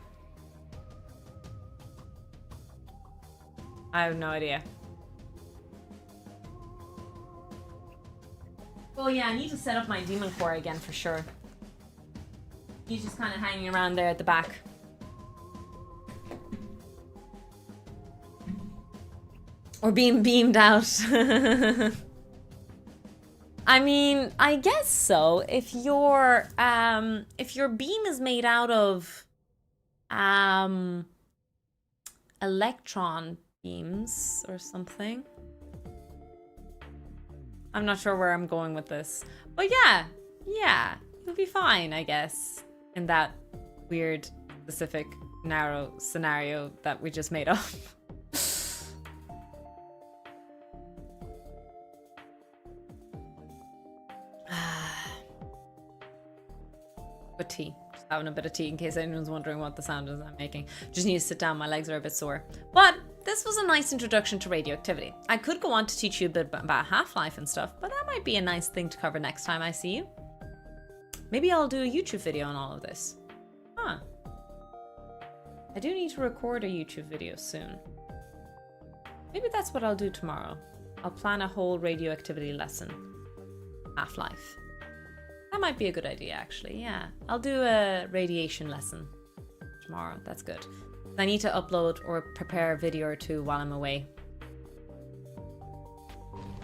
I have no idea. Oh yeah, I need to set up my demon core again for sure. He's just kind of hanging around there at the back. Or being beamed out. I mean, I guess so. If your beam is made out of electron beams or something. I'm not sure where I'm going with this. But yeah, it'll be fine, I guess, in that weird, specific, narrow scenario that we just made up. But tea. Just having a bit of tea in case anyone's wondering what the sound is I'm making. Just need to sit down, my legs are a bit sore. But this was a nice introduction to radioactivity. I could go on to teach you a bit about Half-Life and stuff, but that might be a nice thing to cover next time I see you. Maybe I'll do a YouTube video on all of this. Huh. I do need to record a YouTube video soon. Maybe that's what I'll do tomorrow. I'll plan a whole radioactivity lesson. Half-Life. That might be a good idea, actually, yeah. I'll do a radiation lesson tomorrow. That's good. I need to upload or prepare a video or two while I'm away.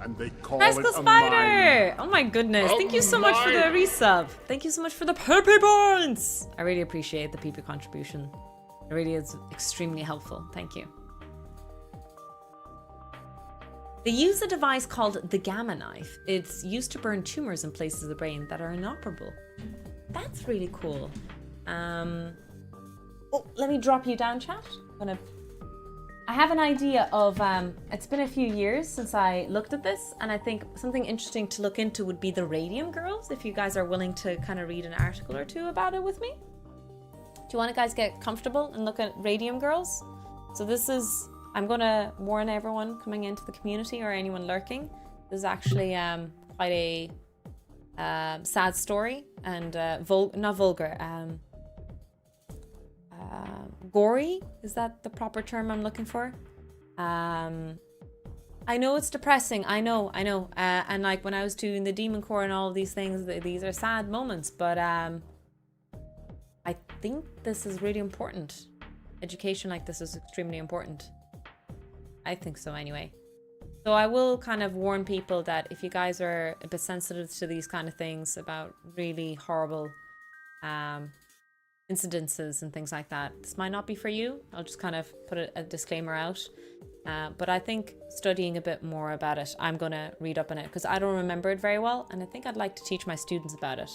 And they call Rascal it Spider! Oh my goodness. Thank you so much for the resub. Thank you so much for the PP points! I really appreciate the PP contribution. It really is extremely helpful. Thank you. They use a device called the Gamma Knife. It's used to burn tumors in places of the brain that are inoperable. That's really cool. Oh, let me drop you down, chat. I have an idea of, it's been a few years since I looked at this, and I think something interesting to look into would be the Radium Girls, if you guys are willing to kind of read an article or two about it with me. Do you want to guys get comfortable and look at Radium Girls? So this is, I'm going to warn everyone coming into the community or anyone lurking. This is actually quite a sad story and not vulgar, gory, is that the proper term I'm looking for? I know it's depressing, I know, and like when I was doing the Demon Core and all of these things, these are sad moments, but I think this is really important. Education like this is extremely important. I think so anyway. So I will kind of warn people that if you guys are a bit sensitive to these kind of things about really horrible incidences and things like that, this might not be for you. I'll just kind of put a disclaimer out. But I think studying a bit more about it, I'm going to read up on it because I don't remember it very well. And I think I'd like to teach my students about it.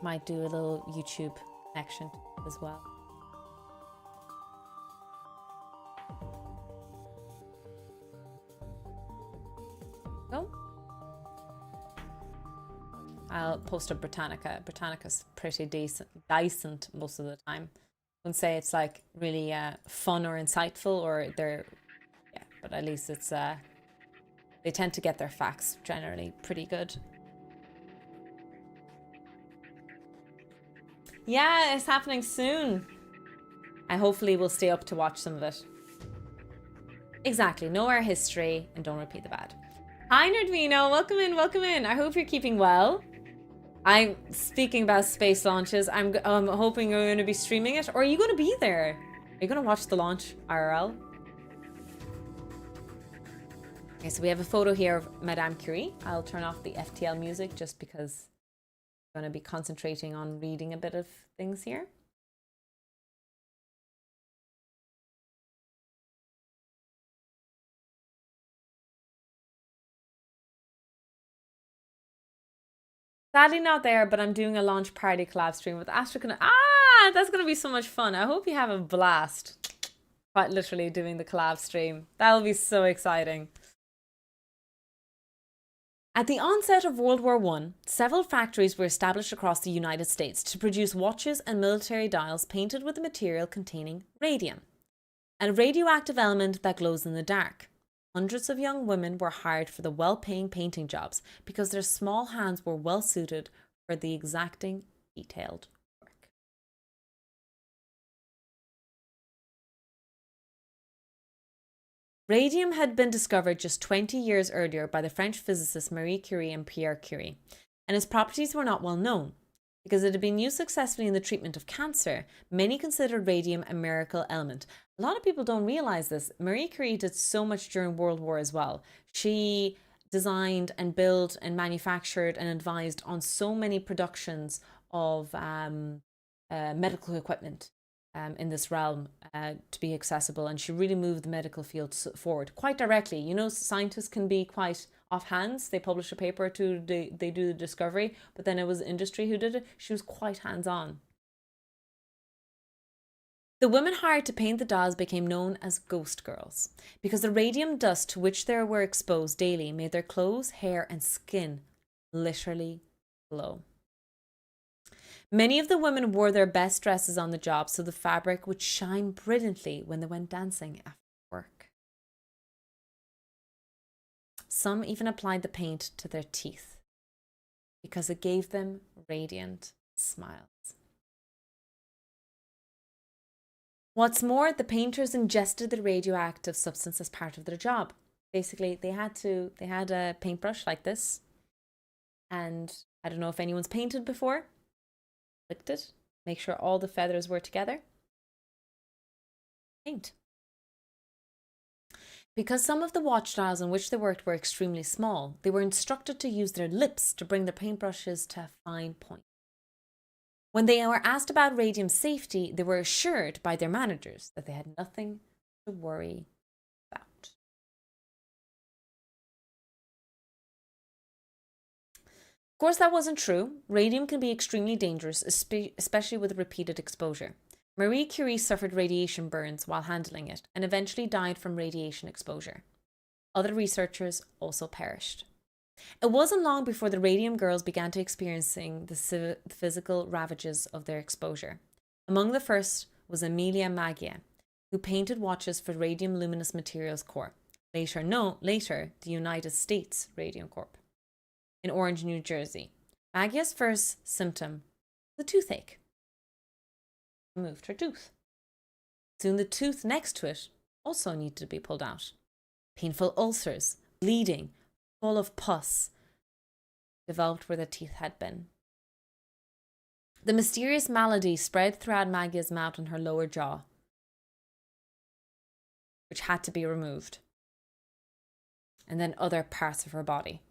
Might do a little YouTube connection as well. Go. I'll post a Britannica. Britannica's pretty decent most of the time. I wouldn't say it's like really fun or insightful, or they're, yeah, but at least it's they tend to get their facts generally pretty good. Yeah, it's happening soon. I hopefully will stay up to watch some of it. Exactly, know our history and don't repeat the bad. Hi Nerdvino, welcome in, welcome in. I hope you're keeping well. I'm speaking about space launches. I'm hoping you're going to be streaming it, or are you going to be there? Are you going to watch the launch IRL? Okay, so we have a photo here of Madame Curie. I'll turn off the FTL music just because I'm going to be concentrating on reading a bit of things here. Sadly not there, but I'm doing a launch party collab stream with Astronaut. Ah, that's going to be so much fun. I hope you have a blast. Quite literally doing the collab stream. That'll be so exciting. At the onset of World War I, several factories were established across the United States to produce watches and military dials painted with a material containing radium, a radioactive element that glows in the dark. Hundreds of young women were hired for the well-paying painting jobs because their small hands were well suited for the exacting, detailed work. Radium had been discovered just 20 years earlier by the French physicists Marie Curie and Pierre Curie, and its properties were not well known. Because it had been used successfully in the treatment of cancer, many considered radium a miracle element. A lot of people don't realize this. Marie Curie did so much during World War as well. She designed and built and manufactured and advised on so many productions of medical equipment in this realm to be accessible. And she really moved the medical field forward quite directly. You know, scientists can be quite offhands. They publish a paper or two, they do the discovery, but then it was industry who did it. She was quite hands-on. The women hired to paint the dolls became known as ghost girls because the radium dust to which they were exposed daily made their clothes, hair and skin literally glow. Many of the women wore their best dresses on the job so the fabric would shine brilliantly when they went dancing after work. Some even applied the paint to their teeth because it gave them radiant smiles. What's more, the painters ingested the radioactive substance as part of their job. Basically, they had a paintbrush like this, and I don't know if anyone's painted before. Flicked it, make sure all the feathers were together. Paint. Because some of the watch dials on which they worked were extremely small, they were instructed to use their lips to bring their paintbrushes to a fine point. When they were asked about radium safety, they were assured by their managers that they had nothing to worry about. Of course, that wasn't true. Radium can be extremely dangerous, especially with repeated exposure. Marie Curie suffered radiation burns while handling it and eventually died from radiation exposure. Other researchers also perished. It wasn't long before the radium girls began to experiencing the physical ravages of their exposure. Among the first was Amelia Maggia, who painted watches for Radium Luminous Materials Corp., later the United States Radium Corp., in Orange, New Jersey. Maggia's first symptom was a toothache. She removed her tooth. Soon the tooth next to it also needed to be pulled out. Painful ulcers, bleeding, full of pus, developed where the teeth had been. The mysterious malady spread throughout Magia's mouth and her lower jaw, which had to be removed, and then other parts of her body.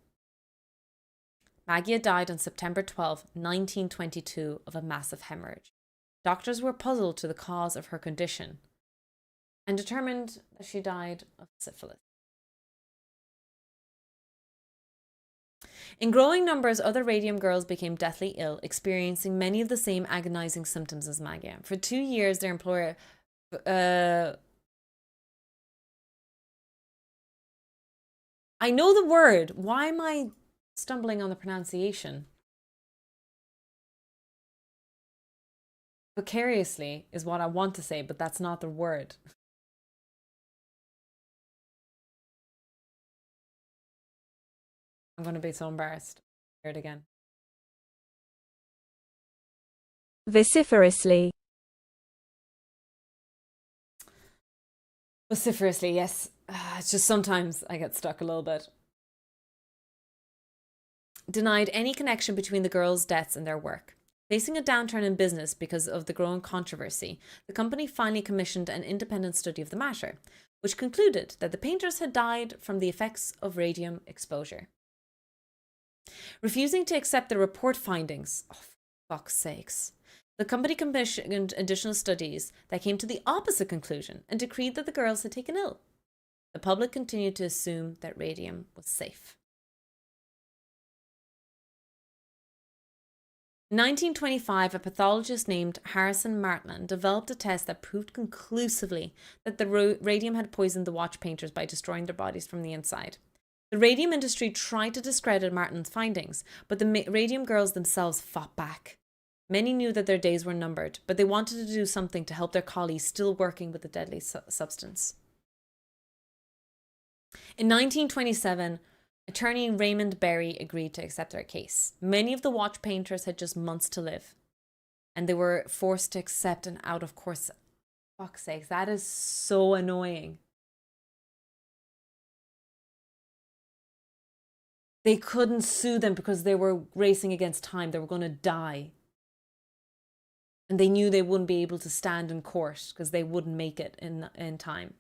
Magia died on September 12, 1922, of a massive hemorrhage. Doctors were puzzled to the cause of her condition and determined that she died of syphilis. In growing numbers, other radium girls became deathly ill, experiencing many of the same agonizing symptoms as Magia. For 2 years, their employer I know the word. Why am I stumbling on the pronunciation? Vicariously is what I want to say, but that's not the word. I'm going to be so embarrassed. Hear it again. Vociferously. Vociferously, yes. It's just sometimes I get stuck a little bit. Denied any connection between the girls' deaths and their work. Facing a downturn in business because of the growing controversy, the company finally commissioned an independent study of the matter, which concluded that the painters had died from the effects of radium exposure. Refusing to accept the report findings, oh, for fuck's sakes, the company commissioned additional studies that came to the opposite conclusion and decreed that the girls had taken ill. The public continued to assume that radium was safe. In 1925, a pathologist named Harrison Martland developed a test that proved conclusively that the radium had poisoned the watch painters by destroying their bodies from the inside. The radium industry tried to discredit Martland's findings, but the radium girls themselves fought back. Many knew that their days were numbered, but they wanted to do something to help their colleagues still working with the deadly substance. In 1927, attorney Raymond Berry agreed to accept their case. Many of the watch painters had just months to live, and they were forced to accept an out-of-court. Fuck's sake, that is so annoying. They couldn't sue them because they were racing against time. They were going to die. And they knew they wouldn't be able to stand in court because they wouldn't make it in time.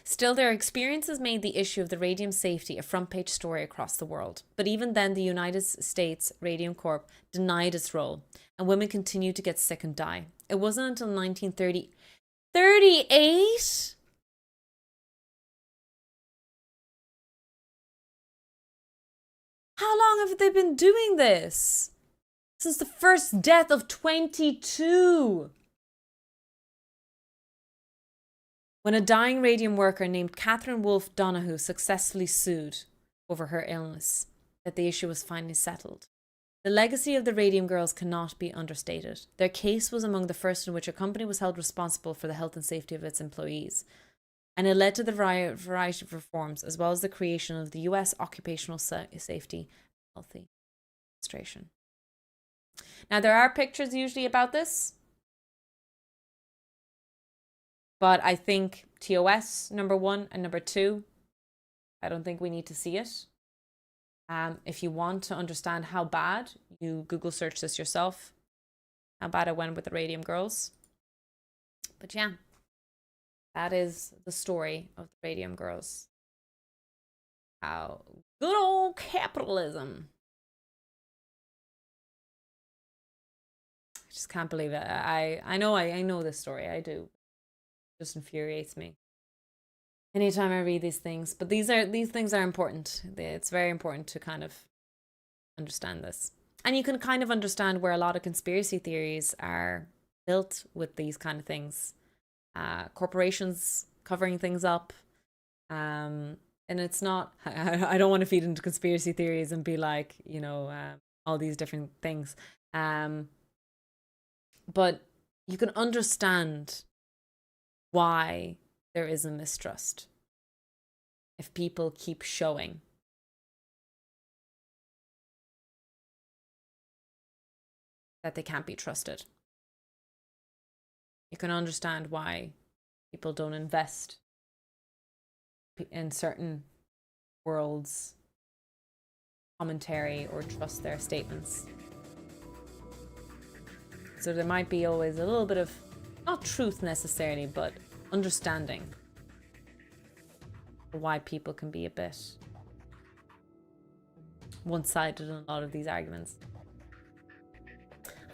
Still, their experiences made the issue of the radium safety a front-page story across the world. But even then, the United States Radium Corp denied its role, and women continued to get sick and die. It wasn't until 1938? How long have they been doing this? Since the first death of 22. When a dying radium worker named Catherine Wolfe Donahue successfully sued over her illness, that the issue was finally settled. The legacy of the Radium Girls cannot be understated. Their case was among the first in which a company was held responsible for the health and safety of its employees, and it led to the variety of reforms, as well as the creation of the U.S. Occupational Safety and Health Administration. Now, there are pictures usually about this, but I think TOS, number 1 and number 2, I don't think we need to see it. If you want to understand how bad, you Google search this yourself. How bad it went with the Radium Girls. But yeah, that is the story of the Radium Girls. How good old capitalism. I just can't believe it. I know this story. I do. It just infuriates me anytime I read these things. But these things are important. It's very important to kind of understand this. And you can kind of understand where a lot of conspiracy theories are built with these kind of things. Corporations covering things up. And it's not, I don't want to feed into conspiracy theories and be like, you know, all these different things. But you can understand why there is a mistrust if people keep showing that they can't be trusted. You can understand why people don't invest in certain world's commentary or trust their statements. So there might be always a little bit of, not truth necessarily, but understanding why people can be a bit one-sided in a lot of these arguments.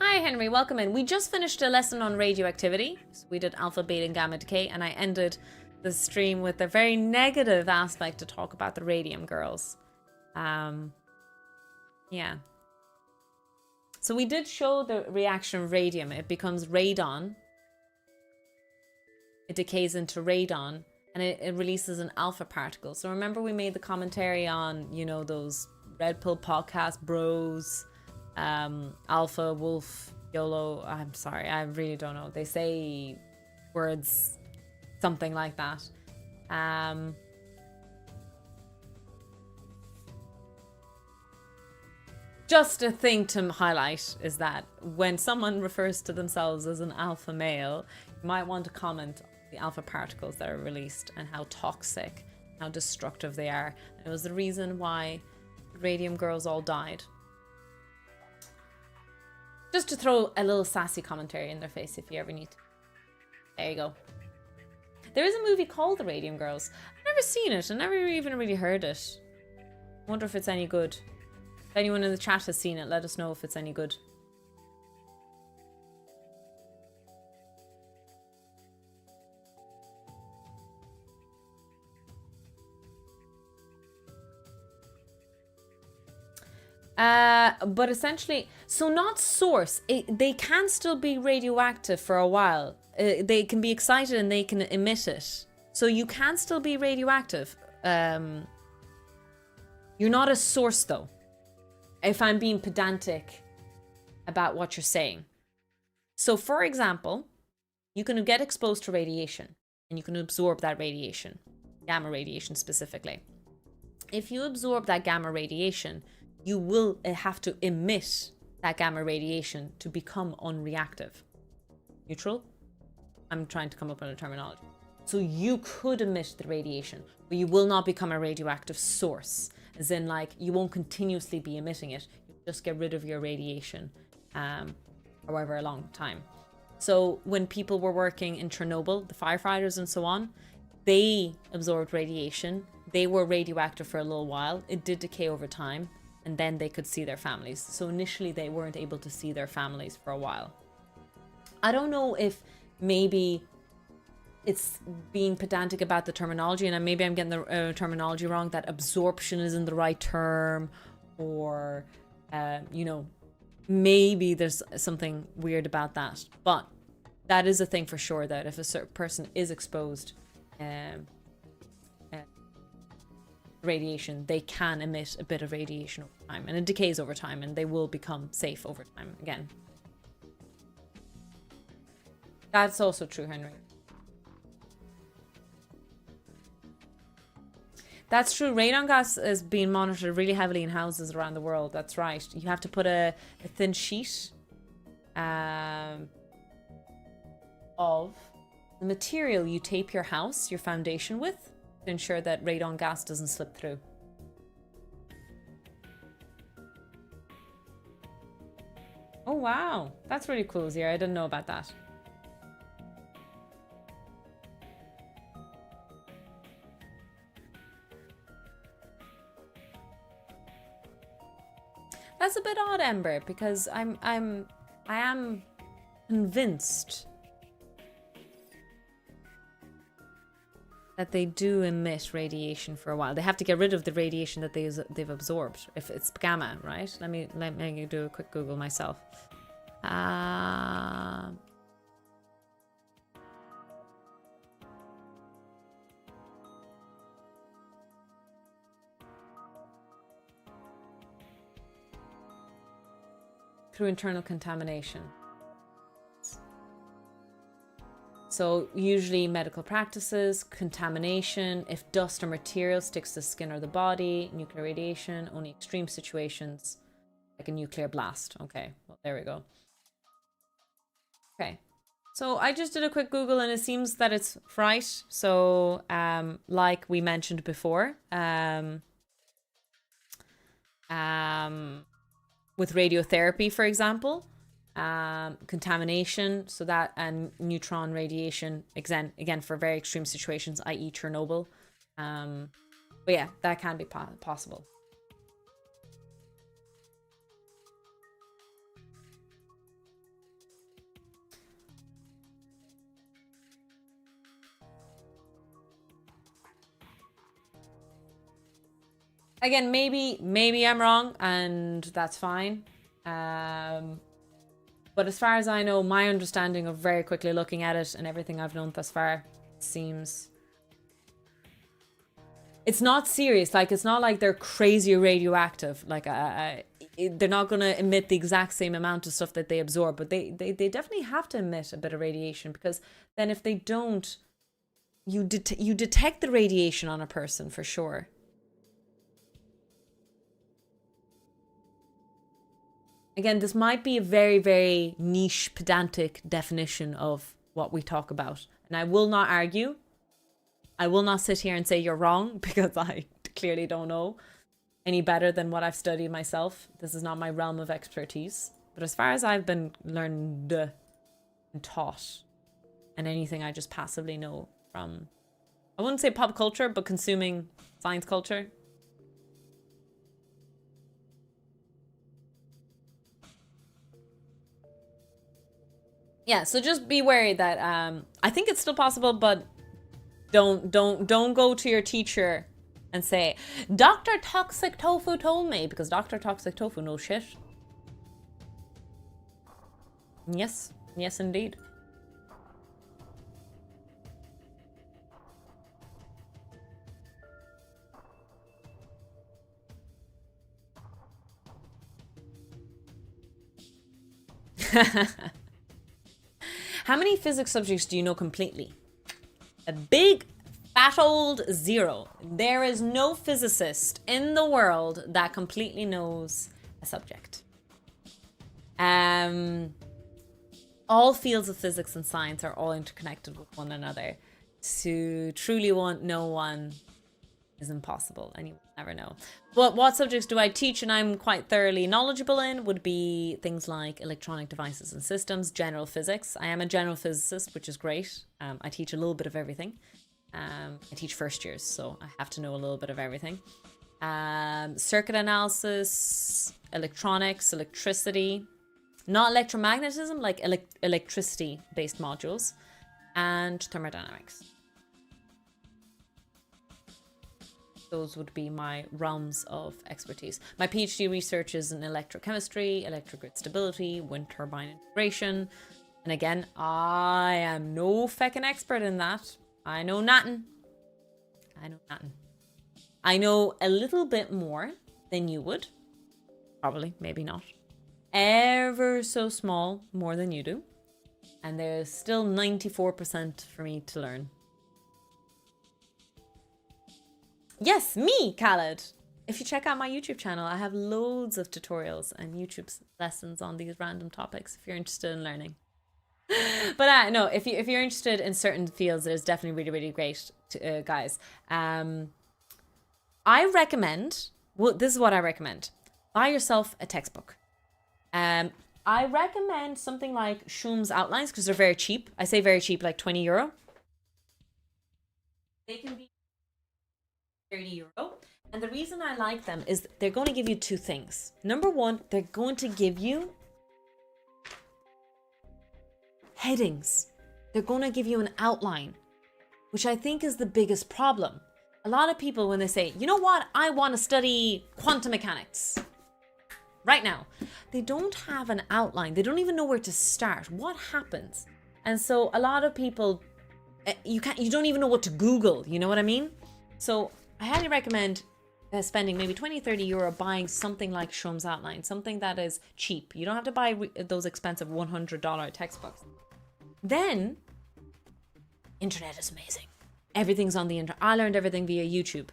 Hi Henry, welcome in. We just finished a lesson on radioactivity. So we did alpha, beta, and gamma decay, and I ended the stream with a very negative aspect to talk about the radium girls. Yeah. So we did show the reaction of radium. It becomes radon. It decays into radon, and it releases an alpha particle. So remember we made the commentary on, you know, those Red Pill podcast bros, Alpha, Wolf, YOLO. I'm sorry, I really don't know. They say words, something like that. Just a thing to highlight is that when someone refers to themselves as an alpha male, you might want to comment on the alpha particles that are released and how toxic, how destructive they are. And it was the reason why radium girls all died. Just to throw a little sassy commentary in their face if you ever need to. There you go. There is a movie called The Radium Girls. I've never seen it. I never even really heard it. I wonder if it's any good. If anyone in the chat has seen it, let us know if it's any good. But essentially, so not source. They can still be radioactive for a while. They can be excited and they can emit it. So you can still be radioactive. You're not a source though. If I'm being pedantic about what you're saying. So for example, you can get exposed to radiation and you can absorb that radiation, gamma radiation specifically. If you absorb that gamma radiation, you will have to emit that gamma radiation to become unreactive. Neutral? I'm trying to come up with a terminology. So you could emit the radiation, but you will not become a radioactive source. As in, like, you won't continuously be emitting it. You just get rid of your radiation, however long time. So when people were working in Chernobyl, the firefighters and so on, they absorbed radiation. They were radioactive for a little while. It did decay over time. And then they could see their families. So initially they weren't able to see their families for a while. I don't know if maybe it's being pedantic about the terminology, and maybe I'm getting the terminology wrong, that absorption isn't the right term, or, you know, maybe there's something weird about that. But that is a thing for sure, that if a certain person is exposed radiation, they can emit a bit of radiation over time, and it decays over time, and they will become safe over time again. That's also true, Henry. That's true. Radon gas is being monitored really heavily in houses around the world. That's right. You have to put a thin sheet of the material you tape your house, your foundation with, to ensure that radon gas doesn't slip through. Oh wow, that's really cool, Zira. I didn't know about that. That's a bit odd, Ember, because I am convinced that they do emit radiation for a while. They have to get rid of the radiation that they've absorbed. If it's gamma, right? Let me do a quick Google myself. Through internal contamination. So usually medical practices, contamination, if dust or material sticks to the skin or the body, nuclear radiation, only extreme situations, like a nuclear blast. Okay, well, there we go. Okay, so I just did a quick Google and it seems that it's right. So like we mentioned before, with radiotherapy, for example, contamination, so that, and neutron radiation, again for very extreme situations, i.e. Chernobyl. But yeah, that can be possible. Again, maybe I'm wrong, and that's fine. But as far as I know, my understanding of very quickly looking at it and everything I've known thus far seems... It's not serious. Like, it's not like they're crazy radioactive. Like, they're not going to emit the exact same amount of stuff that they absorb, but they definitely have to emit a bit of radiation, because then if they don't, you detect the radiation on a person for sure. Again, this might be a very, very niche, pedantic definition of what we talk about. And I will not argue. I will not sit here and say you're wrong, because I clearly don't know any better than what I've studied myself. This is not my realm of expertise. But as far as I've been learned and taught, and anything I just passively know from, I wouldn't say pop culture, but consuming science culture. Yeah, so just be wary that I think it's still possible, but don't go to your teacher and say, Dr. Toxic Tofu told me, because Dr. Toxic Tofu knows shit. Yes, yes indeed. How many physics subjects do you know completely? A big fat old 0. There is no physicist in the world that completely knows a subject. All fields of physics and science are all interconnected with one another. To truly know one is impossible, and you will never know. But what subjects do I teach and I'm quite thoroughly knowledgeable in would be things like electronic devices and systems, general physics. I am a general physicist, which is great. I teach a little bit of everything. I teach first years, so I have to know a little bit of everything. Circuit analysis, electronics, electricity, not electromagnetism, like electricity-based modules, and thermodynamics. Those would be my realms of expertise. My PhD research is in electrochemistry, electric grid stability, wind turbine integration. And again, I am no feckin' expert in that. I know nothing. I know a little bit more than you would. Probably, maybe not. Ever so small, more than you do. And there's still 94% for me to learn. Yes, me, Khaled. If you check out my YouTube channel, I have loads of tutorials and YouTube lessons on these random topics if you're interested in learning. But no, if you're interested in certain fields, it is definitely really, really great, guys. I recommend, well, this is what I recommend. Buy yourself a textbook. I recommend something like Schum's Outlines, because they're very cheap. I say very cheap, like €20. They can be €30. And the reason I like them is they're going to give you two things. Number one, they're going to give you headings. They're going to give you an outline, which I think is the biggest problem. A lot of people, when they say, you know what, I want to study quantum mechanics right now, they don't have an outline. They don't even know where to start. What happens? And so a lot of people, you don't even know what to Google. You know what I mean? So I highly recommend spending maybe €20-30 buying something like Schum's Outline, something that is cheap. You don't have to buy those expensive $100 textbooks. Then, internet is amazing. Everything's on the internet. I learned everything via YouTube.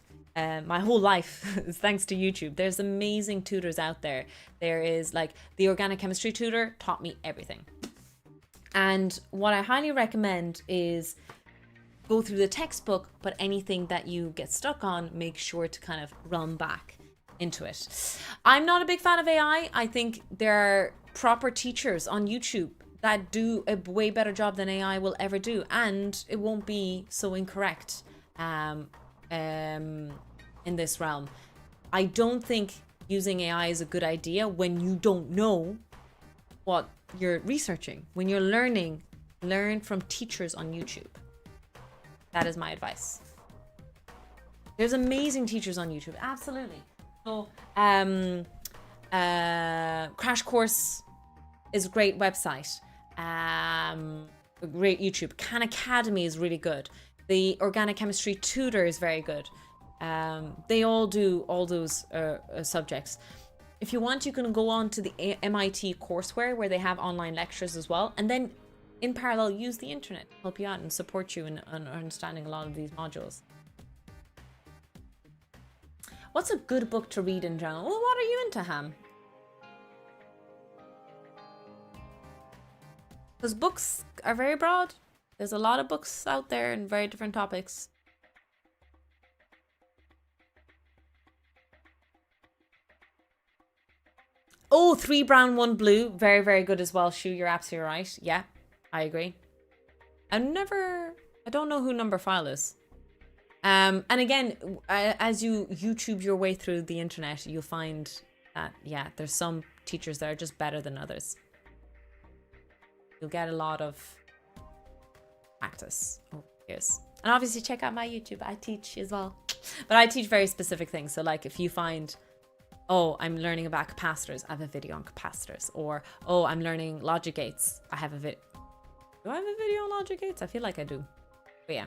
My whole life is thanks to YouTube. There's amazing tutors out there. There is like the organic chemistry tutor taught me everything. And what I highly recommend is go through the textbook, but anything that you get stuck on, make sure to kind of run back into it. I'm not a big fan of AI. I think there are proper teachers on YouTube that do a way better job than AI will ever do, and it won't be so incorrect in this realm. I don't think using AI is a good idea when you don't know what you're researching. When you're learning, learn from teachers on YouTube. That is my advice. There's amazing teachers on YouTube, absolutely. So, Crash Course is a great website. A great YouTube. Khan Academy is really good. The Organic Chemistry Tutor is very good. They all do all those subjects. If you want, you can go on to the MIT courseware where they have online lectures as well. And then in parallel, use the internet to help you out and support you in understanding a lot of these modules. What's a good book to read in general? Well, what are you into, Ham? Because books are very broad. There's a lot of books out there in very different topics. Oh, 3 brown, 1 blue. Very, very good as well. Shu, you're absolutely right. Yeah, I agree. I don't know who Number File is. And again, as you YouTube your way through the internet, you'll find that, yeah, there's some teachers that are just better than others. You'll get a lot of practice over years. And obviously check out my YouTube. I teach as well. But I teach very specific things. So like if you find, oh, I'm learning about capacitors, I have a video on capacitors. Or, oh, I'm learning logic gates, I have a video. Do I have a video on logic gates? I feel like I do. But yeah.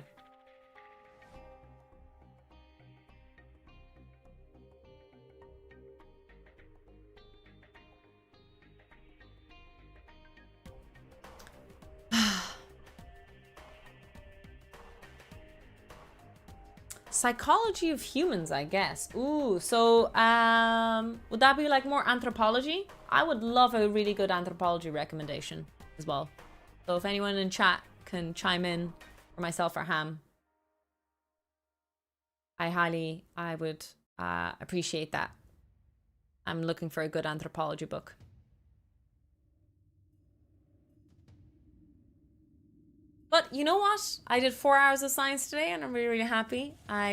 Psychology of humans, I guess. Ooh, so would that be like more anthropology? I would love a really good anthropology recommendation as well. So if anyone in chat can chime in for myself or Ham, I would appreciate that. I'm looking for a good anthropology book. But you know what? I did 4 hours of science today and I'm really, really happy. I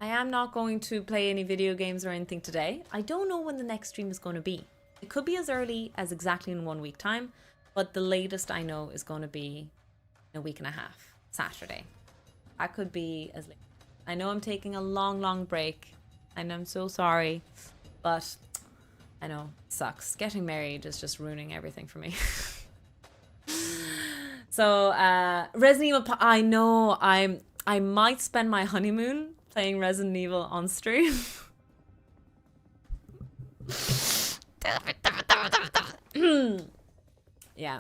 am not going to play any video games or anything today. I don't know when the next stream is going to be. It could be as early as exactly in 1 week time, but the latest I know is going to be in a week and a half, Saturday. That could be as late. I know I'm taking a long, long break and I'm so sorry, but I know it sucks. Getting married is just ruining everything for me. So, Resident Evil, I know I might spend my honeymoon playing Resident Evil on stream. Yeah.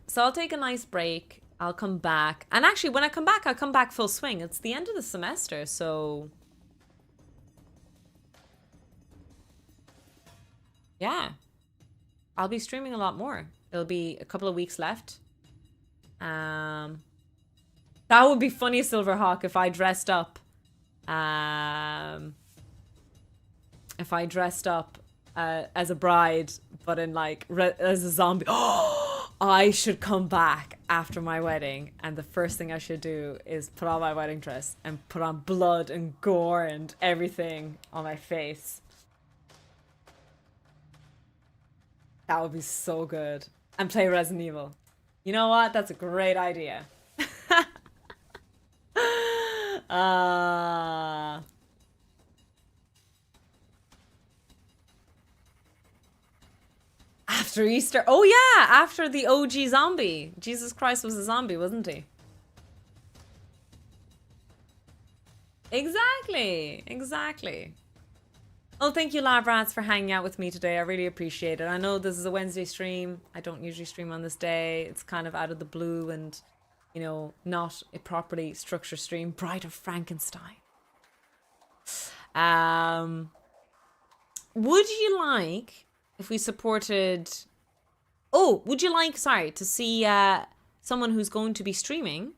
So I'll take a nice break. I'll come back. And actually, when I come back, I'll come back full swing. It's the end of the semester, so... yeah. I'll be streaming a lot more. It'll be a couple of weeks left. That would be funny, Silverhawk, if I dressed up as a bride, but in like as a zombie. Oh, I should come back after my wedding, and the first thing I should do is put on my wedding dress and put on blood and gore and everything on my face. That would be so good. And play Resident Evil. You know what? That's a great idea. After Easter. Oh yeah, after the OG zombie. Jesus Christ was a zombie, wasn't he? Exactly. Exactly. Oh, thank you, Labrats, for hanging out with me today. I really appreciate it. I know this is a Wednesday stream. I don't usually stream on this day. It's kind of out of the blue and, you know, not a properly structured stream. Bride of Frankenstein. Would you like, if we supported... Oh, would you like, sorry, to see someone who's going to be streaming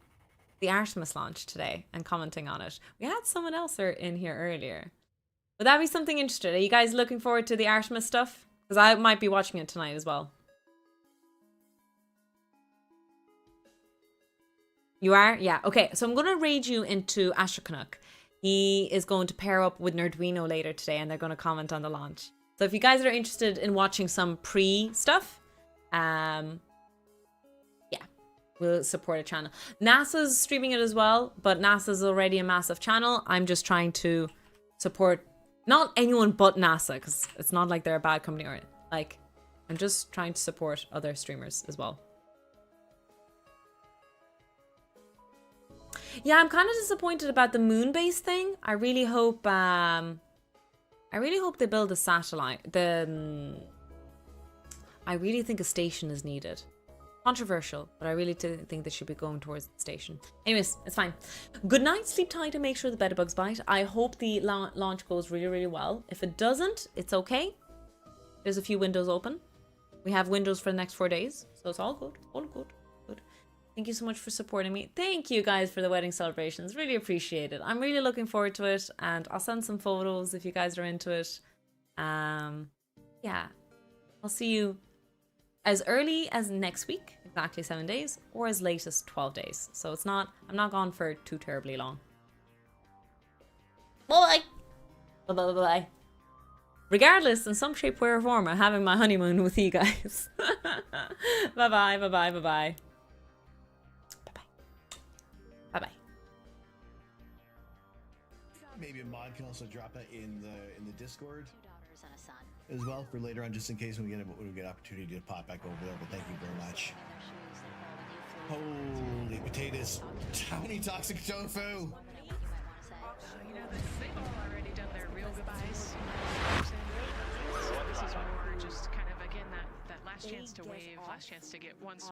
the Artemis launch today and commenting on it? We had someone else in here earlier. Would that be something interesting? Are you guys looking forward to the Artemis stuff? Because I might be watching it tonight as well. You are? Yeah. Okay, so I'm going to raid you into Asher Canuck. He is going to pair up with Nerdwino later today, and they're going to comment on the launch. So if you guys are interested in watching some pre-stuff, yeah, we'll support a channel. NASA's streaming it as well, but NASA's already a massive channel. I'm just trying to support not anyone but NASA, because it's not like they're a bad company or like, I'm just trying to support other streamers as well. Yeah, I'm kind of disappointed about the moon base thing. I really hope they build a satellite. I really think a station is needed. Controversial, but I really think they should be going towards the station. Anyways, it's fine. Good night, sleep tight, and make sure the bedbugs bite. I hope the launch goes really, really well. If it doesn't, it's okay. There's a few windows open. We have windows for the next 4 days, so it's all good. All good. Good. Thank you so much for supporting me. Thank you guys for the wedding celebrations. Really appreciate it. I'm really looking forward to it, and I'll send some photos if you guys are into it. Yeah, I'll see you as early as next week, exactly 7 days, or as late as 12 days. So it's not, I'm not gone for too terribly long. Bye. Bye bye bye bye. Regardless, in some shape, way, or form, I'm having my honeymoon with you guys. Bye bye, bye bye, bye bye. Bye bye. Bye bye. Maybe a mod can also drop that in the Discord as well for later on, just in case when we get opportunity to pop back over there. But thank you very much. Holy potatoes! How many toxic tofu? You know, they've all already done their real goodbyes. So this is more just kind of, again, that last chance to wave, last chance to get one